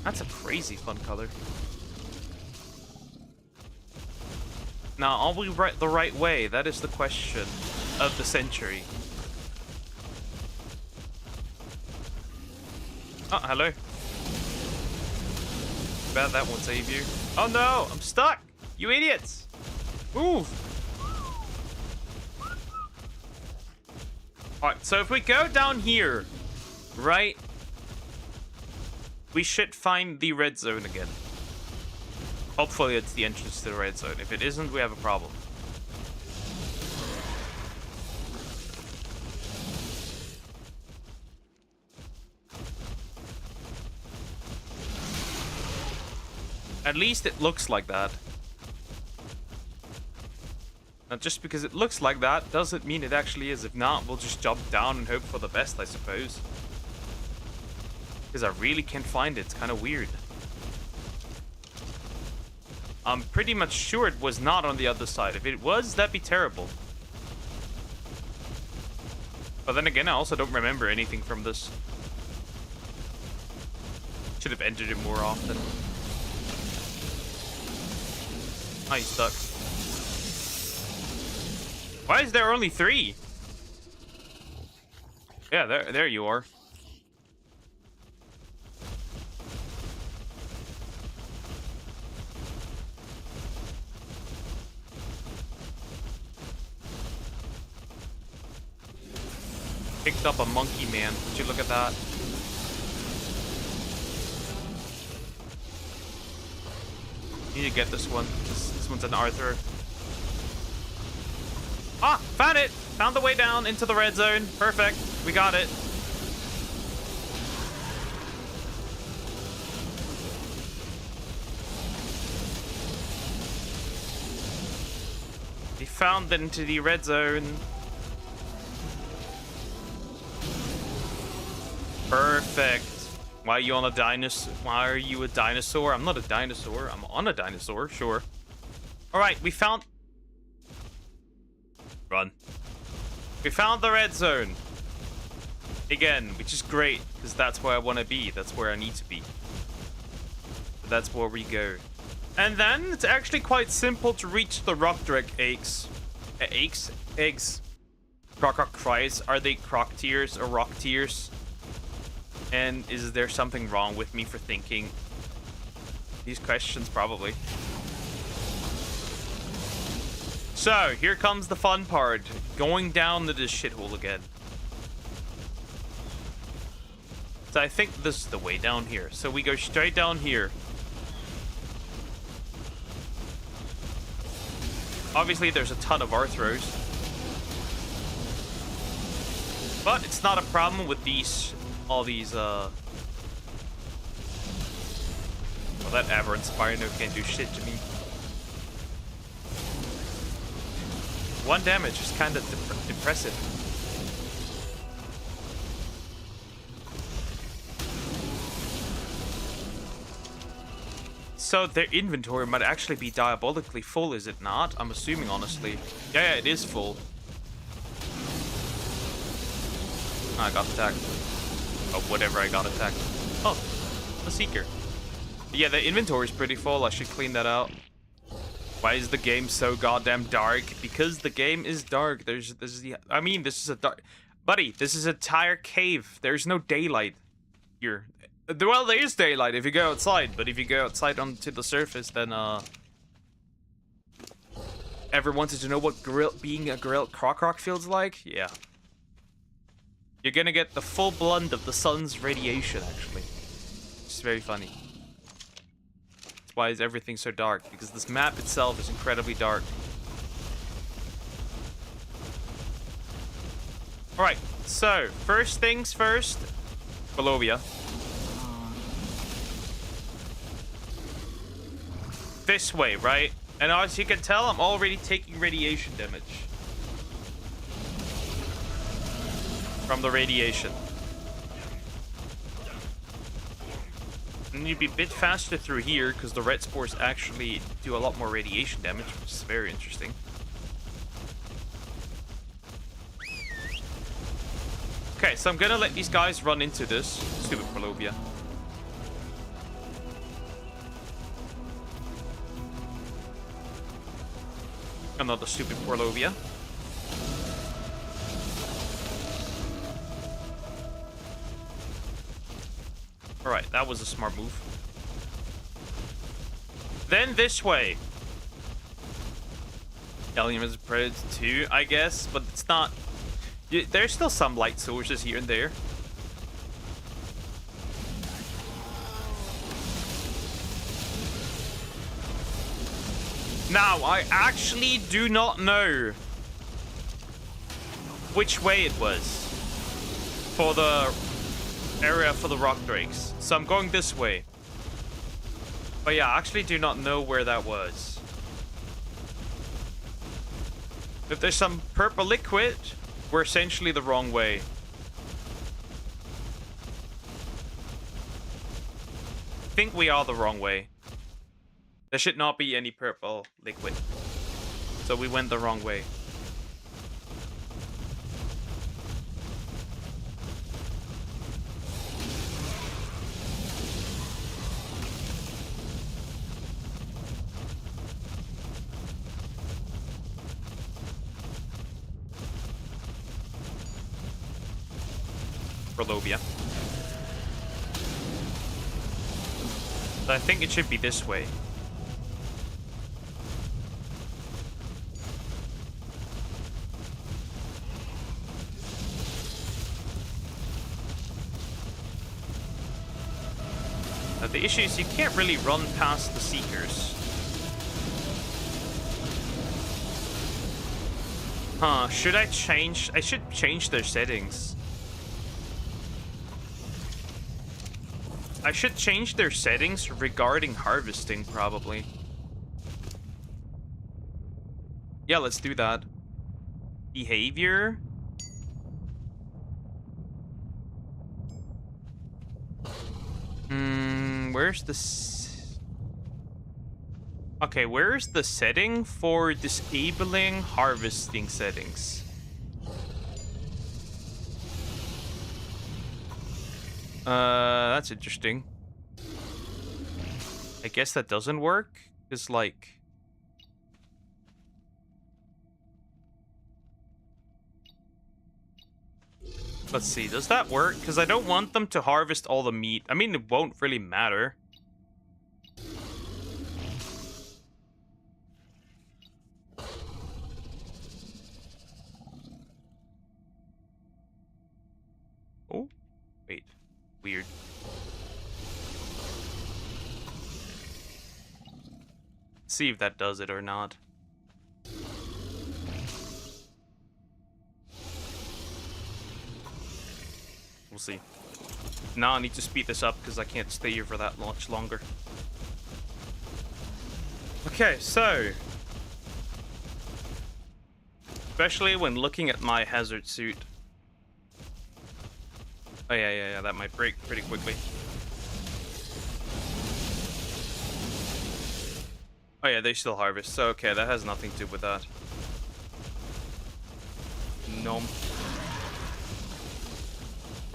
That's a crazy fun color. Now, are we the right way? That is the question of the century. Oh, hello. Bet that won't save you. Oh no, I'm stuck! You idiots! Move! Alright, so if we go down here, right, we should find the red zone again. Hopefully it's the entrance to the red zone. If it isn't, we have a problem. At least it looks like that. Now, just because it looks like that doesn't mean it actually is. If not, we'll just jump down and hope for the best, I suppose. Because I really can't find it. It's kind of weird. I'm pretty much sure it was not on the other side. If it was, that'd be terrible. But then again, I also don't remember anything from this. Should have entered it more often. Oh, he's stuck. Why is there only 3? Yeah, there you are. Picked up a monkey man. Would you look at that? Need to get this one. This one's an Arthur. Ah, found it! Found the way down into the red zone. Perfect. We got it. We found it into the red zone. Perfect. Why are you on a dinosaur? Why are you a dinosaur? I'm not a dinosaur. I'm on a dinosaur, sure. Alright, we found... Run. We found the red zone. Again, which is great, because that's where I want to be. That's where I need to be. So that's where we go. And then, it's actually quite simple to reach the rock drake eggs. Eggs. Croc cries. Are they croc tears or rock tears? And is there something wrong with me for thinking these questions? Probably. So, here comes the fun part. Going down to this shithole again. So I think this is the way down here. So we go straight down here. Obviously, there's a ton of Arthros. But it's not a problem with these... all these, well, that Aberration Spino can't do shit to me. 1 damage is kind of impressive. So their inventory might actually be diabolically full, is it not? I'm assuming, honestly. Yeah, it is full. I got attacked. Oh, whatever, I got attacked. Oh, a Seeker. Yeah, the inventory is pretty full. I should clean that out. Why is the game so goddamn dark? Because the game is dark. This is a dark... Buddy, this is a entire cave. There's no daylight here. Well, there is daylight if you go outside, but if you go outside onto the surface, then, ever wanted to know what being a grilled croc feels like? Yeah. You're gonna get the full blend of the sun's radiation, actually. is very funny. That's why is everything so dark, because this map itself is incredibly dark. Alright, so first things first, Balovia. This way, right? And as you can tell, I'm already taking radiation damage from the radiation. And you'd be a bit faster through here because the red spores actually do a lot more radiation damage, which is very interesting. Okay, so I'm gonna let these guys run into this. Stupid Balovia. Another stupid Porlovia. Alright, that was a smart move. Then this way. Alien is a Predator 2, I guess, but it's not... There's still some light sources here and there. Now, I actually do not know which way it was for the area for the rock drakes. So I'm going this way. But yeah, I actually do not know where that was. If there's some purple liquid, we're essentially the wrong way. I think we are the wrong way. There should not be any purple liquid. So we went the wrong way. Berlovia. So I think it should be this way. The issue is you can't really run past the Seekers. Huh, should I change? I should change their settings. I should change their settings regarding harvesting, probably. Yeah, let's do that. Behavior. Where's the... Okay, where's the setting for disabling harvesting settings? That's interesting. I guess that doesn't work. It's like... Let's see, does that work? Because I don't want them to harvest all the meat. I mean, it won't really matter. Oh, wait. Weird. See if that does it or not. We'll see. Now I need to speed this up because I can't stay here for that much longer. Okay, so... Especially when looking at my hazard suit. Oh yeah, that might break pretty quickly. Oh yeah, they still harvest, so okay, that has nothing to do with that. Nom.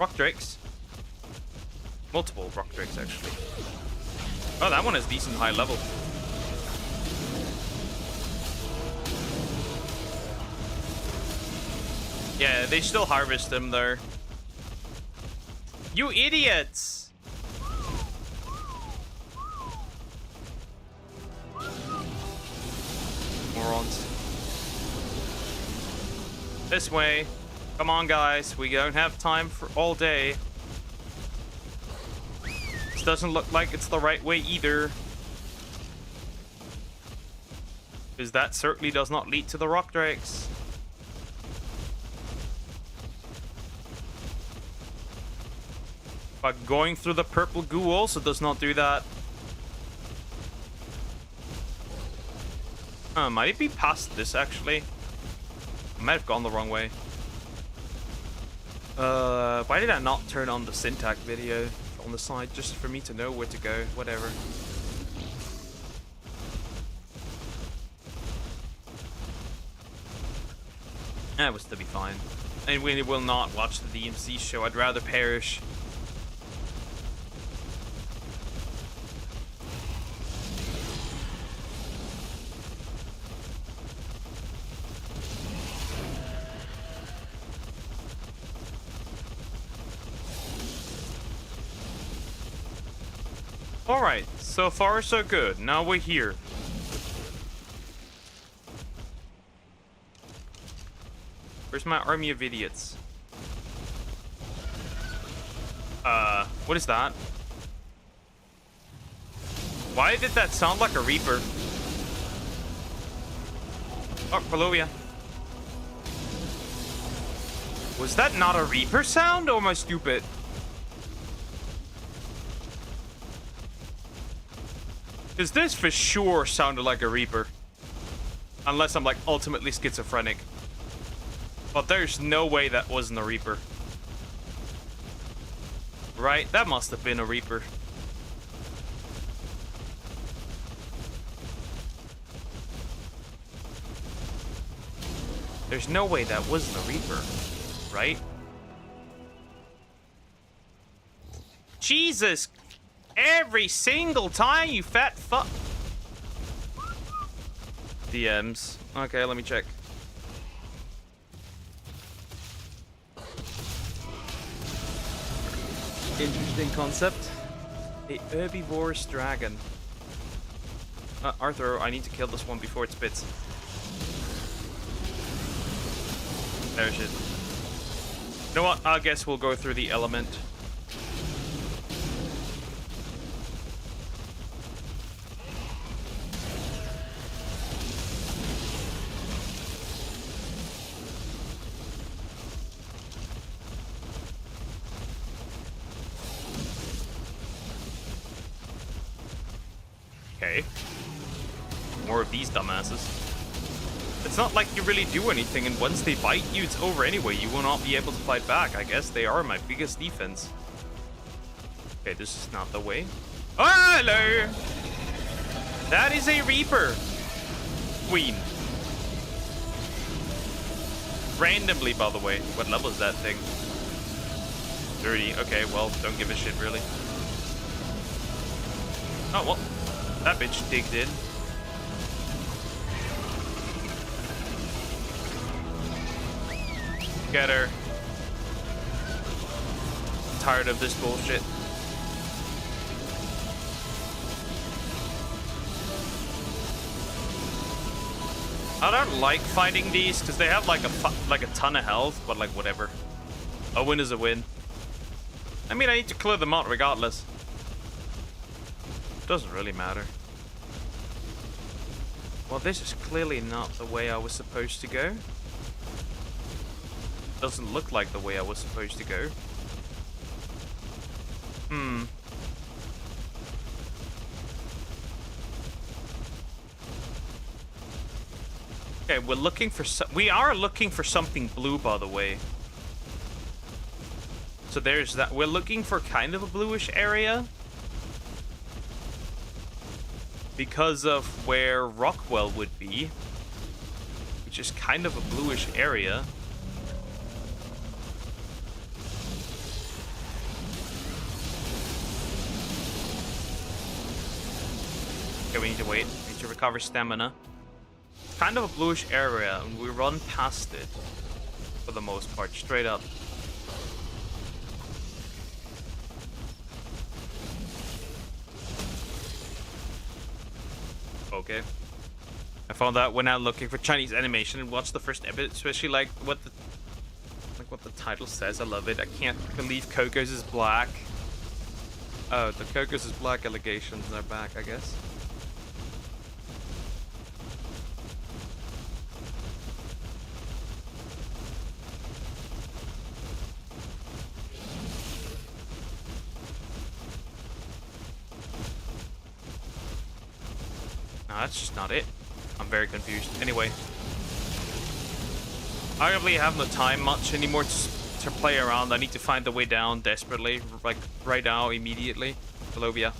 Rock drakes. Multiple rock drakes, actually. Oh, that one is decent high level. Yeah, they still harvest them there. You idiots! Morons. This way. Come on, guys. We don't have time for all day. This doesn't look like it's the right way either. Because that certainly does not lead to the rock drakes. But going through the purple goo also does not do that. Might it be past this, actually? I might have gone the wrong way. Why did I not turn on the syntax video on the side just for me to know where to go? Whatever. That was to be fine. And we will not watch the DMC show. I'd rather perish. Alright, so far so good. Now we're here. Where's my army of idiots? What is that? Why did that sound like a reaper? Oh, below ya. Was that not a reaper sound, or am I stupid? Because this for sure sounded like a reaper. Unless I'm like ultimately schizophrenic. But there's no way that wasn't a reaper. Right? That must have been a reaper. There's no way that wasn't a reaper. Right? Jesus! Every single time, you fat fuck. DMs. Okay, let me check. Interesting concept. A herbivorous dragon. Arthur, I need to kill this one before it spits. There's it. You know what? I guess we'll go through the element. Okay. More of these dumbasses. It's not like you really do anything, and once they bite you, it's over anyway. You will not be able to fight back. I guess they are my biggest defense. Okay, this is not the way. Oh, hello! That is a Reaper. Queen. Randomly, by the way. What level is that thing? 30. Okay, well, don't give a shit, really. Oh, well. That bitch digged in. Get her. I'm tired of this bullshit. I don't like fighting these because they have like a ton of health, but like whatever. A win is a win. I mean, I need to clear them out regardless. Doesn't really matter. Well, this is clearly not the way I was supposed to go. Doesn't look like the way I was supposed to go. Okay, we're looking for we are looking for something blue, by the way. So there's that. We're looking for kind of a bluish area. Because of where Rockwell would be. Which is kind of a bluish area. Okay, we need to wait. We need to recover stamina. Kind of a bluish area, and we run past it. For the most part, straight up. Okay. I found out when I'm looking for Chinese animation and watched the first episode, especially like what the title says. I love it. I can't believe Coco's is black. Oh, the Caucasus Black allegations are back, I guess. No, that's just not it. I'm very confused. Anyway. I really have no time much anymore to play around. I need to find the way down desperately. Like, right now, immediately. Colombia.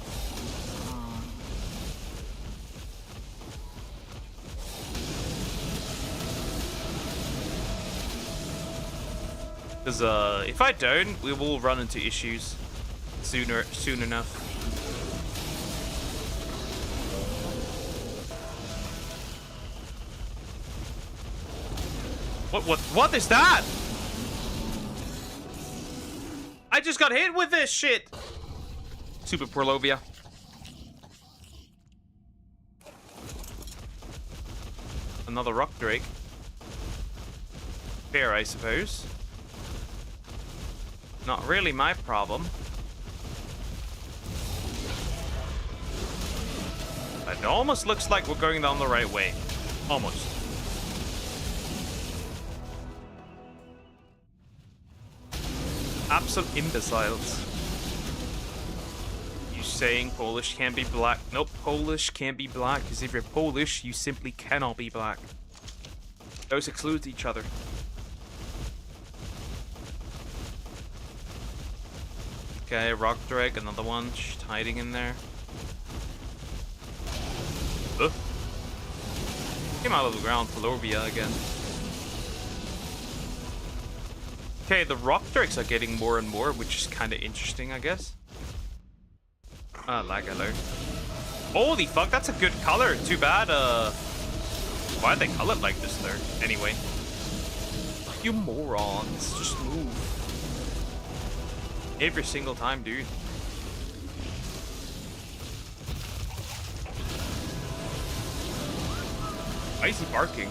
Because, if I don't, we will run into issues soon enough. What is that? I just got hit with this shit. Super Porlovia. Another rock drake. Fair, I suppose. Not really my problem. It almost looks like we're going down the right way. Almost. Absolute imbeciles. You saying Polish can't be black? Nope, Polish can't be black, because if you're Polish, you simply cannot be black. Those exclude each other. Okay, rock drake, another one. She's hiding in there. Came out of the ground, Palorbia again. Okay, the rock drakes are getting more and more, which is kind of interesting, I guess. Lag alert. Holy fuck, that's a good color. Too bad, why'd they color it like this there? Anyway. You morons. Just move. Every single time, dude. Why is he barking?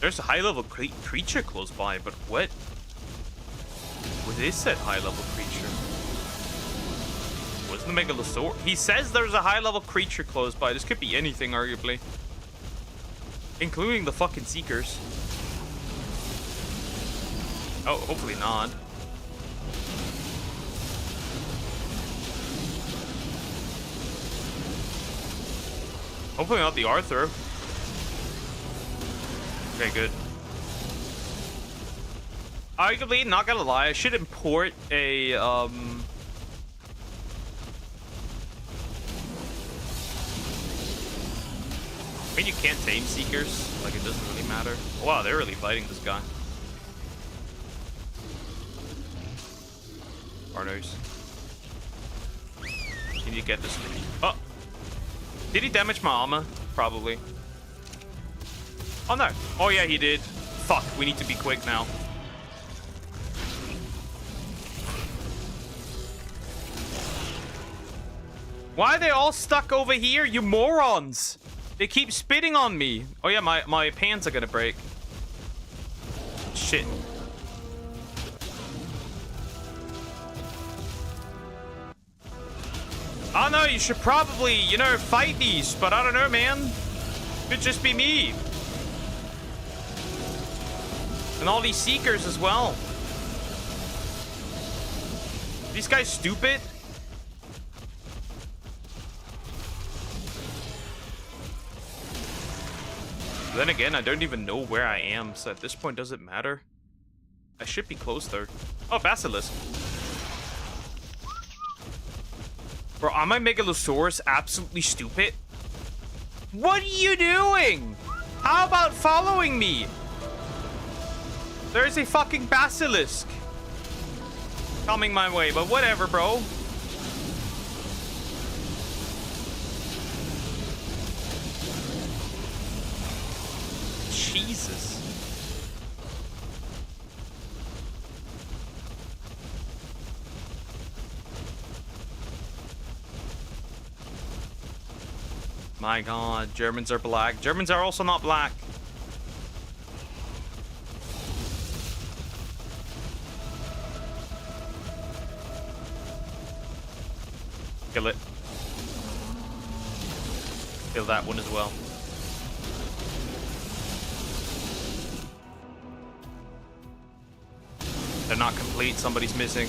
There's a high-level creature close by, but what? What is that high-level creature? What's the Megalosaur? He says there's a high-level creature close by. This could be anything, arguably. Including the fucking Seekers. Oh, hopefully not. Hopefully not the Arthur. Okay, good. Arguably, not gonna lie, I should import a, I mean, you can't tame Seekers. Like, it doesn't really matter. Wow, they're really fighting this guy. Arnos. Can you get this for me? Oh! Did he damage my armor? Probably. Oh no. Oh yeah, he did. Fuck, we need to be quick now. Why are they all stuck over here, you morons? They keep spitting on me. Oh yeah, my pants are gonna break. Shit. Oh no, you should probably, you know, fight these, but I don't know, man. Could just be me. And all these Seekers as well. These guys stupid? Then again, I don't even know where I am, so at this point, does it matter? I should be close though. Oh, Basilisk. Bro, are my Megalosaurus absolutely stupid? What are you doing? How about following me? There's a fucking Basilisk coming my way, but whatever, bro. Jesus. My god, Germans are black. Germans are also not black. Kill it. Kill that one as well. They're not complete. Somebody's missing.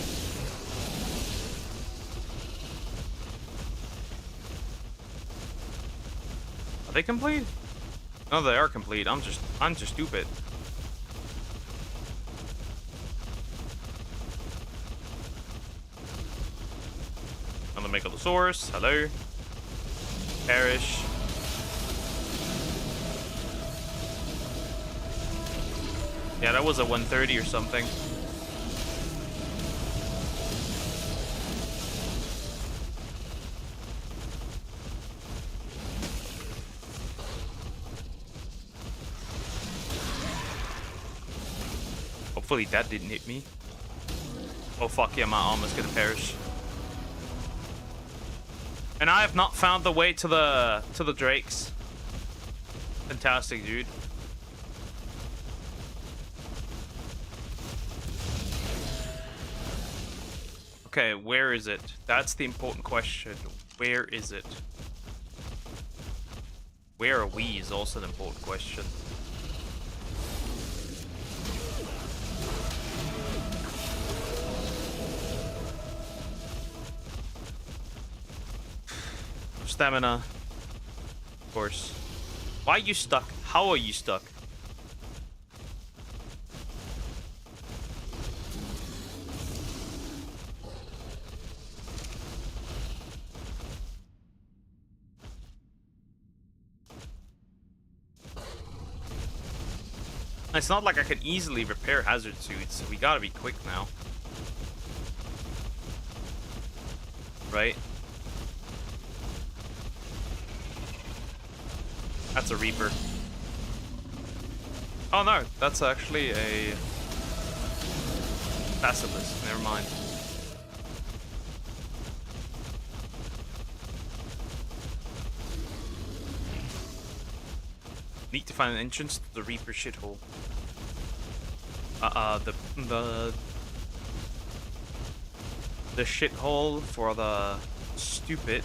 Are they complete? No, they are complete. I'm just stupid. Another Megalosaurus. Hello. Perish. Yeah, that was a 130 or something. Hopefully that didn't hit me. Oh fuck yeah, my armor's gonna perish. And I have not found the way to the drakes. Fantastic, dude. Okay, where is it? That's the important question. Where is it? Where are we is also an important question. Stamina. Of course. Why are you stuck? How are you stuck? It's not like I can easily repair hazard suits, so we gotta be quick now. Right? That's a Reaper. Oh no, that's actually a Basilisk. Never mind. Need to find an entrance to the Reaper shithole. The shithole for the stupid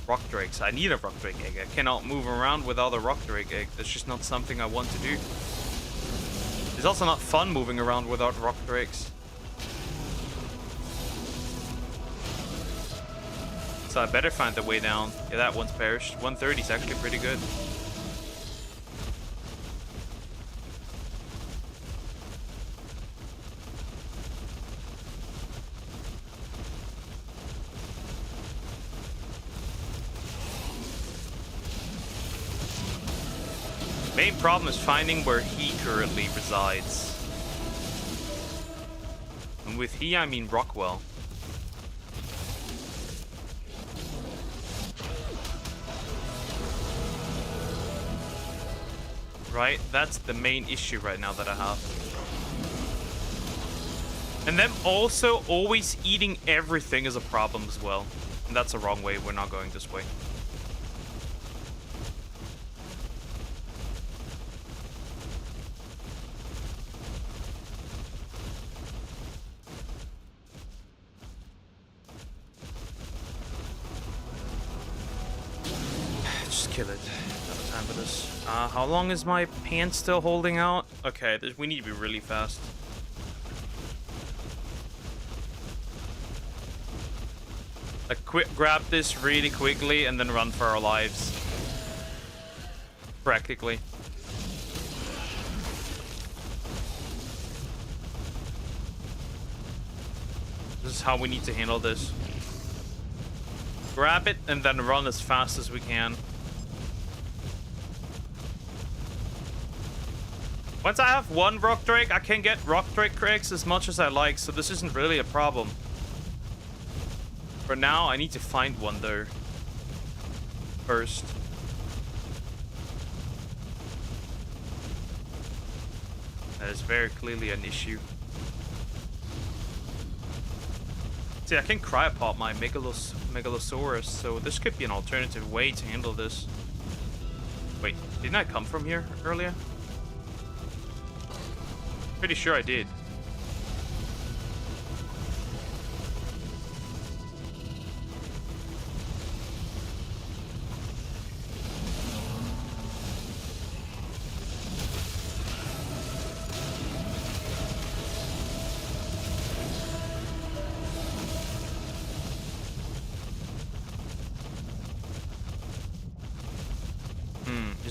rock drakes. I need a rock drake egg. I cannot move around without a rock drake egg. That's just not something I want to do. It's also not fun moving around without rock drakes. So I better find the way down. Yeah, that one's perished. 130 is actually pretty good. Main problem is finding where he currently resides. And with he, I mean Rockwell. Right? That's the main issue right now that I have. And them also always eating everything is a problem as well. And that's the wrong way. We're not going this way. Kill it. Not time for this. How long is my pants still holding out? Okay, we need to be really fast. Like, grab this really quickly and then run for our lives. Practically. This is how we need to handle this. Grab it and then run as fast as we can. Once I have one rock drake, I can get rock drake cracks as much as I like, so this isn't really a problem. For now, I need to find one though. First. That is very clearly an issue. See, I can cryopop my Megalosaurus, so this could be an alternative way to handle this. Wait, didn't I come from here earlier? Pretty sure I did.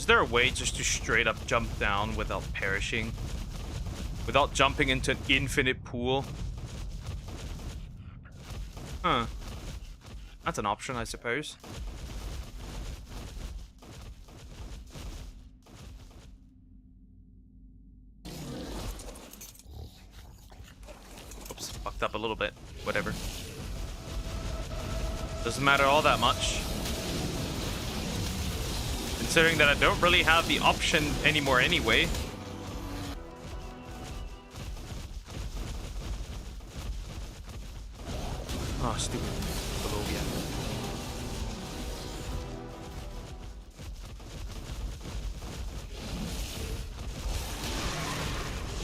Is there a way just to straight up jump down without perishing? Without jumping into an infinite pool? Huh. That's an option, I suppose. Oops, fucked up a little bit. Whatever. Doesn't matter all that much. Considering that I don't really have the option anymore anyway. Oh, stupid. Balovia.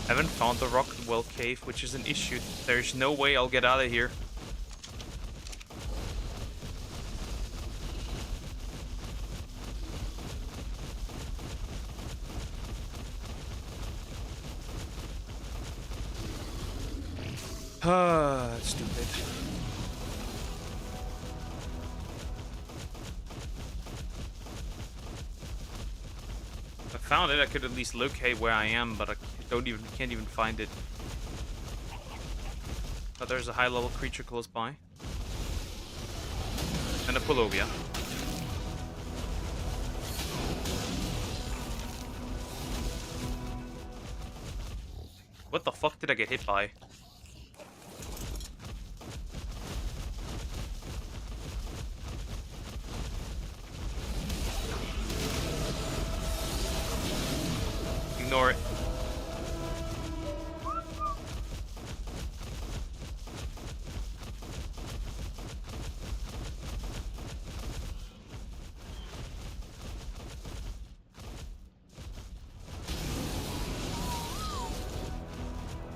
Haven't found the Rocket Well cave, which is an issue. There's no way I'll get out of here. That's stupid. If I found it, I could at least locate where I am, but I can't even find it. But there's a high-level creature close by. And a Polovia. What the fuck did I get hit by? Ignore it.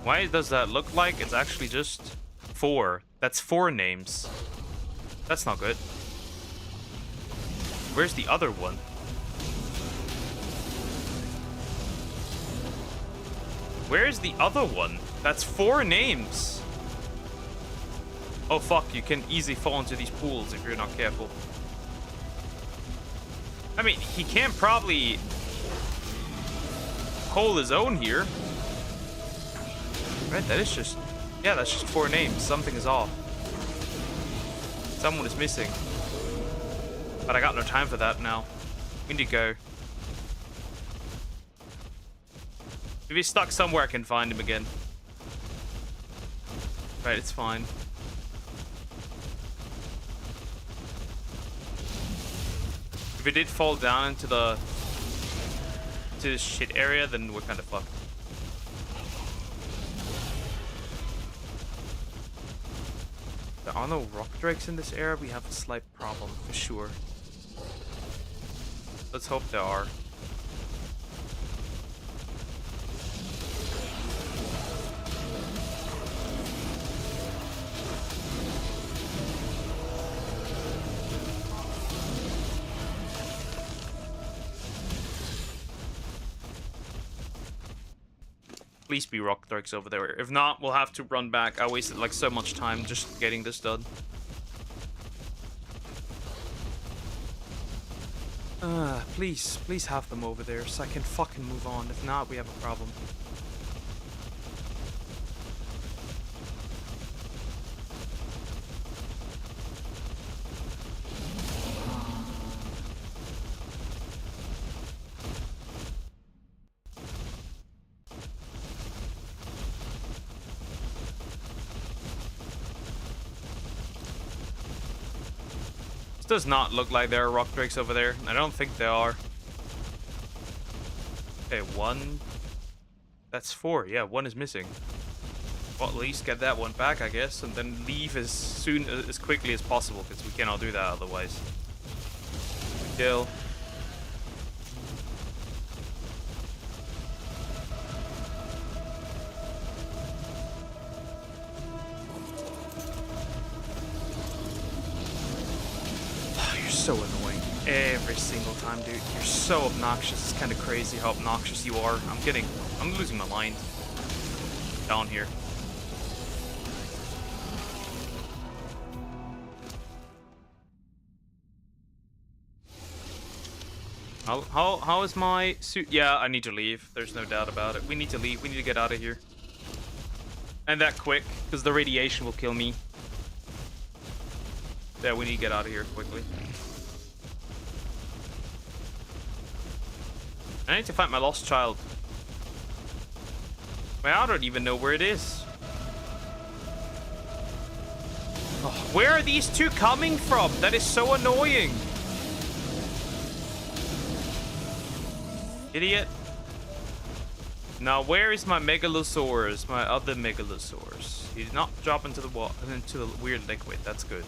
Why does that look like it's actually just 4? That's 4 names. That's not good. Where's the other one? Where's the other one? That's 4 names. Oh fuck, you can easily fall into these pools if you're not careful. I mean, he can probably hold his own here. Right, that is just... Yeah, that's just 4 names. Something is off. Someone is missing. But I got no time for that now. We need to go. If he's stuck somewhere, I can find him again. Right, it's fine. If he did fall down into the... to this shit area, then we're kind of fucked. There are no rock drakes in this area. We have a slight problem, for sure. Let's hope there are. Please be rock drakes over there. If not, we'll have to run back. I wasted like so much time just getting this done. Please have them over there so I can fucking move on. If not, we have a problem. Does not look like there are rock drakes over there. I don't think there are. Okay, 1. That's 4. Yeah, 1 is missing. Well, at least get that one back, I guess, and then leave as quickly as possible, because we cannot do that otherwise. Kill. So annoying every single time, dude. You're so obnoxious. It's kind of crazy how obnoxious you are. I'm losing my mind down here. How is my suit? Yeah, I need to leave. There's no doubt about it. We need to leave. We need to get out of here. And that quick, because the radiation will kill me. Yeah, we need to get out of here quickly. I need to find my lost child. Well, I don't even know where it is. Oh, where are these two coming from? That is so annoying. Idiot. Now, where is my Megalosaurus? My other Megalosaurus. He did not drop into the into the weird liquid. That's good.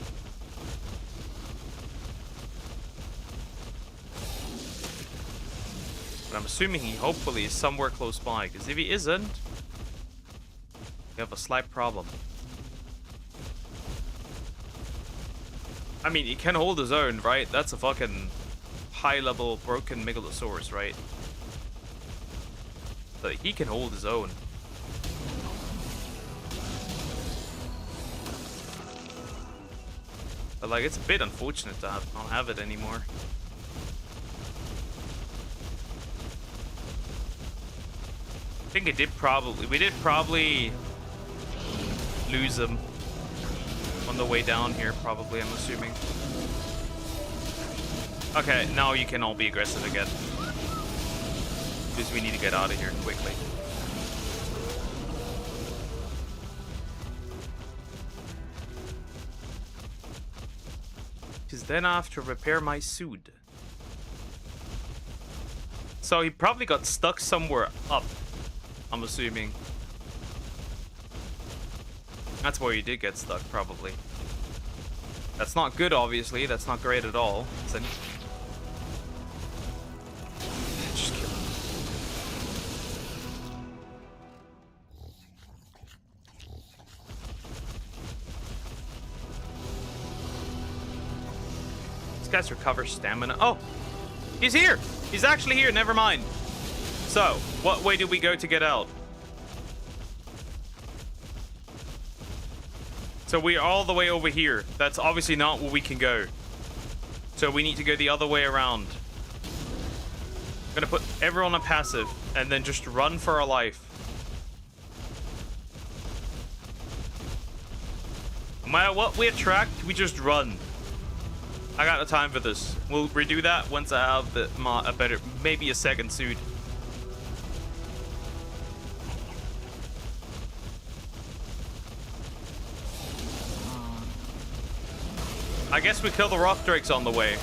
But I'm assuming he hopefully is somewhere close by, because if he isn't, we have a slight problem. I mean, he can hold his own, right? That's a fucking high-level broken Megalosaurus, right? But he can hold his own. But like, it's a bit unfortunate to not have it anymore. I think we did probably lose him on the way down here, probably, I'm assuming. Okay, now you can all be aggressive again. Because we need to get out of here quickly. Because then I have to repair my suit. So he probably got stuck somewhere up, I'm assuming. That's where he did get stuck, probably. That's not good, obviously. That's not great at all. Just kill him. These guys recover stamina. Oh! He's here! He's actually here, never mind. So, what way do we go to get out? So we're all the way over here. That's obviously not where we can go. So we need to go the other way around. I'm gonna put everyone on passive and then just run for our life. No matter what we attract, we just run. I got no time for this. We'll redo that once I have a better, maybe a second suit. I guess we kill the rock drakes on the way.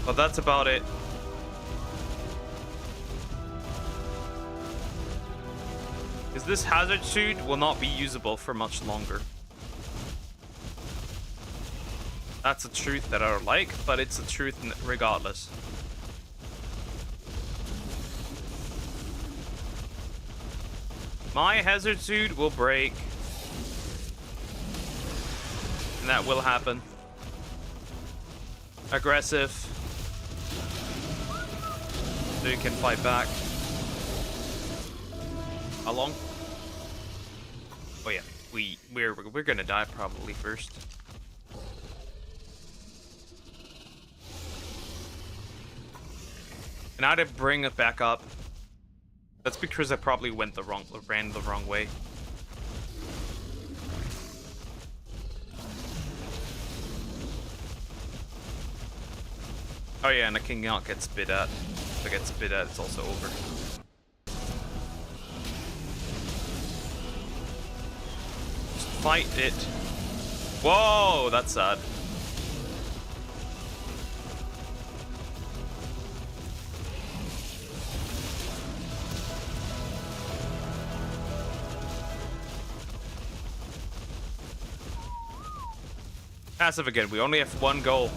But that's about it. Because this hazard suit will not be usable for much longer. That's a truth that I don't like, but it's a truth regardless. My hazard suit will break. And that will happen. Aggressive. So you can fight back. How long? Oh yeah, we're gonna die probably first. And I did bring it back up. That's because I probably ran the wrong way. Oh yeah, and I cannot get spit at. If I get spit at, it's also over. Just fight it. Whoa, that's sad. Passive again, we only have one goal.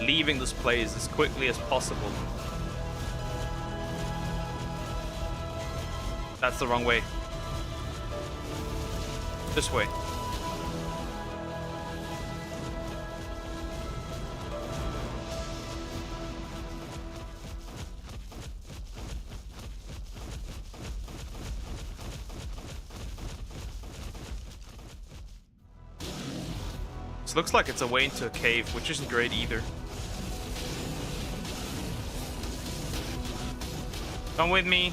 Leaving this place as quickly as possible. That's the wrong way. This way. This looks like it's a way into a cave, which isn't great either. Come with me.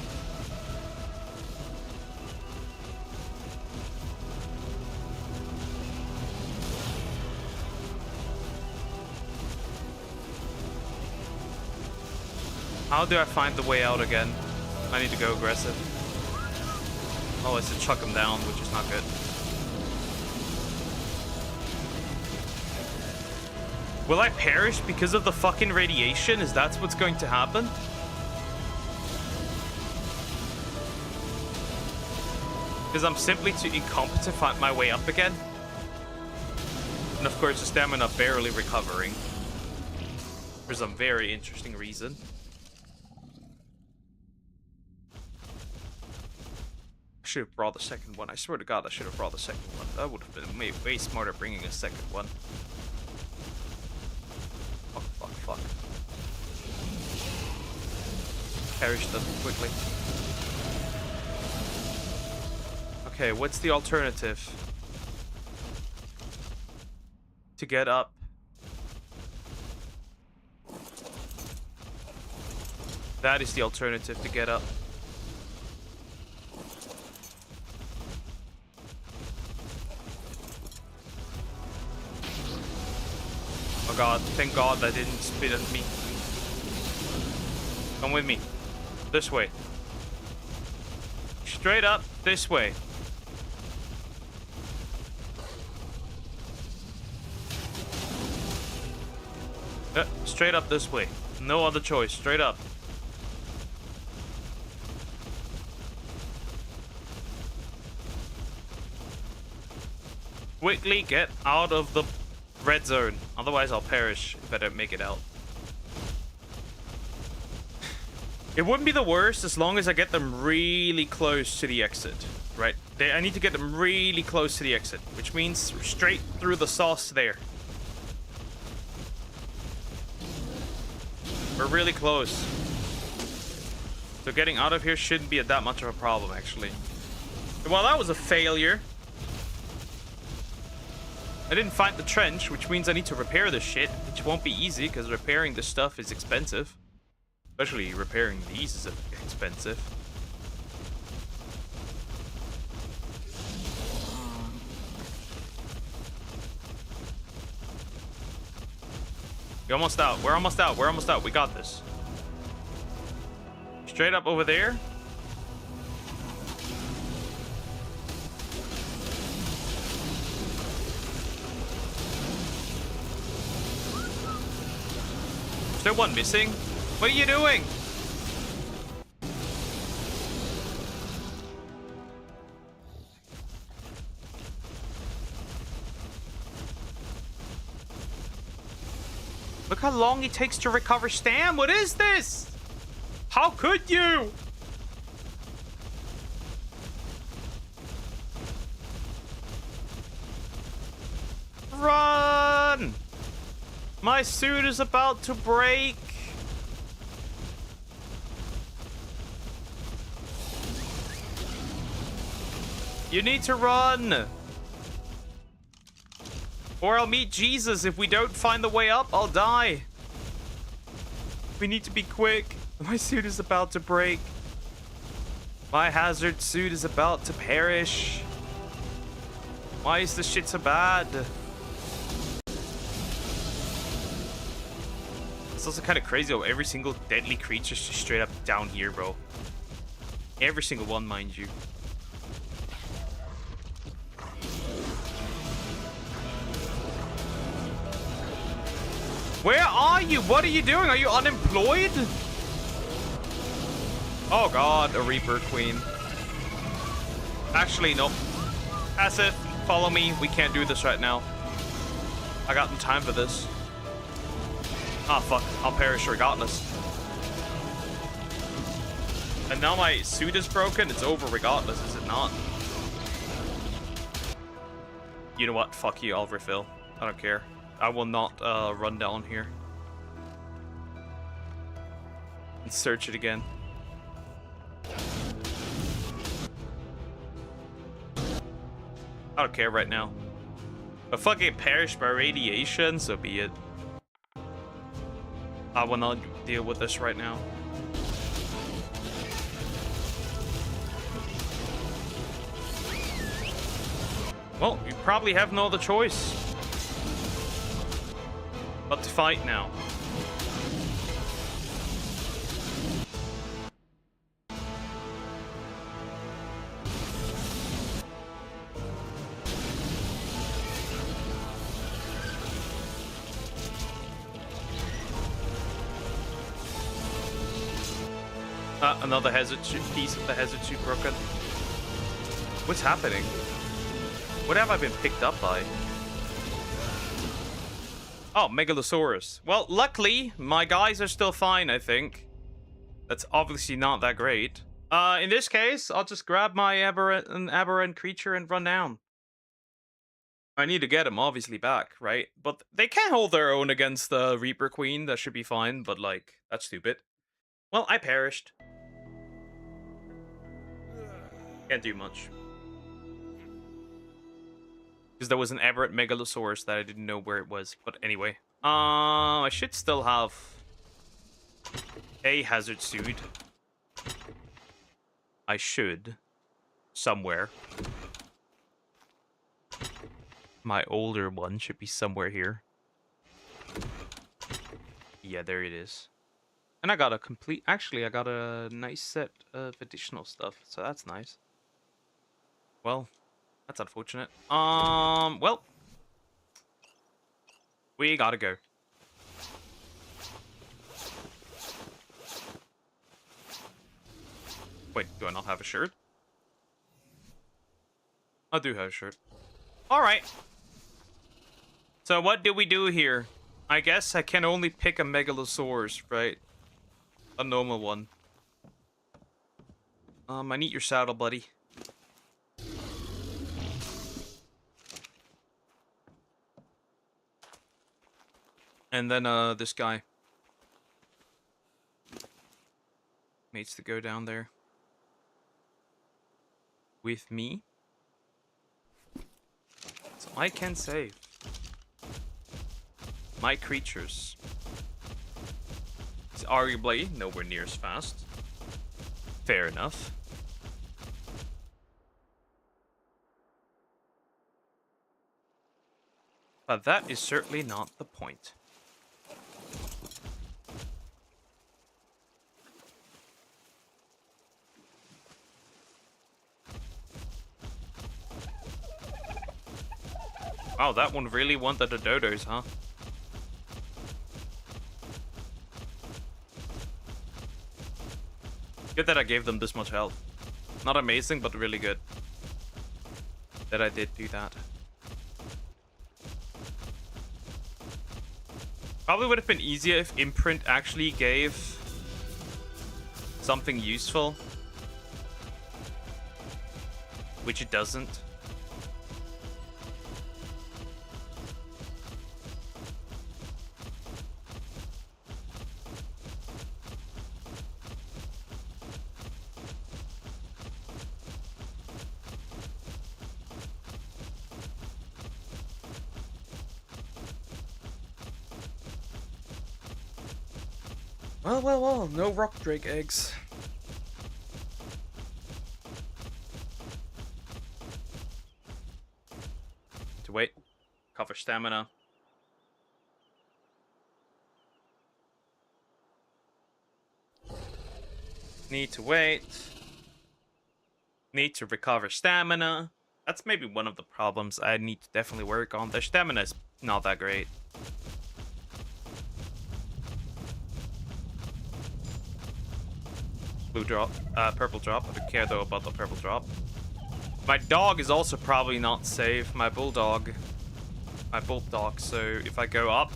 How do I find the way out again? I need to go aggressive. Oh, it's to chuck him down, which is not good. Will I perish because of the fucking radiation? Is that what's going to happen? Because I'm simply too incompetent to find my way up again. And of course, the stamina barely recovering. For some very interesting reason. I should have brought the second one. I swear to God, I should have brought the second one. That would have been way smarter bringing a second one. Fuck. Perish them quickly. Okay, what's the alternative? To get up. That is the alternative to get up. Oh god, thank god that didn't spit at me. Come with me. This way. Straight up this way. Straight up this way. No other choice. Straight up. Quickly get out of the red zone. Otherwise I'll perish if I don't make it out. It wouldn't be the worst as long as I get them really close to the exit. Right? I need to get them really close to the exit. Which means straight through the sauce there. We're really close. So getting out of here shouldn't be that much of a problem, actually. Well, that was a failure. I didn't find the trench, which means I need to repair this shit, which won't be easy, because repairing this stuff is expensive. Especially repairing these is expensive. We're almost out. We're almost out. We're almost out. We got this. Straight up over there. Is there one missing? What are you doing? Look how long it takes to recover stam. What is this? How could you? Run! My suit is about to break. You need to run. Or I'll meet Jesus. If we don't find the way up, I'll die. We need to be quick. My suit is about to break. My hazard suit is about to perish. Why is this shit so bad? It's also kind of crazy how every single deadly creature is just straight up down here, bro. Every single one, mind you. Where are you? What are you doing? Are you unemployed? Oh god, a Reaper Queen. Actually, nope. ASE, follow me. We can't do this right now. I got no time for this. Ah, fuck. I'll perish regardless. And now my suit is broken. It's over regardless, is it not? You know what? Fuck you. I'll refill. I don't care. I will not run down here. And search it again. I don't care right now. But fucking perish by radiation, so be it. I will not deal with this right now. Well, you probably have no other choice but to fight now. Another piece of the hazard suit broken. What's happening? What have I been picked up by? Oh, Megalosaurus. Well, luckily, my guys are still fine, I think. That's obviously not that great. In this case, I'll just grab my aberrant creature and run down. I need to get him, obviously, back, right? But they can hold their own against the Reaper Queen. That should be fine, but, like, that's stupid. Well, I perished. Can't do much. Because there was an aberrant Megalosaurus that I didn't know where it was. But anyway. I should still have a hazard suit. I should. Somewhere. My older one should be somewhere here. Yeah, there it is. And I got a complete... Actually, I got a nice set of additional stuff. So that's nice. Well, that's unfortunate. Well. We gotta go. Wait, do I not have a shirt? I do have a shirt. Alright. So what do we do here? I guess I can only pick a Megalosaurus, right? A normal one. I need your saddle, buddy. And then, this guy needs to go down there with me, so I can save my creatures. It's arguably nowhere near as fast. Fair enough. But that is certainly not the point. Wow, that one really wanted the dodos, huh? Good that I gave them this much health. Not amazing, but really good that I did do that. Probably would have been easier if Imprint actually gave something useful, which it doesn't. Well, no rock drake eggs. To wait. Cover stamina. Need to wait. Need to recover stamina. That's maybe one of the problems I need to definitely work on. Their stamina is not that great. Blue drop, purple drop. I don't care though about the purple drop. My dog is also probably not safe. My bulldog. So if I go up,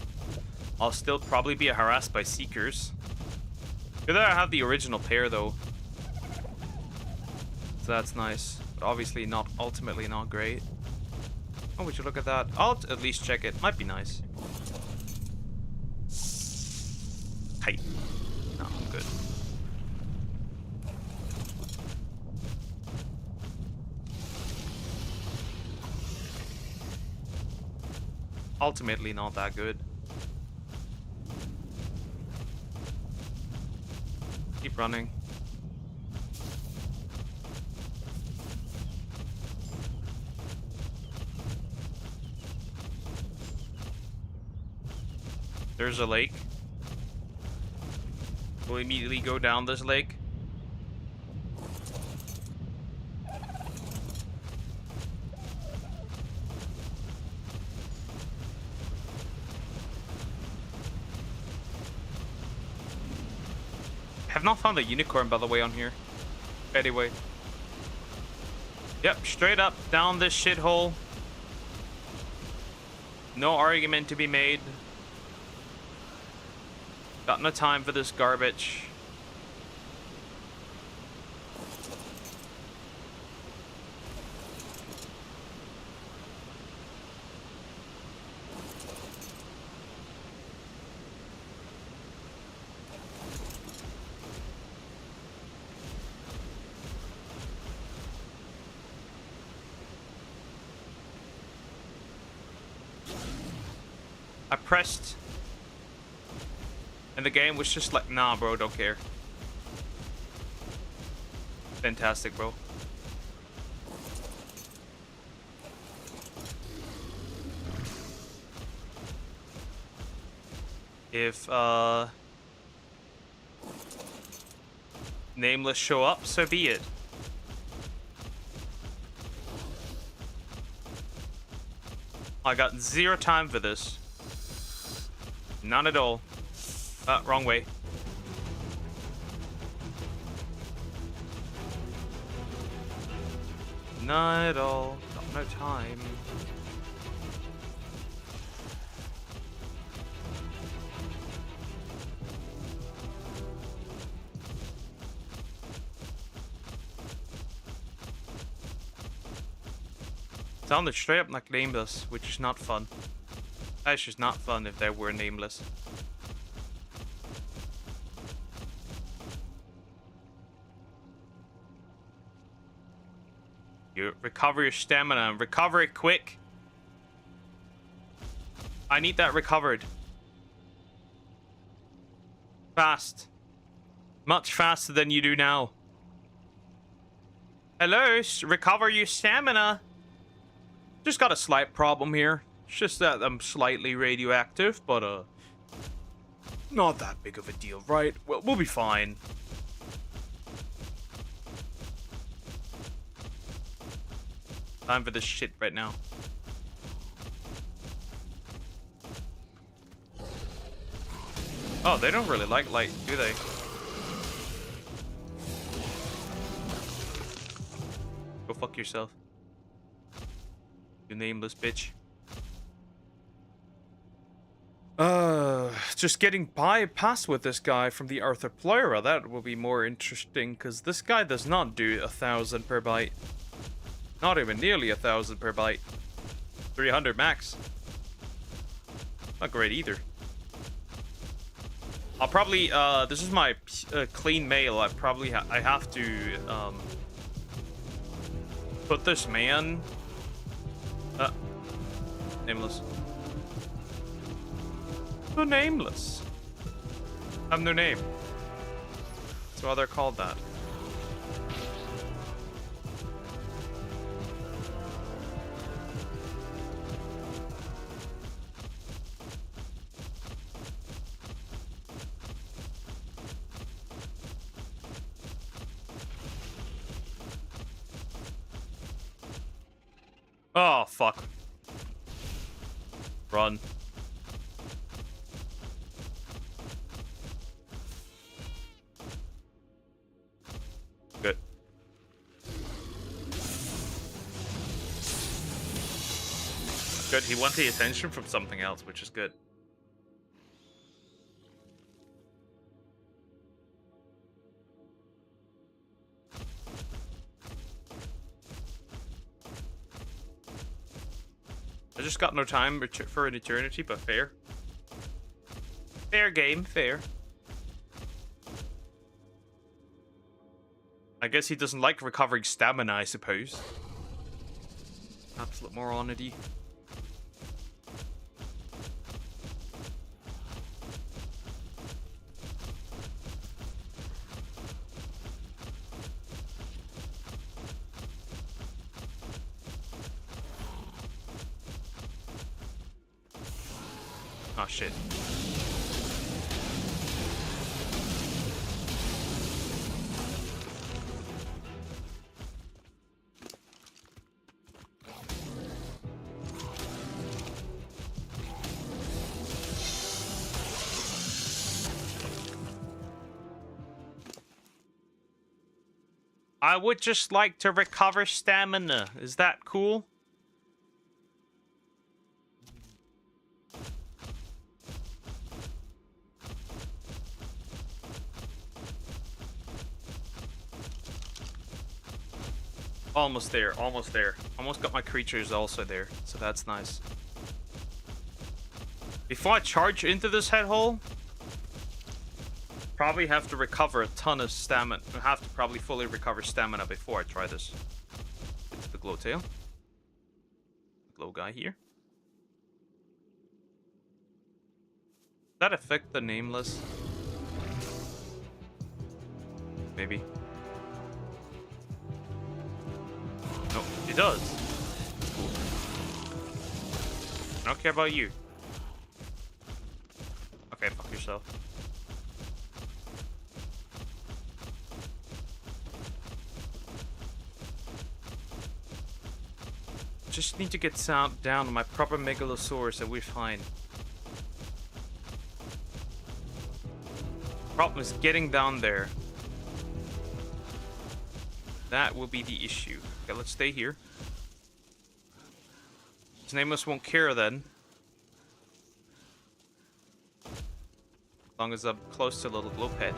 I'll still probably be harassed by seekers. Good that I have the original pair though. So that's nice. But obviously not, ultimately not great. Oh, would you look at that? I'll at least check it. Might be nice. Hey. No, I'm good. ultimately not that good. Keep running. There's a lake. We'll immediately go down this lake. Have not found a unicorn, by the way, on here. Anyway. Yep, straight up down this shithole. No argument to be made. Got no time for this garbage. I pressed, and the game was just like, nah, bro, don't care. Fantastic, bro. If, Nameless show up, so be it. I got zero time for this. None at all. Wrong way. None at all. Got no time. Sounded straight up like Nameless, which is not fun. That's just not fun if they were Nameless. You recover your stamina and recover it quick. I need that recovered. Fast. Much faster than you do now. Hello, recover your stamina. Just got a slight problem here. It's just that I'm slightly radioactive, but not that big of a deal, right? Well, we'll be fine. Time for this shit right now. Oh, they don't really like light, do they? Go fuck yourself. You nameless bitch. Just getting past with this guy from the Arthropleura, that will be more interesting, because this guy does not do 1,000 per byte. Not even nearly 1,000 per byte. 300 max. Not great either. I'll probably, this is my clean mail. I have to, put this man, Nameless. So Nameless. I have no name. That's why they're called that. Oh, fuck. Run. Good. Good, he wants the attention from something else, which is good. I just got no time for an eternity, but fair. Fair game, fair. I guess he doesn't like recovering stamina, I suppose. Absolute moronity. Oh, shit. I would just like to recover stamina. Is that cool? Almost there, almost there. Almost got my creatures also there, so that's nice. Before I charge into this head hole, probably have to recover a ton of stamina. I have to probably fully recover stamina before I try this. It's the glow tail. Glow guy here. Does that affect the nameless? Maybe. No, it does. Cool. I don't care about you. Okay, fuck yourself. Just need to get down on my proper Megalosaurus and we're fine. Problem is getting down there. That will be the issue. Okay, let's stay here. His nameless won't care then. As long as I'm close to a little glow pet.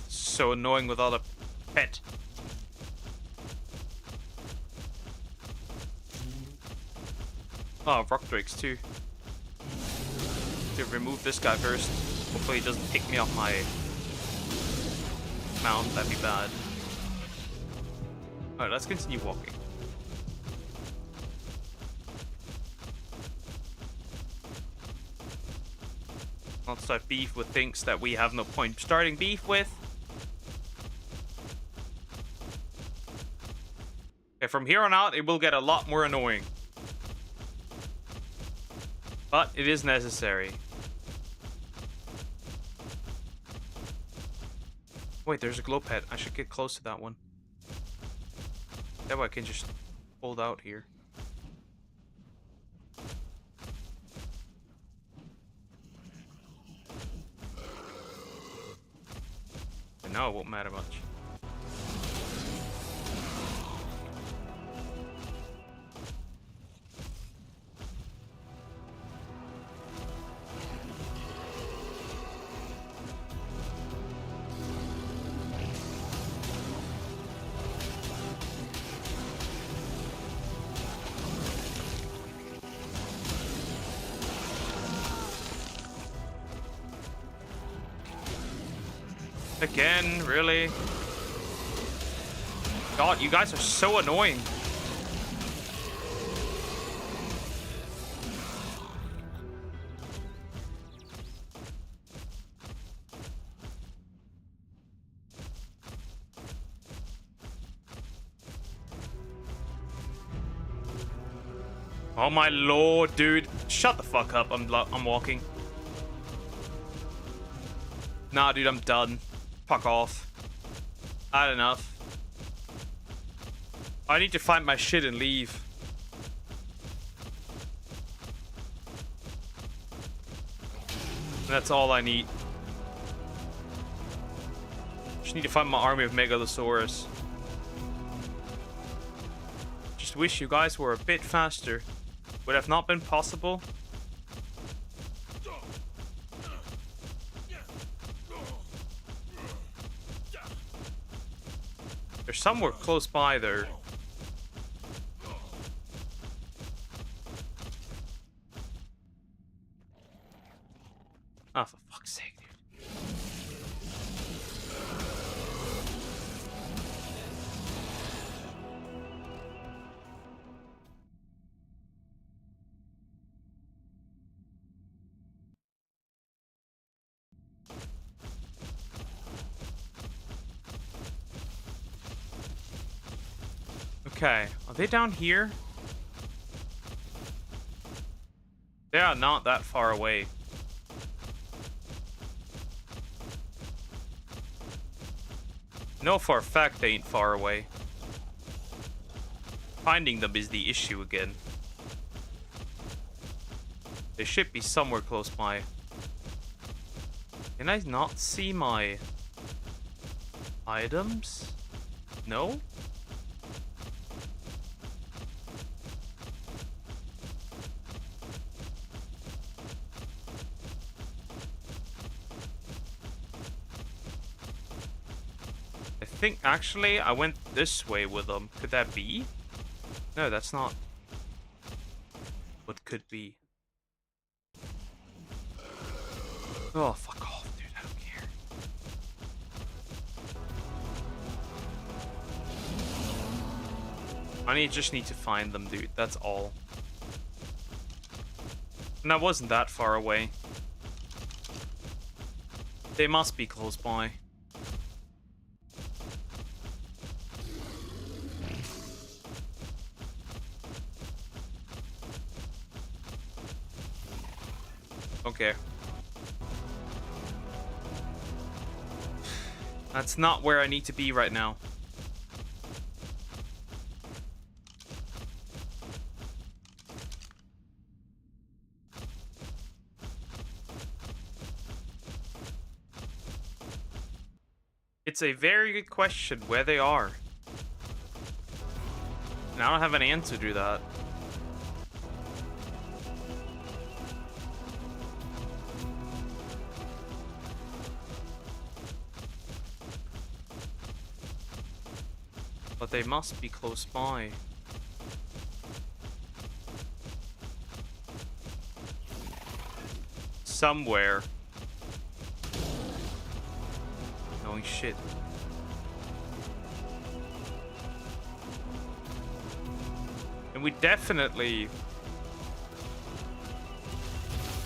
So annoying without a pet. Oh, rock drakes too. To remove this guy first. Hopefully he doesn't pick me off my mount. That'd be bad. Alright, let's continue walking. Not start beef with things that we have no point starting beef with. Okay, from here on out, it will get a lot more annoying. But it is necessary. Wait, there's a glow pet. I should get close to that one. That way I can just hold out here. But now it won't matter much. Again, really? God, you guys are so annoying. Oh my lord, dude. Shut the fuck up. I'm walking. Nah, dude, I'm done. Fuck off. I had enough. I need to find my shit and leave. That's all I need. Just need to find my army of Megalosaurus. Just wish you guys were a bit faster. Would have not been possible. They're somewhere close by there. Oh, for fuck's sake, dude. Okay, are they down here? They are not that far away. No, for a fact they ain't far away. Finding them is the issue again. They should be somewhere close by. Can I not see my items? No? I think actually I went this way with them. Could that be? No, that's not what could be. Oh, fuck off, dude. I don't care. Just need to find them, dude. That's all. And I wasn't that far away. They must be close by. Okay. That's not where I need to be right now. It's a very good question where they are. And I don't have an answer to that. But they must be close by. Somewhere. Holy shit. And we definitely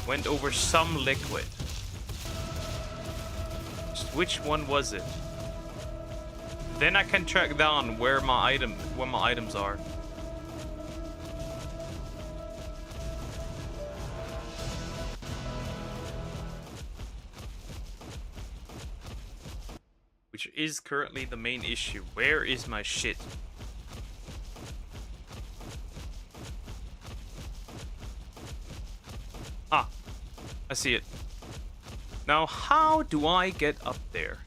went over some liquid. Just which one was it? Then I can track down where my items are. Which is currently the main issue. Where is my shit? Ah, I see it. Now, how do I get up there?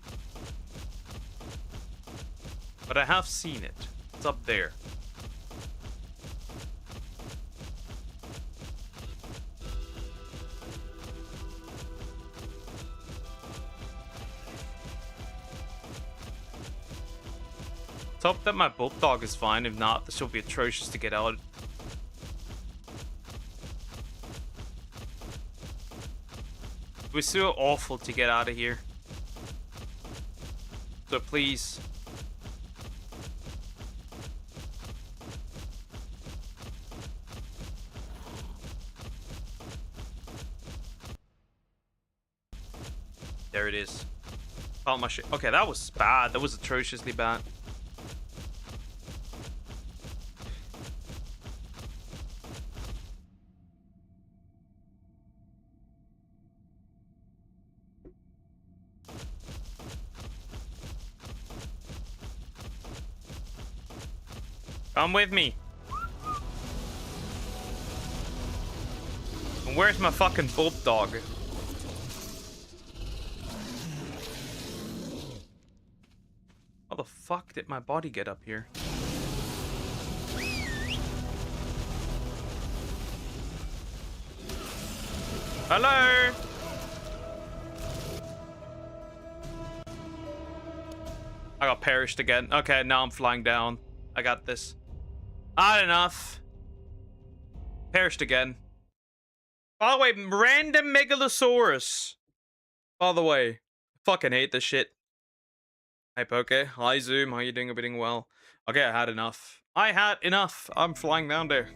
But I have seen it. It's up there. Let's hope that my bulldog is fine. If not, this will be atrocious to get out. It was so awful to get out of here. So please. There it is. Found my shit. Okay, that was bad. That was atrociously bad. Come with me. And where's my fucking bulldog? How the fuck did my body get up here? Hello? I got perished again. Okay, now I'm flying down. I got this. Not enough. Perished again. By the way, random Megalosaurus. By the way, fucking hate this shit. Hey, Poke. Hi, Zoom. How you doing? Everything well? Okay, I had enough. I had enough. I'm flying down there.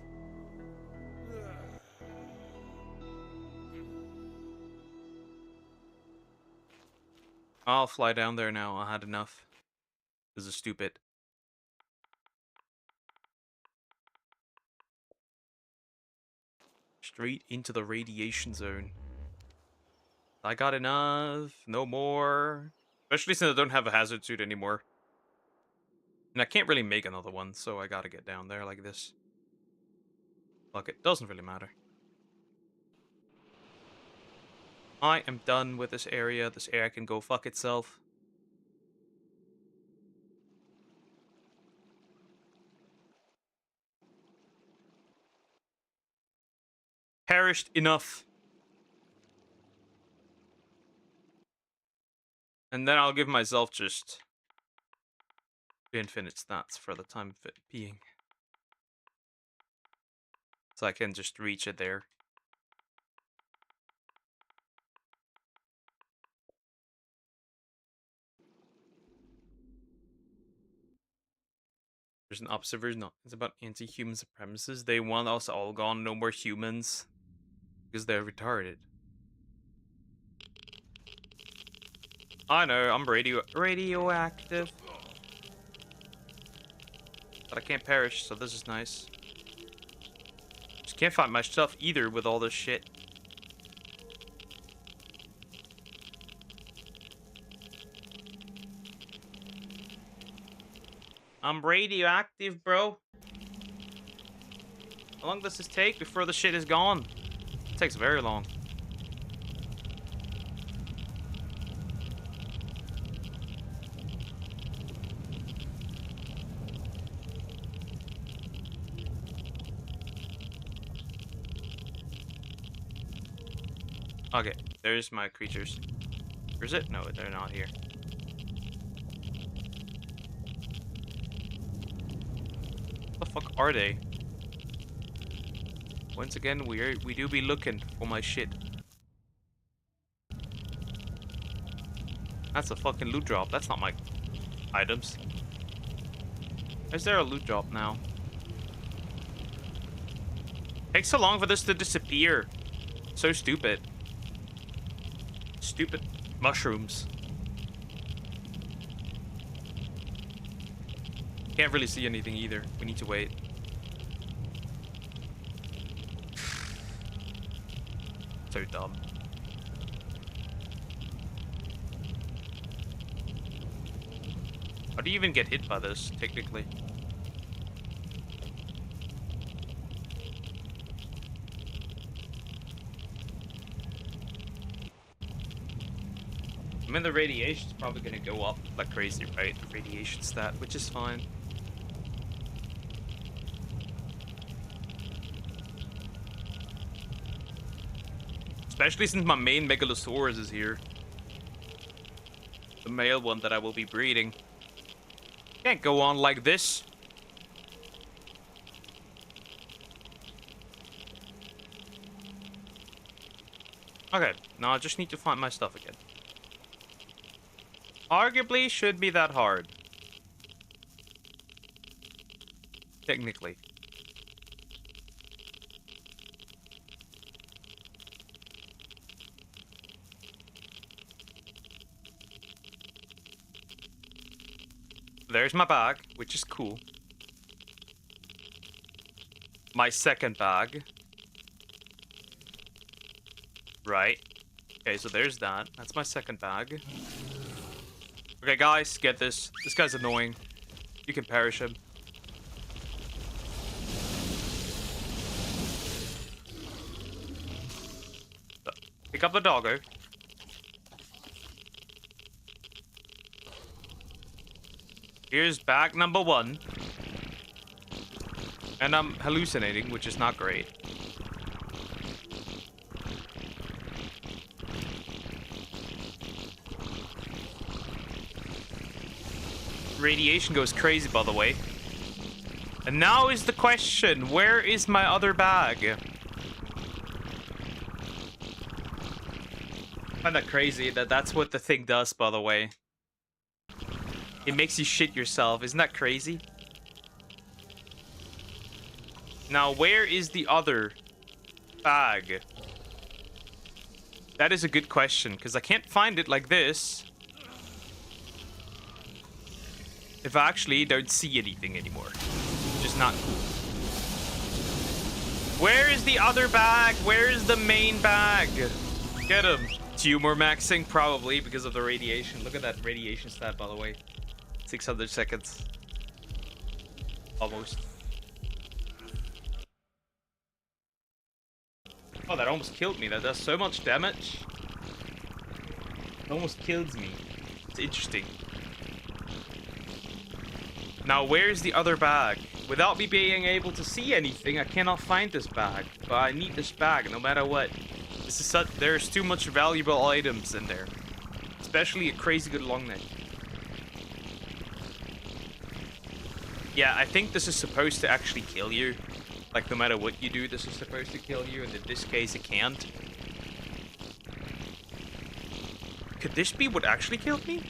I'll fly down there now. I had enough. This is stupid. straight into the radiation zone. I got enough. No more. Especially since I don't have a hazard suit anymore. And I can't really make another one, so I gotta get down there like this. Fuck it, doesn't really matter. I am done with this area. This area can go fuck itself. Perished enough. And then I'll give myself just infinite stats for the time of it being. So I can just reach it there. There's an observer. No, it's about anti-human supremacists. They want us all gone. No more humans. Because they're retarded. I know, I'm radioactive. But I can't perish, so this is nice. Just can't find my stuff either with all this shit. I'm radioactive, bro. How long does this take before the shit is gone? It takes very long. Okay, there's my creatures. Where's it? No, they're not here. What the fuck are they? Once again, we do be looking for my shit. That's a fucking loot drop. That's not my items. Is there a loot drop now? Takes so long for this to disappear. So stupid. Stupid mushrooms. Can't really see anything either. We need to wait. So dumb. How do you even get hit by this, technically? I mean, the radiation's probably gonna go up like crazy, right? The radiation stat, which is fine. Especially since my main Megalosaurus is here. The male one that I will be breeding. Can't go on like this. Okay, now I just need to find my stuff again. Arguably should be that hard. Technically. There's my bag, which is cool. My second bag. Right. Okay, so there's that. That's my second bag. Okay, guys, get this. This guy's annoying. You can perish him. Pick up the doggo. Here's bag number 1. And I'm hallucinating, which is not great. Radiation goes crazy, by the way. And now is the question, where is my other bag? I find that crazy that that's what the thing does, by the way. It makes you shit yourself. Isn't that crazy? Now, where is the other bag? That is a good question, because I can't find it like this. If I actually don't see anything anymore. Which is not cool. Where is the other bag? Where is the main bag? Get him. Tumor maxing, probably because of the radiation. Look at that radiation stat, by the way. 600 seconds. Almost. Oh, that almost killed me. That does so much damage. It almost kills me. It's interesting. Now, where's the other bag? Without me being able to see anything, I cannot find this bag. But I need this bag no matter what. This is such, there's too much valuable items in there. Especially a crazy good long neck. Yeah, I think this is supposed to actually kill you. Like, no matter what you do, this is supposed to kill you. And in this case, it can't. Could this be what actually killed me?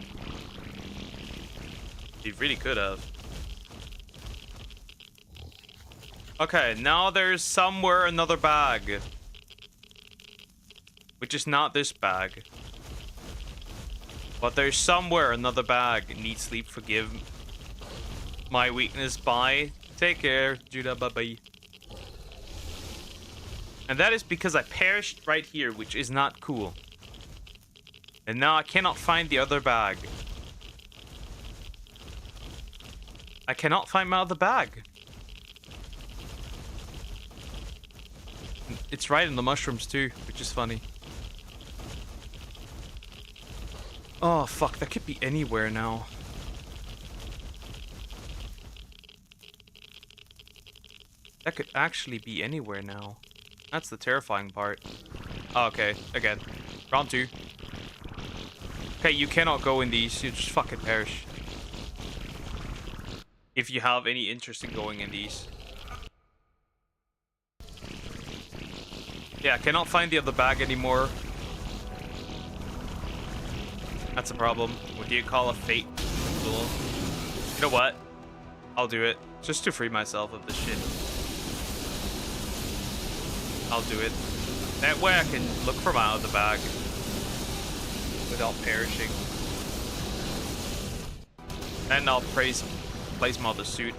It really could have. Okay, now there's somewhere another bag. Which is not this bag. But there's somewhere another bag. Need sleep, forgive my weakness. Bye. Take care, Judah. Bye-bye. And that is because I perished right here, which is not cool. And now I cannot find the other bag. I cannot find my other bag. It's right in the mushrooms too, which is funny. Oh, fuck. That could be anywhere now. That could actually be anywhere now. That's the terrifying part. Oh, okay. Again. Round 2. Okay, you cannot go in these. You just fucking perish. If you have any interest in going in these. Yeah, I cannot find the other bag anymore. That's a problem. What do you call a fate? Cool. You know what? I'll do it. Just to free myself of this shit. I'll do it. That way I can look for my other bag. Without perishing. And I'll place my other suit.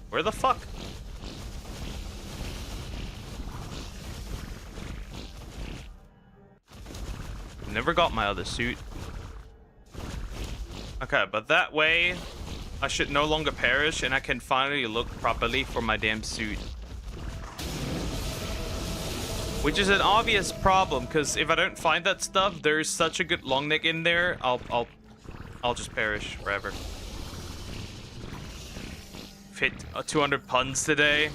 Where the fuck? Never got my other suit. Okay, but that way I should no longer perish and I can finally look properly for my damn suit. Which is an obvious problem, because if I don't find that stuff, there's such a good long neck in there, I'll just perish forever. Hit 200 puns today.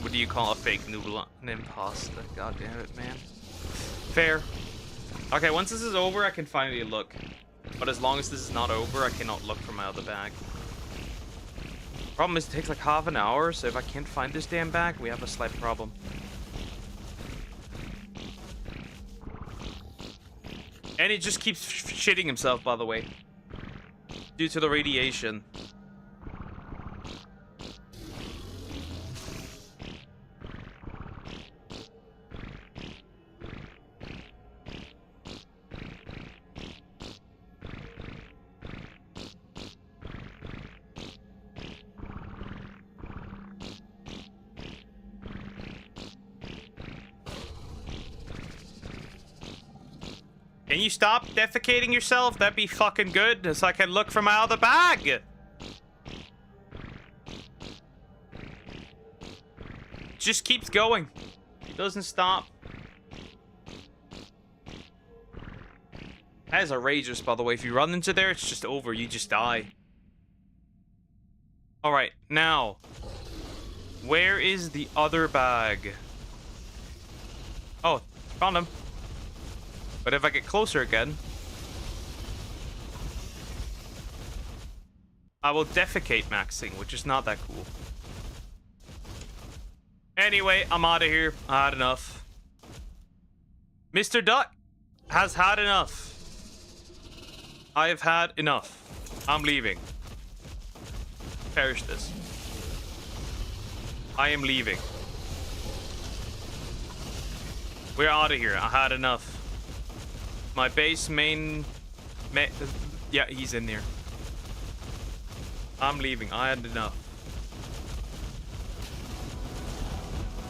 What do you call a fake noodle? An imposter. God damn it, man. Fair. Okay, once this is over, I can finally look. But as long as this is not over, I cannot look for my other bag. Problem is, it takes like half an hour, so if I can't find this damn bag, we have a slight problem. And he just keeps shitting himself, by the way. Due to the radiation. Can you stop defecating yourself? That'd be fucking good, so I can look for my other bag. Just keeps going. It doesn't stop. That is outrageous, by the way. If you run into there, it's just over. You just die. Alright, now. Where is the other bag? Oh, found him. But if I get closer again, I will defecate maxing, which is not that cool. Anyway, I'm out of here. I had enough. Mr. Duck has had enough. I have had enough. I'm leaving. Perish this. I am leaving. We're out of here. I had enough. My base main Yeah, he's in there. I'm leaving. I had enough.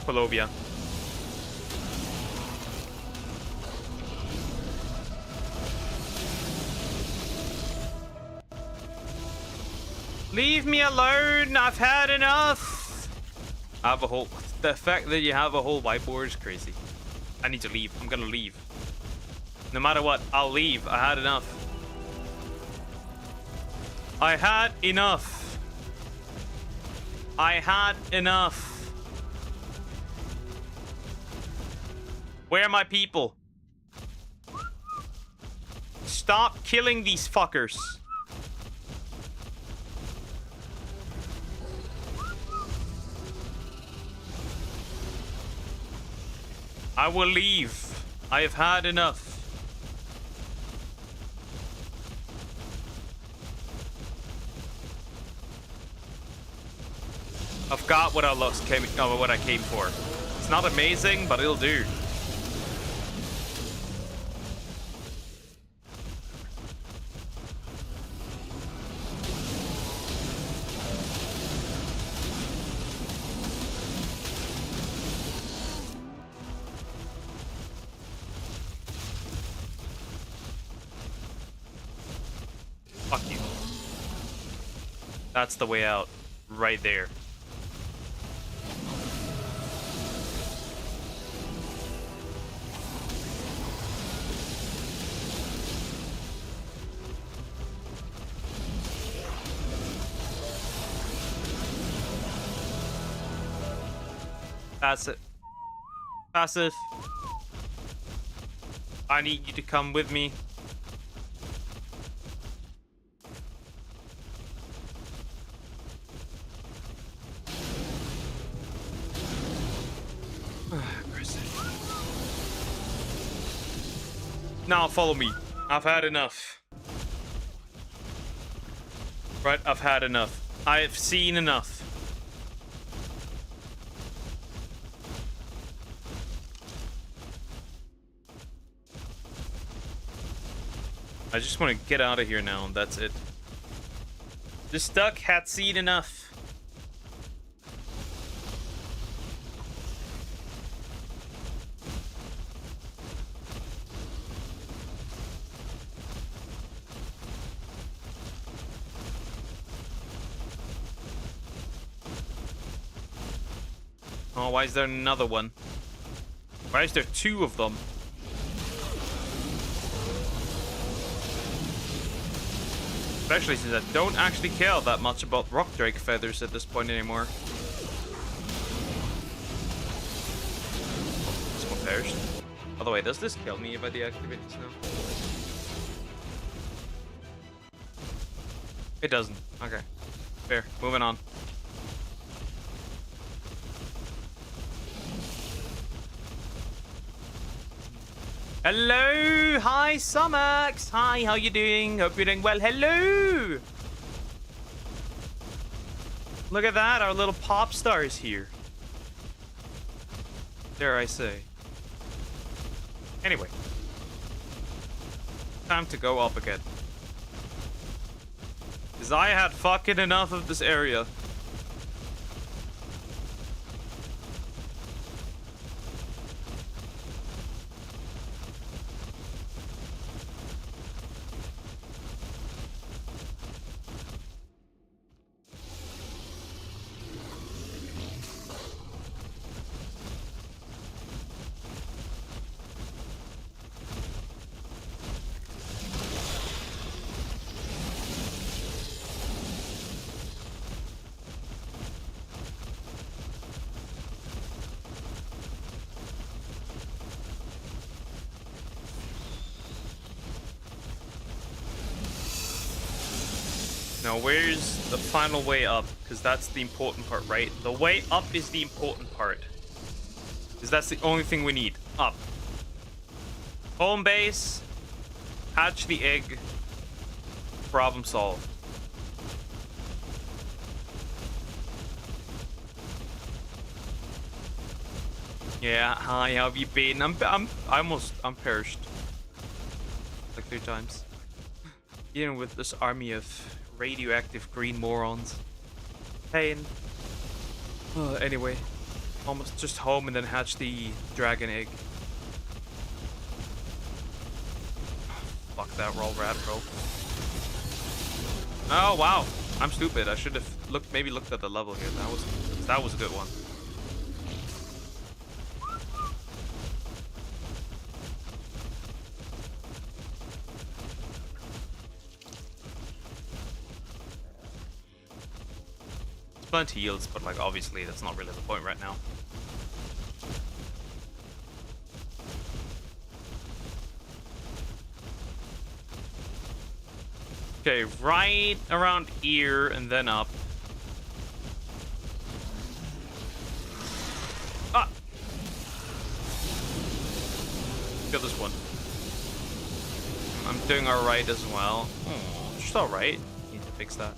Polovia. Leave me alone. I've had enough. I have a whole... The fact that you have a whole whiteboard is crazy. I need to leave. I'm gonna leave. No matter what, I'll leave. I had enough. I had enough. I had enough. Where are my people? Stop killing these fuckers. I will leave. I have had enough. I've got what what I came for. It's not amazing, but it'll do. Fuck you. That's the way out. Right there. That's it. Passive. I need you to come with me. Now follow me. I've had enough. Right, I've had enough. I've seen enough. I just want to get out of here now, and that's it. Just stuck, had seen enough. Oh, why is there another one? Why is there two of them? Especially since I don't actually care that much about rock drake feathers at this point anymore. This one perished. By the way, does this kill me if I deactivate this now? It doesn't. Okay. Fair. Moving on. Hello! Hi, Sumax! Hi, how you doing? Hope you're doing well. Hello! Look at that, our little pop stars here. Dare I say. Anyway. Time to go up again. Because I had fucking enough of this area. Now, where's the final way up? Because that's the important part, right? The way up is the important part. Because that's the only thing we need. Up. Home base. Hatch the egg. Problem solved. Yeah, hi, how have you been? I'm perished. Like 3 times. Dealing with this army of radioactive green morons. Pain. Anyway, almost just home and then hatch the dragon egg. Fuck that roll rat, bro. Oh wow, I'm stupid. I should have maybe looked at the level here. That was a good one. Plenty heals, but like obviously that's not really the point right now. Okay, right around here and then up. Ah! Kill this one. I'm doing alright as well. Oh, just alright. Need to fix that.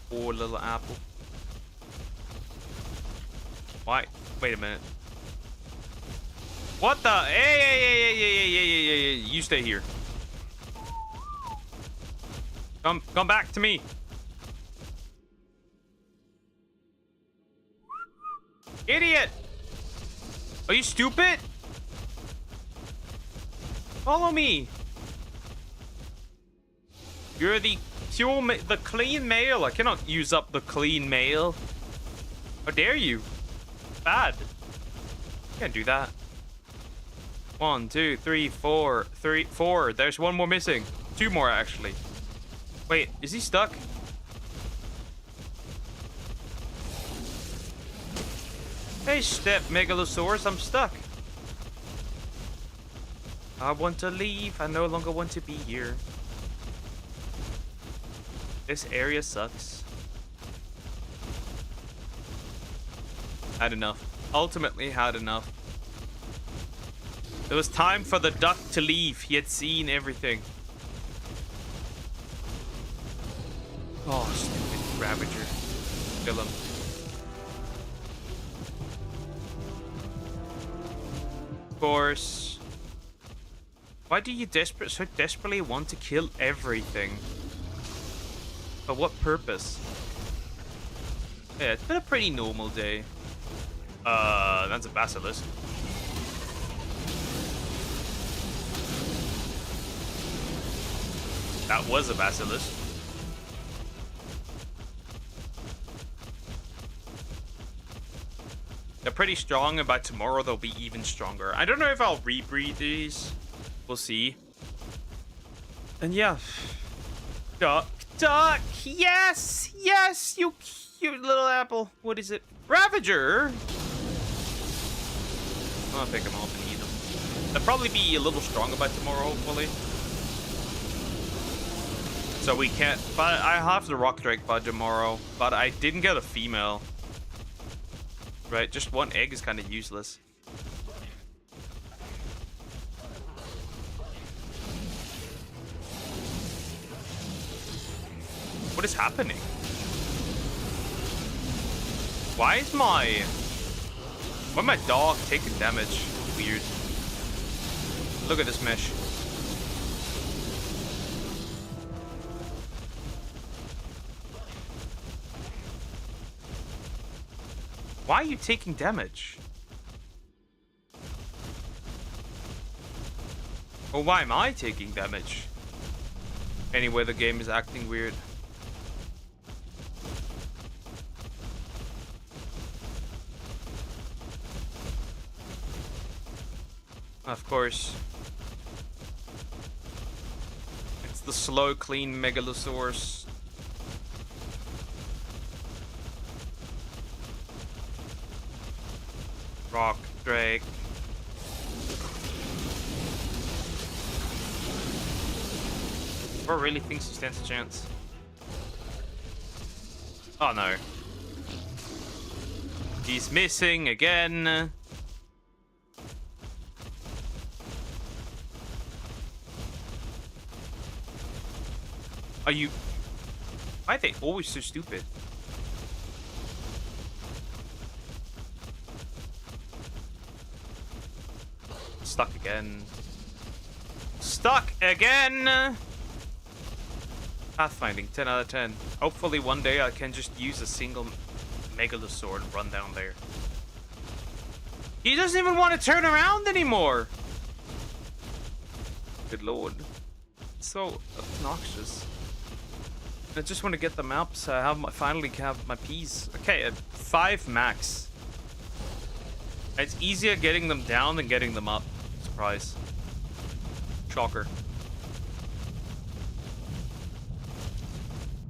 Poor little apple. Why? Wait a minute. What the? Hey, you stay here. Come back to me. Idiot! Are you stupid? Follow me. You're the clean mail. I cannot use up the clean mail. How dare you? Bad. Can't do that. 1, 2, 3, 4. There's one more missing. 2 more actually. Wait, is he stuck? Hey, step Megalosaurus, I'm stuck. I want to leave. I no longer want to be here. This area sucks. Had enough. Ultimately had enough. It was time for the duck to leave. He had seen everything. Oh, stupid Ravager. Kill him. Of course. Why do you so desperately want to kill everything? For what purpose? Yeah, it's been a pretty normal day. That's a basilisk. That was a basilisk. They're pretty strong, and by tomorrow they'll be even stronger. I don't know if I'll rebreed these. We'll see. And yeah. Duck. Yes! Yes, you cute little apple. What is it? Ravager! I'll pick them up and eat them. They'll probably be a little stronger by tomorrow, hopefully. So we can't... But I have the rock drake by tomorrow. But I didn't get a female. Right, just one egg is kind of useless. What is happening? Why is my dog taking damage? Weird. Look at this mesh. Why are you taking damage? Or why am I taking damage? Anyway, the game is acting weird. Of course. It's the slow, clean Megalosaurus. Rock Drake. Bro really thinks he stands a chance. Oh no. He's missing again. Are you... Why are they always so stupid? Stuck again. Stuck again! Pathfinding, 10 out of 10. Hopefully one day I can just use a single Megalosaur and run down there. He doesn't even want to turn around anymore! Good lord. It's so obnoxious. I just want to get them up so I have finally have my P's. Okay, 5 max. It's easier getting them down than getting them up. Surprise. Shocker.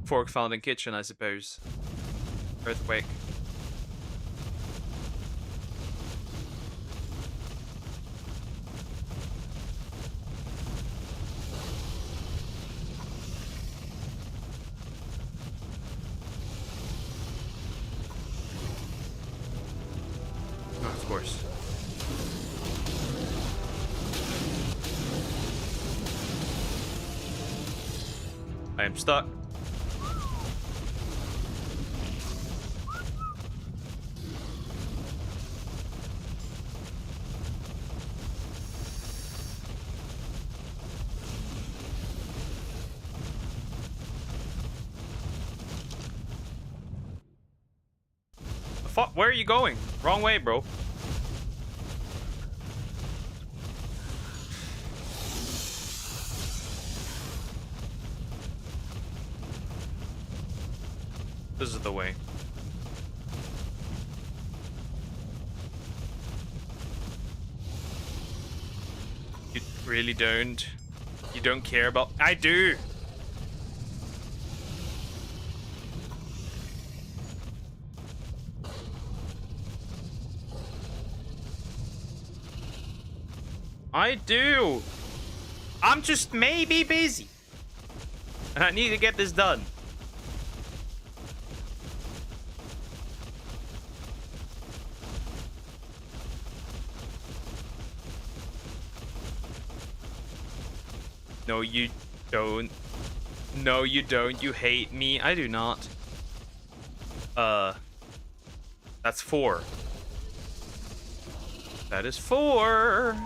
Fork found in kitchen, I suppose. Earthquake. Oh, of course. I am stuck. Fuck, where are you going? Wrong way, bro. This is the way. You really don't? You don't care about... I do! I do! I'm just maybe busy. And I need to get this done. No, you don't. No, you don't. You hate me. I do not. That's 4. That is 4.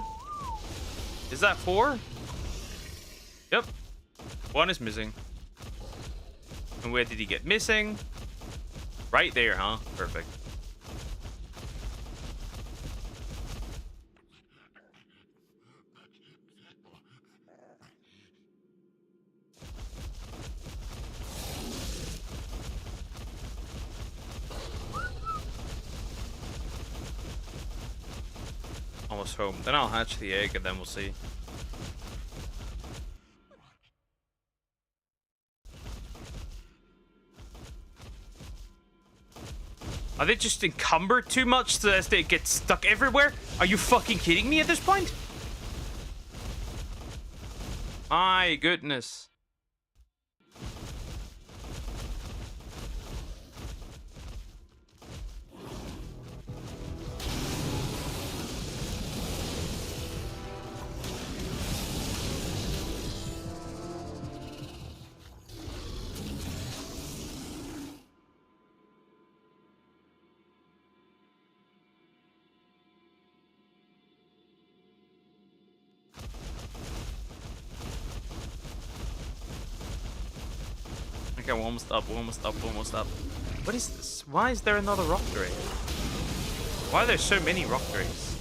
Is that 4? Yep. 1 is missing. And where did he get missing? Right there, huh? Perfect. Almost home. Then I'll hatch the egg and then we'll see. Are they just encumbered too much so that they get stuck everywhere? Are you fucking kidding me at this point? My goodness. Okay, we're almost up, we're almost up, we're almost up. What is this? Why is there another rock drake? Why are there so many rock drakes?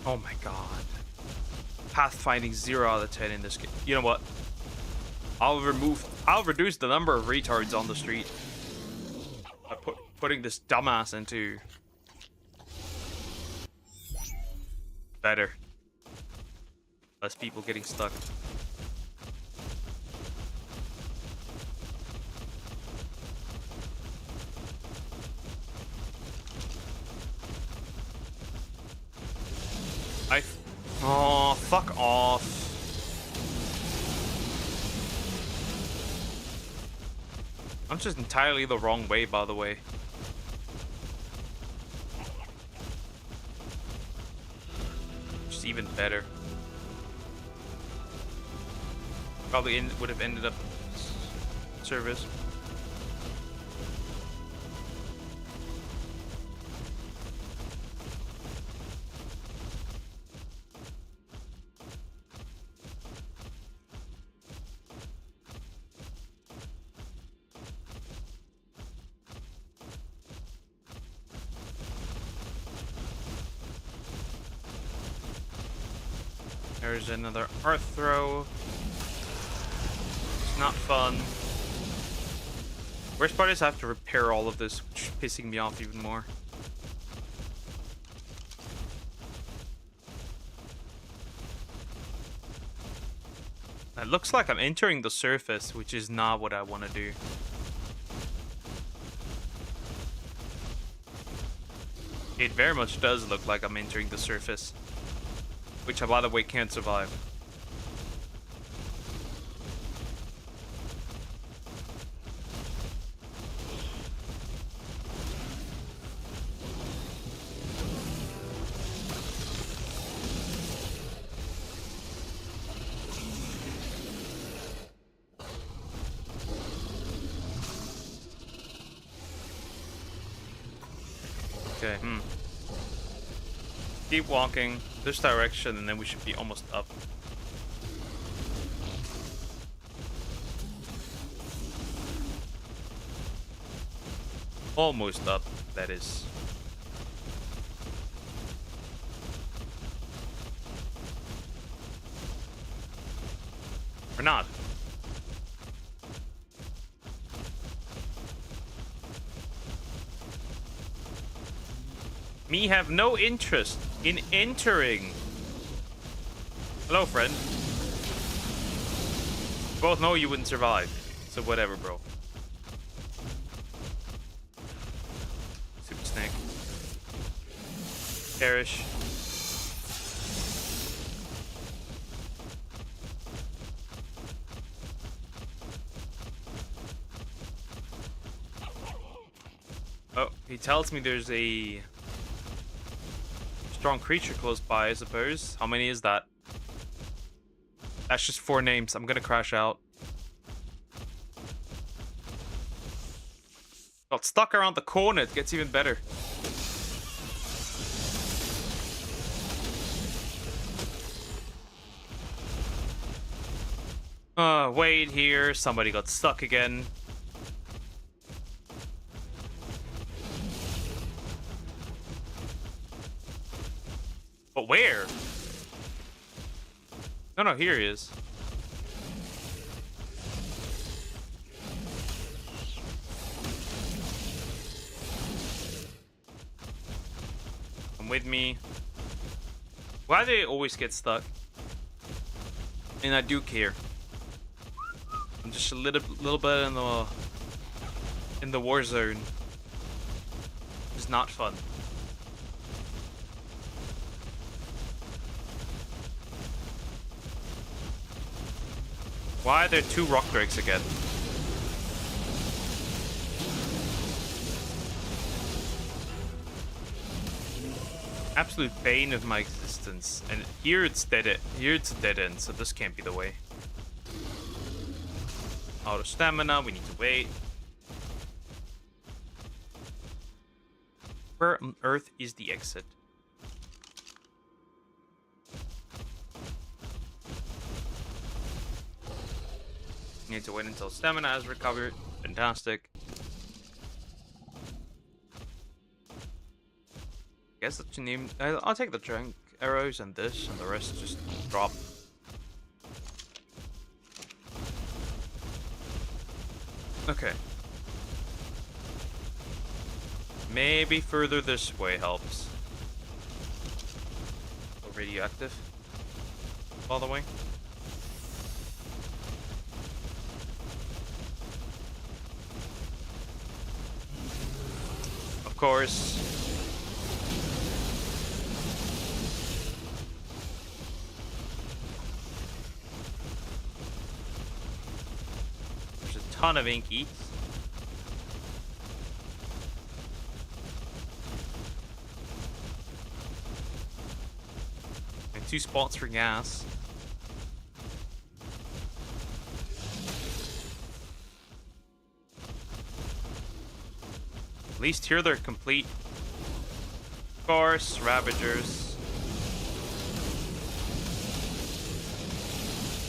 Oh my god. Pathfinding 0 out of 10 in this game. You know what? I'll reduce the number of retards on the street. By putting this dumbass into... better. Less people getting stuck. Oh, fuck off. I'm just entirely the wrong way, by the way. Just even better. Probably would have ended up service. There's another art throw. It's not fun. Worst part is I have to repair all of this, which is pissing me off even more. It looks like I'm entering the surface, which is not what I want to do. It very much does look like I'm entering the surface, which I, by the way, can't survive. Okay, keep walking this direction and then we should be almost up. Almost up, that is. Or not. Me have no interest in entering. Hello, friend. Both know you wouldn't survive, so whatever, bro. Super snake. Perish. Oh, he tells me there's a strong creature close by, I suppose. How many is that? That's just 4 names. I'm gonna crash out. Got stuck around the corner. It gets even better. Wait here. Somebody got stuck again. But where? No, here he is. Come with me. Why do they always get stuck? And I do care. I'm just a little bit in the war zone. It's not fun. Why are there 2 rock drakes again? Absolute bane of my existence. And here it's dead. Here it's a dead end, so this can't be the way. Out of stamina, we need to wait. Where on earth is the exit? Need to wait until stamina has recovered. Fantastic. Guess that you need. I'll take the drunk arrows and this, and the rest just drop. Okay. Maybe further this way helps. Radioactive. All the way. Of course. There's a ton of inky. And 2 spots for gas. At least here they're complete. Of course, Ravagers.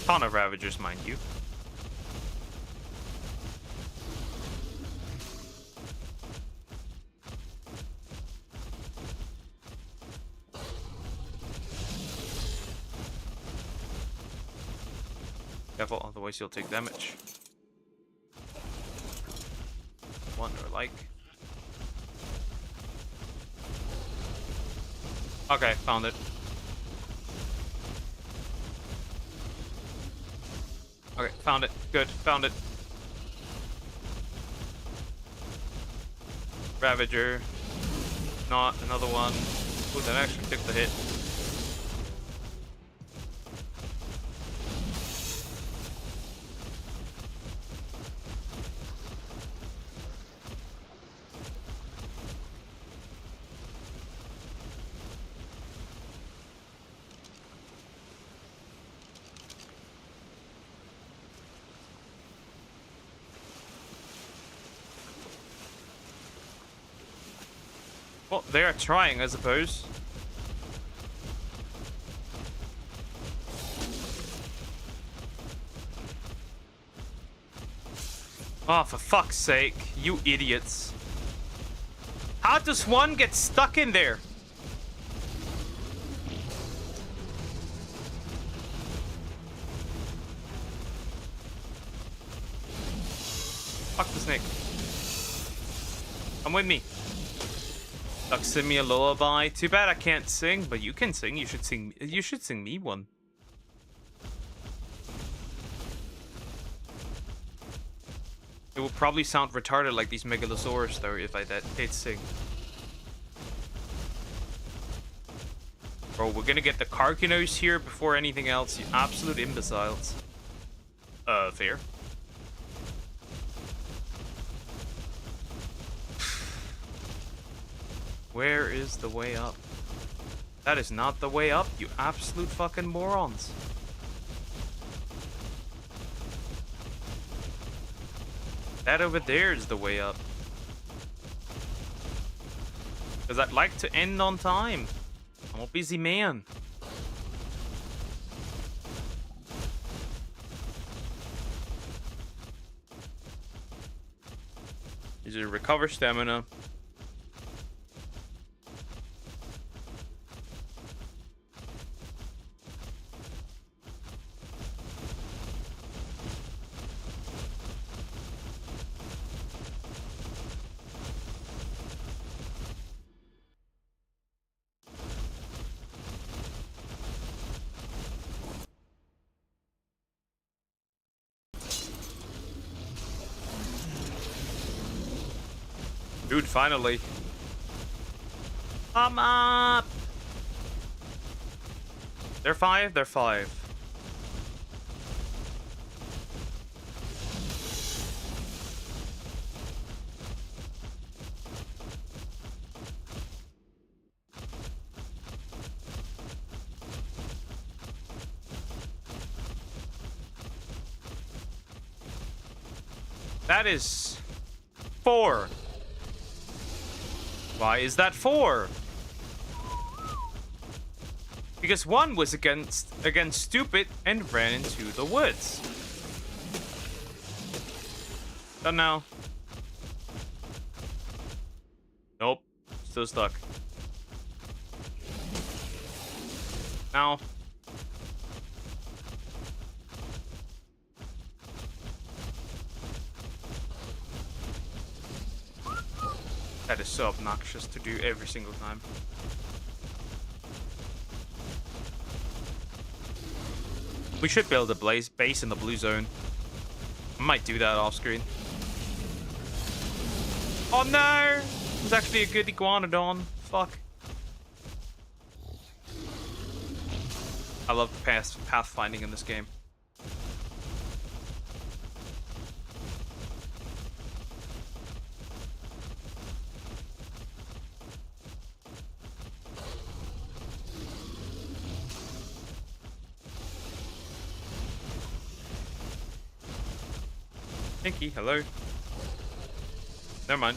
Ton of Ravagers, mind you. Careful, otherwise you'll take damage. Wonder like. Okay, found it. Okay, found it. Good, found it. Ravager. Not another one. Ooh, that actually took the hit. Well, they are trying, I suppose. Oh, for fuck's sake, you idiots. How does one get stuck in there? Fuck the snake. Come with me. Duck, sing me a lullaby. Too bad I can't sing, but you can sing. You should sing. You should sing me one. It will probably sound retarded like these Megalosaurus, though, if I did sing. Bro, we're gonna get the Carcanos here before anything else, you absolute imbeciles. Fair. Where is the way up? That is not the way up, you absolute fucking morons. That over there is the way up. Because I'd like to end on time. I'm a busy man. These are recover stamina. Dude, finally. I'm up. They're 5? They're 5. That is 4. Why is that 4? Because 1 was against stupid and ran into the woods. Done now. Nope. Still stuck. Now. That is so obnoxious to do every single time. We should build a base in the blue zone. I might do that off screen. Oh no! It was actually a good iguanodon. Fuck. I love the pathfinding in this game. Pinky, hello. Never mind.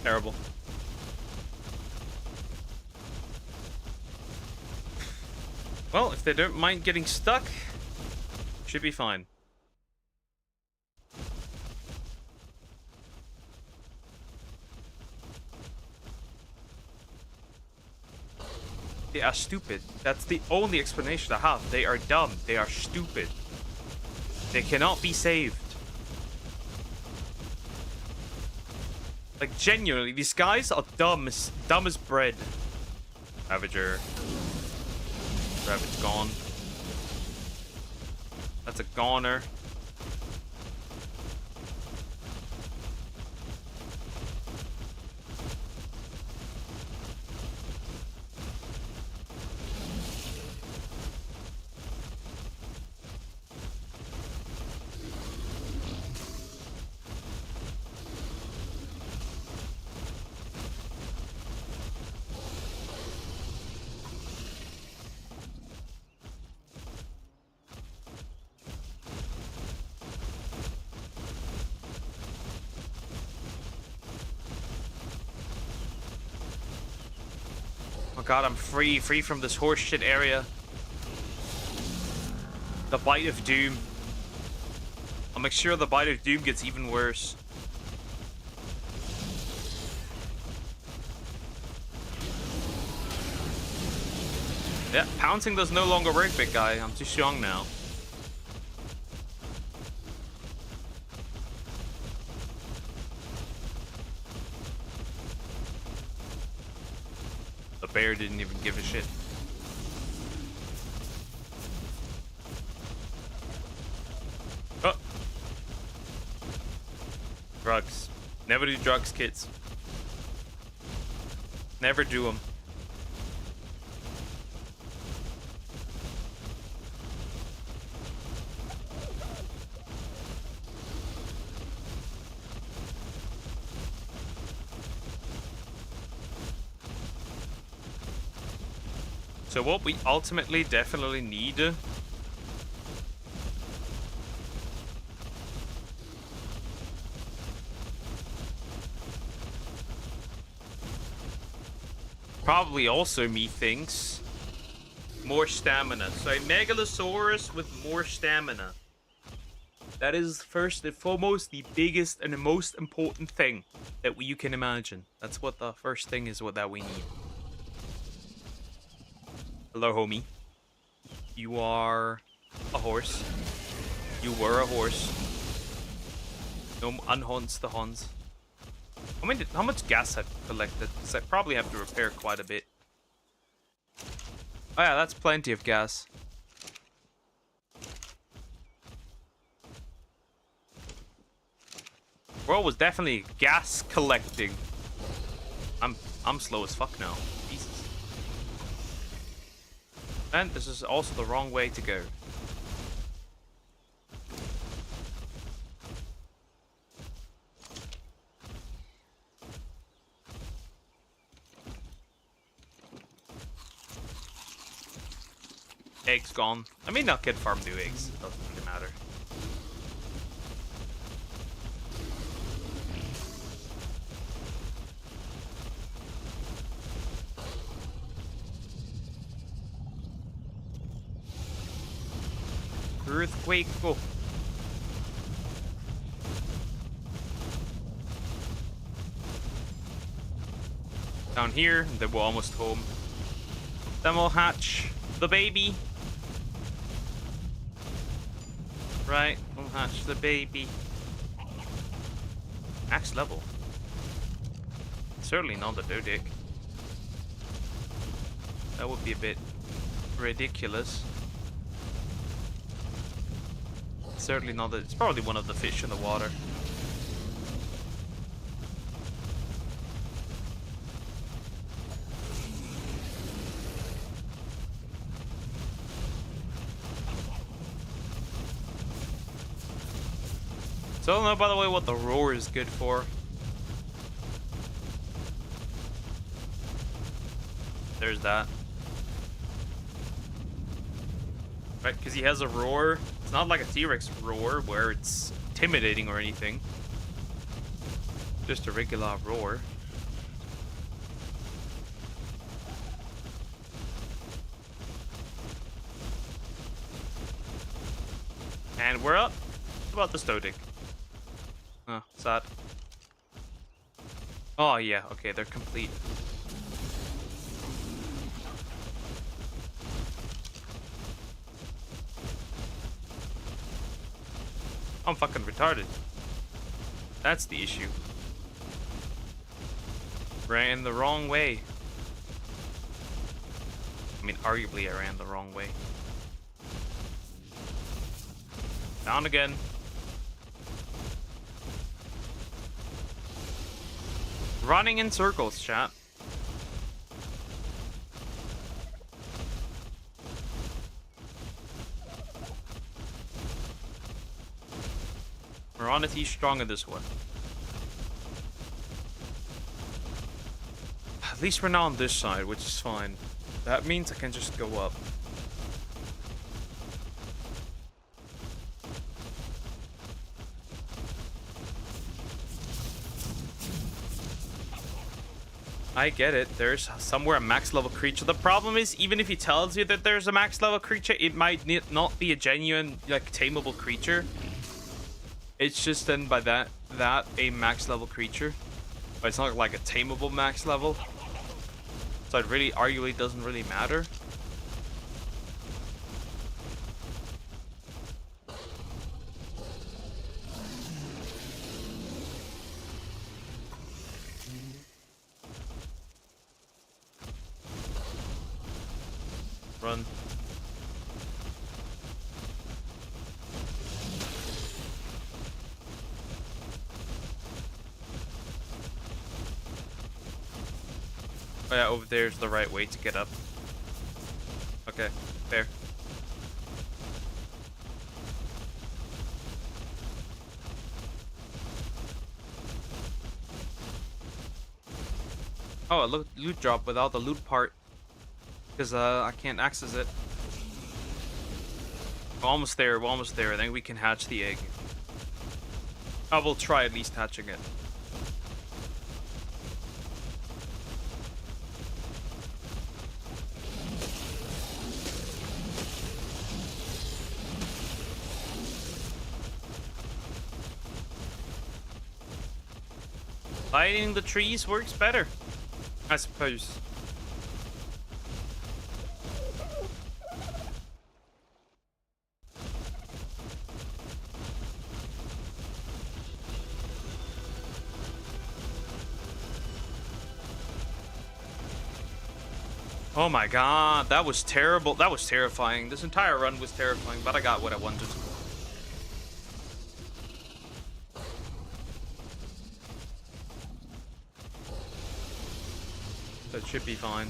Terrible. Well, if they don't mind getting stuck, should be fine. They are stupid. That's the only explanation I have. They are dumb. They are stupid. They cannot be saved. Like, genuinely, these guys are dumb as bread. Ravager. Ravage gone. That's a goner. Oh god, I'm free from this horseshit area. The Bite of Doom. I'll make sure the Bite of Doom gets even worse. Yeah, pouncing does no longer work, big guy. I'm too strong now. The bear didn't even give a shit. Oh. Drugs. Never do drugs, kids. Never do them. So what we ultimately definitely need probably also methinks more stamina. So a Megalosaurus with more stamina. That is first and foremost the biggest and the most important thing that you can imagine. That's what the first thing is, that we need. Hello, homie. You are a horse. You were a horse. No unhunts the Huns. I mean, how much gas I've collected? Because I probably have to repair quite a bit. Oh yeah, that's plenty of gas. World was definitely gas collecting. I'm slow as fuck now. Jesus. And this is also the wrong way to go. Eggs gone. I may not get farm new eggs. It doesn't really matter. Earthquake, go. Down here, and then we're almost home. Then we'll hatch the baby. Right, we'll hatch the baby. Max level. Certainly not the Dodic. That would be a bit ridiculous. Certainly not the... It's probably one of the fish in the water. So I don't know, by the way, what the roar is good for. There's that. Right, because he has a roar. It's not like a T-Rex roar where it's intimidating or anything. Just a regular roar. And we're up. What about the Stodic? Oh, sad. Oh yeah, okay, they're complete. I'm fucking retarded. That's the issue. Ran the wrong way. I mean, arguably I ran the wrong way. Down again. Running in circles, chat. We're on a T strong in this one. At least we're not on this side, which is fine. That means I can just go up. I get it. There's somewhere a max level creature. The problem is, even if he tells you that there's a max level creature, it might not be a genuine, like, tameable creature. It's just then by that a max level creature. But it's not like a tameable max level. So it really arguably doesn't really matter. Run. Oh yeah, over there's the right way to get up. Okay, fair. Oh, a loot drop without the loot part. Because I can't access it. We're almost there, we're almost there. I think we can hatch the egg. I will try at least hatching it. Lighting the trees works better, I suppose. Oh my god, that was terrible. That was terrifying. This entire run was terrifying, but I got what I wanted. That should be fine.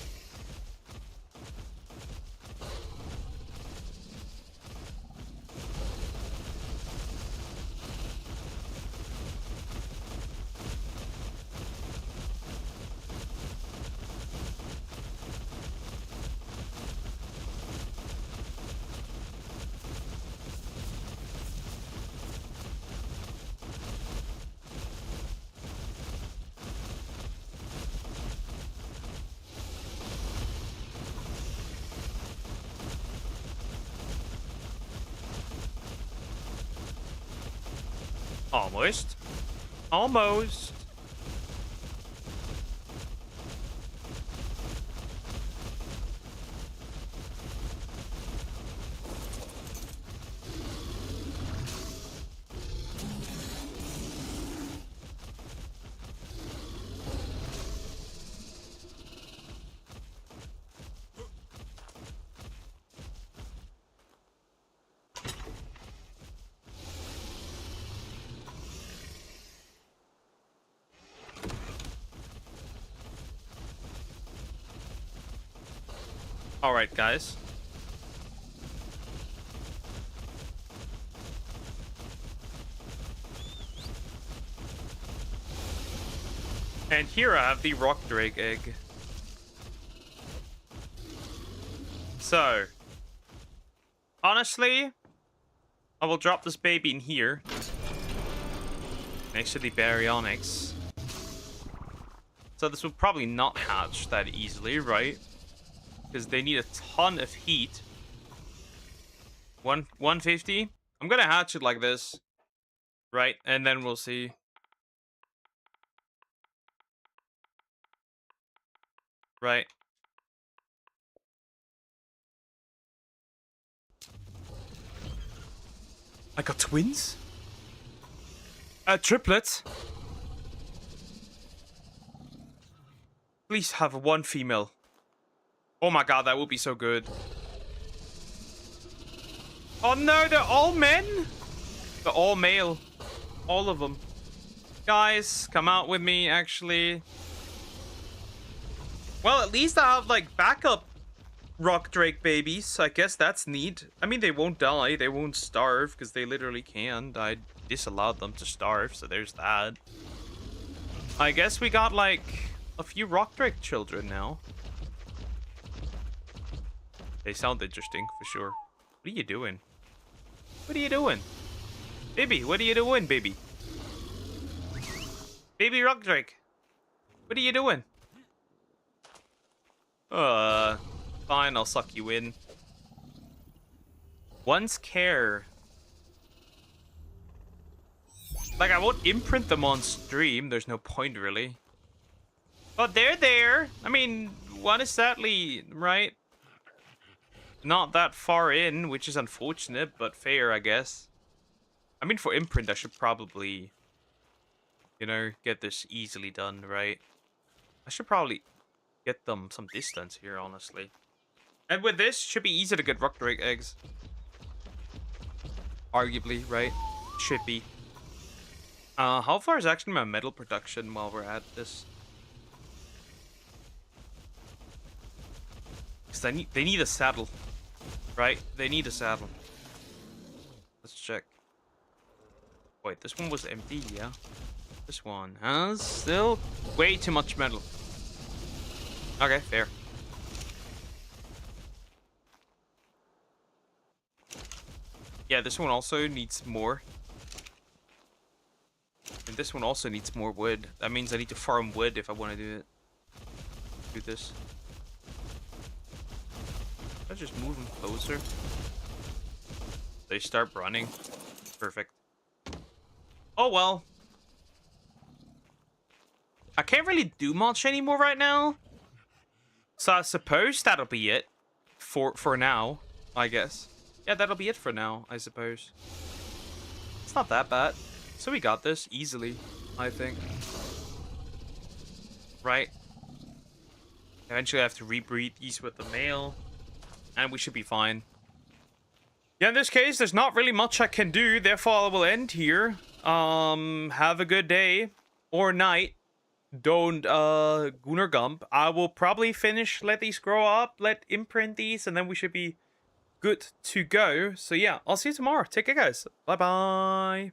Almost. Almost. All right, guys. And here I have the rock drake egg. So, honestly, I will drop this baby in here next to the baryonyx. So this will probably not hatch that easily, right? Because they need a ton of heat. 150. I'm gonna hatch it like this, right? And then we'll see. Right. I got twins? Triplets. Please have one female. Oh my god, that would be so good. Oh no, they're all men? They're all male. All of them. Guys, come out with me, actually. Well, at least I have, like, backup rock drake babies. I guess that's neat. I mean, they won't die. They won't starve, because they literally can't. I disallowed them to starve, so there's that. I guess we got, like, a few rock drake children now. They sound interesting, for sure. What are you doing? What are you doing? Baby, what are you doing, baby? Baby rock drake. What are you doing? Fine, I'll suck you in. One's care. Like, I won't imprint them on stream. There's no point, really. But they're there. I mean, one is sadly, right? Not that far in, which is unfortunate, but fair, I guess. I mean, for imprint, I should probably, you know, get this easily done, right? I should probably get them some distance here, honestly. And with this, should be easy to get rock drake eggs. Arguably, right? Should be. How far is actually my metal production while we're at this? Because they need a saddle. Right? They need a saddle. Let's check. Wait, this one was empty, yeah. This one has still way too much metal. Okay, fair. Yeah, this one also needs more. And this one also needs more wood. That means I need to farm wood if I want to do it. Do this. I just move them closer. They start running. Perfect. Oh well. I can't really do much anymore right now. So I suppose that'll be it. For now, I guess. Yeah, that'll be it for now, I suppose. It's not that bad. So we got this easily, I think. Right? Eventually I have to rebreed these with the male. And we should be fine. Yeah, in this case, there's not really much I can do. Therefore, I will end here. Have a good day. Or night. Don't, Gunnar Gump. I will probably let these grow up. Let imprint these. And then we should be good to go. So yeah, I'll see you tomorrow. Take care, guys. Bye-bye.